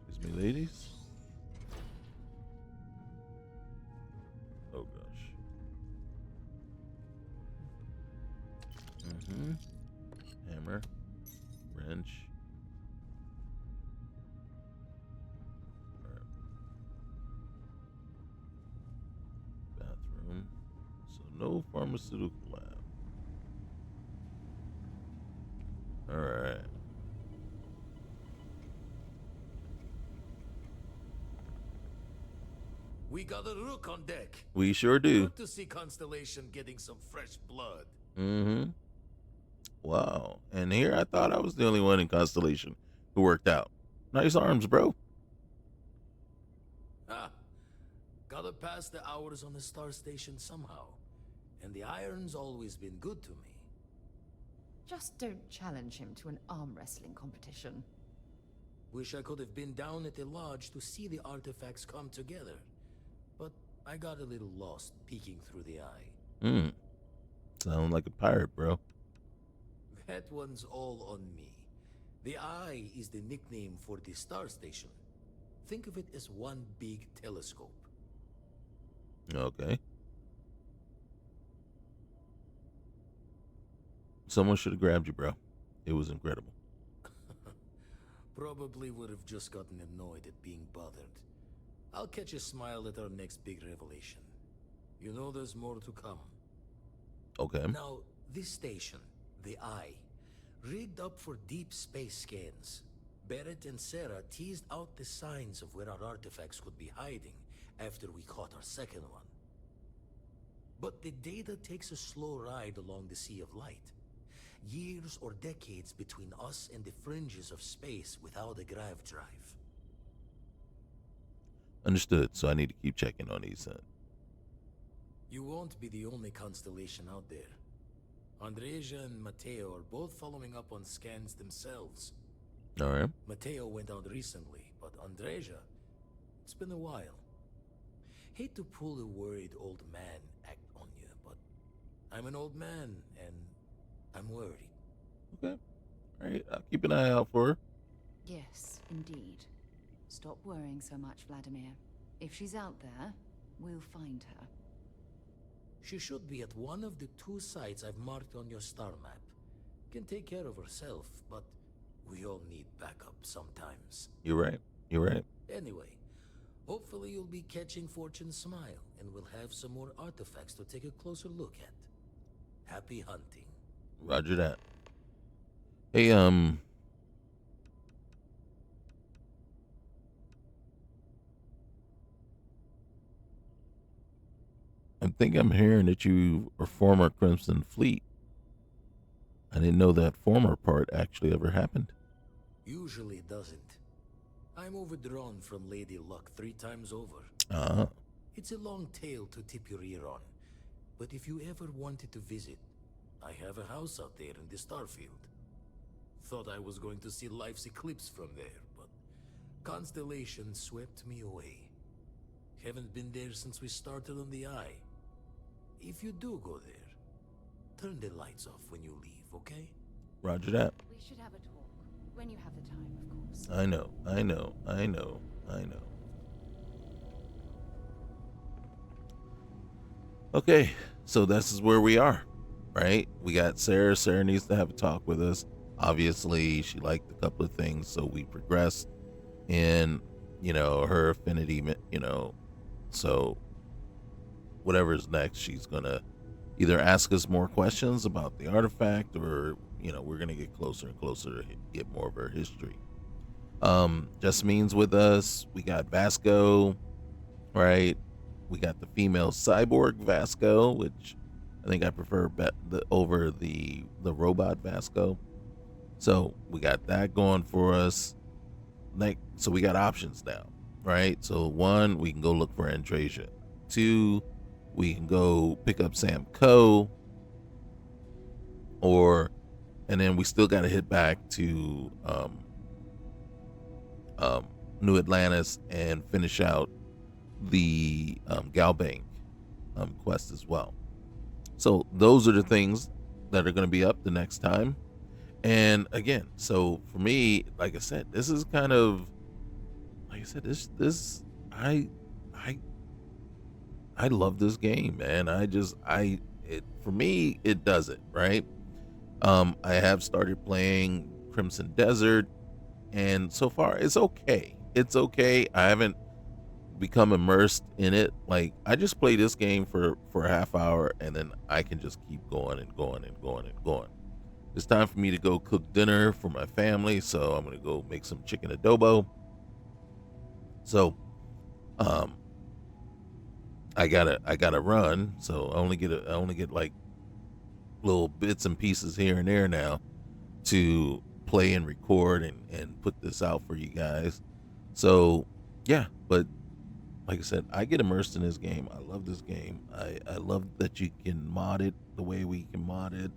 [SPEAKER 1] Excuse me, ladies. Oh gosh. Hammer, wrench. All right. Bathroom. So no pharmaceutical lab. All right.
[SPEAKER 12] We got a rook on deck.
[SPEAKER 1] We sure do.
[SPEAKER 12] Good to see Constellation getting some fresh blood.
[SPEAKER 1] Wow. And here I thought I was the only one in Constellation who worked out. Nice arms, bro.
[SPEAKER 12] Ah, gotta pass the hours on the star station somehow. And the iron's always been good to me.
[SPEAKER 13] Just don't challenge him to an arm wrestling competition.
[SPEAKER 12] Wish I could have been down at the lodge to see the artifacts come together. But I got a little lost peeking through the eye.
[SPEAKER 1] Sound like a pirate, bro.
[SPEAKER 12] That one's all on me. The eye is the nickname for the star station. Think of it as one big telescope.
[SPEAKER 1] Okay. Someone should have grabbed you, bro. It was incredible.
[SPEAKER 12] Probably would have just gotten annoyed at being bothered. I'll catch a smile at our next big revelation. You know there's more to come.
[SPEAKER 1] Okay.
[SPEAKER 12] Now, this station, the Eye, rigged up for deep space scans. Barrett and Sarah teased out the signs of where our artifacts could be hiding after we caught our second one. But the data takes a slow ride along the Sea of Light. Years or decades between us and the fringes of space without a grav drive.
[SPEAKER 1] Understood. So I need to keep checking on these.
[SPEAKER 12] You won't be the only constellation out there. Andreja and Mateo are both following up on scans themselves.
[SPEAKER 1] All right.
[SPEAKER 12] Mateo went out recently, but Andreja, it's been a while. Hate to pull a worried old man act on you, but I'm an old man and I'm worried.
[SPEAKER 1] Okay. All right. I'll keep an eye out for her.
[SPEAKER 5] Yes, indeed. Stop worrying so much, Vladimir. If she's out there, we'll find her.
[SPEAKER 12] She should be at one of the 2 sites I've marked on your star map. Can take care of herself, but we all need backup sometimes.
[SPEAKER 1] You're right. You're right.
[SPEAKER 12] Anyway, hopefully you'll be catching Fortune's smile, and we'll have some more artifacts to take a closer look at. Happy hunting.
[SPEAKER 1] Roger that. Hey, I think I'm hearing that you are former Crimson Fleet. I didn't know that former part actually ever happened.
[SPEAKER 12] Usually it doesn't. I'm overdrawn from Lady Luck 3 times over.
[SPEAKER 1] Ah.
[SPEAKER 12] It's a long tale to tip your ear on. But if you ever wanted to visit, I have a house out there in the Starfield. Thought I was going to see life's eclipse from there, but Constellation swept me away. Haven't been there since we started on the Eye. If you do go there, turn the lights off when you leave, okay?
[SPEAKER 1] Roger that.
[SPEAKER 5] We should have a talk. When you have the time, of course.
[SPEAKER 1] I know. Okay, so this is where we are, right? We got Sarah. Sarah needs to have a talk with us. Obviously, she liked a couple of things, so we progressed in, her affinity, so whatever's next, she's gonna either ask us more questions about the artifact or, we're gonna get closer and closer to get more of her history. Jasmine's with us. We got Vasco, right? We got the female cyborg Vasco, which I think I prefer over the robot Vasco. So we got that going for us. So we got options now, right? So 1, we can go look for Andreja. 2, we can go pick up Sam Coe, or and then we still got to hit back to New Atlantis and finish out the Galbank quest as well. So those are the things that are going to be up the next time. And again, so for me, like I said, this is kind of, like I said, this I I love this game, man. It for me, it does it right. I have started playing Crimson Desert, and so far it's okay. It's okay. I haven't become immersed in it. Like, I just play this game for a half hour, and then I can just keep going and going and going and going. It's time for me to go cook dinner for my family, so I'm gonna go make some chicken adobo. So, um, I gotta run. So I only get like little bits and pieces here and there now to play and record and put this out for you guys. So yeah, but like I said, I get immersed in this game. I love this game. I love that you can mod it the way we can mod it.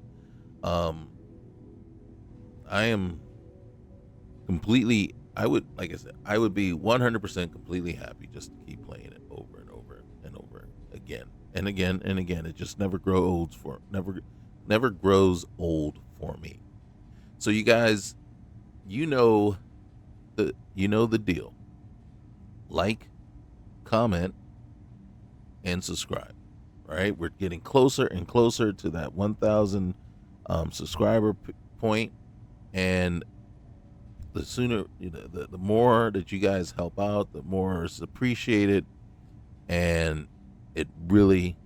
[SPEAKER 1] Um, I am completely, I would, like I said, I would be 100% completely happy just to keep playing it over and over and over again and again and again. It just never grows old for me. So you guys, you know the deal. Like, comment, and subscribe. Right? We're getting closer and closer to that 1,000 subscriber point, and the sooner, the more that you guys help out, the more it's appreciated, and it really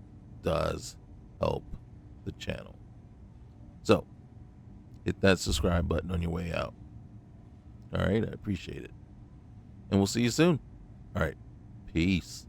[SPEAKER 1] does help the channel. So hit that subscribe button on your way out. All right, I appreciate it, and we'll see you soon. All right, peace.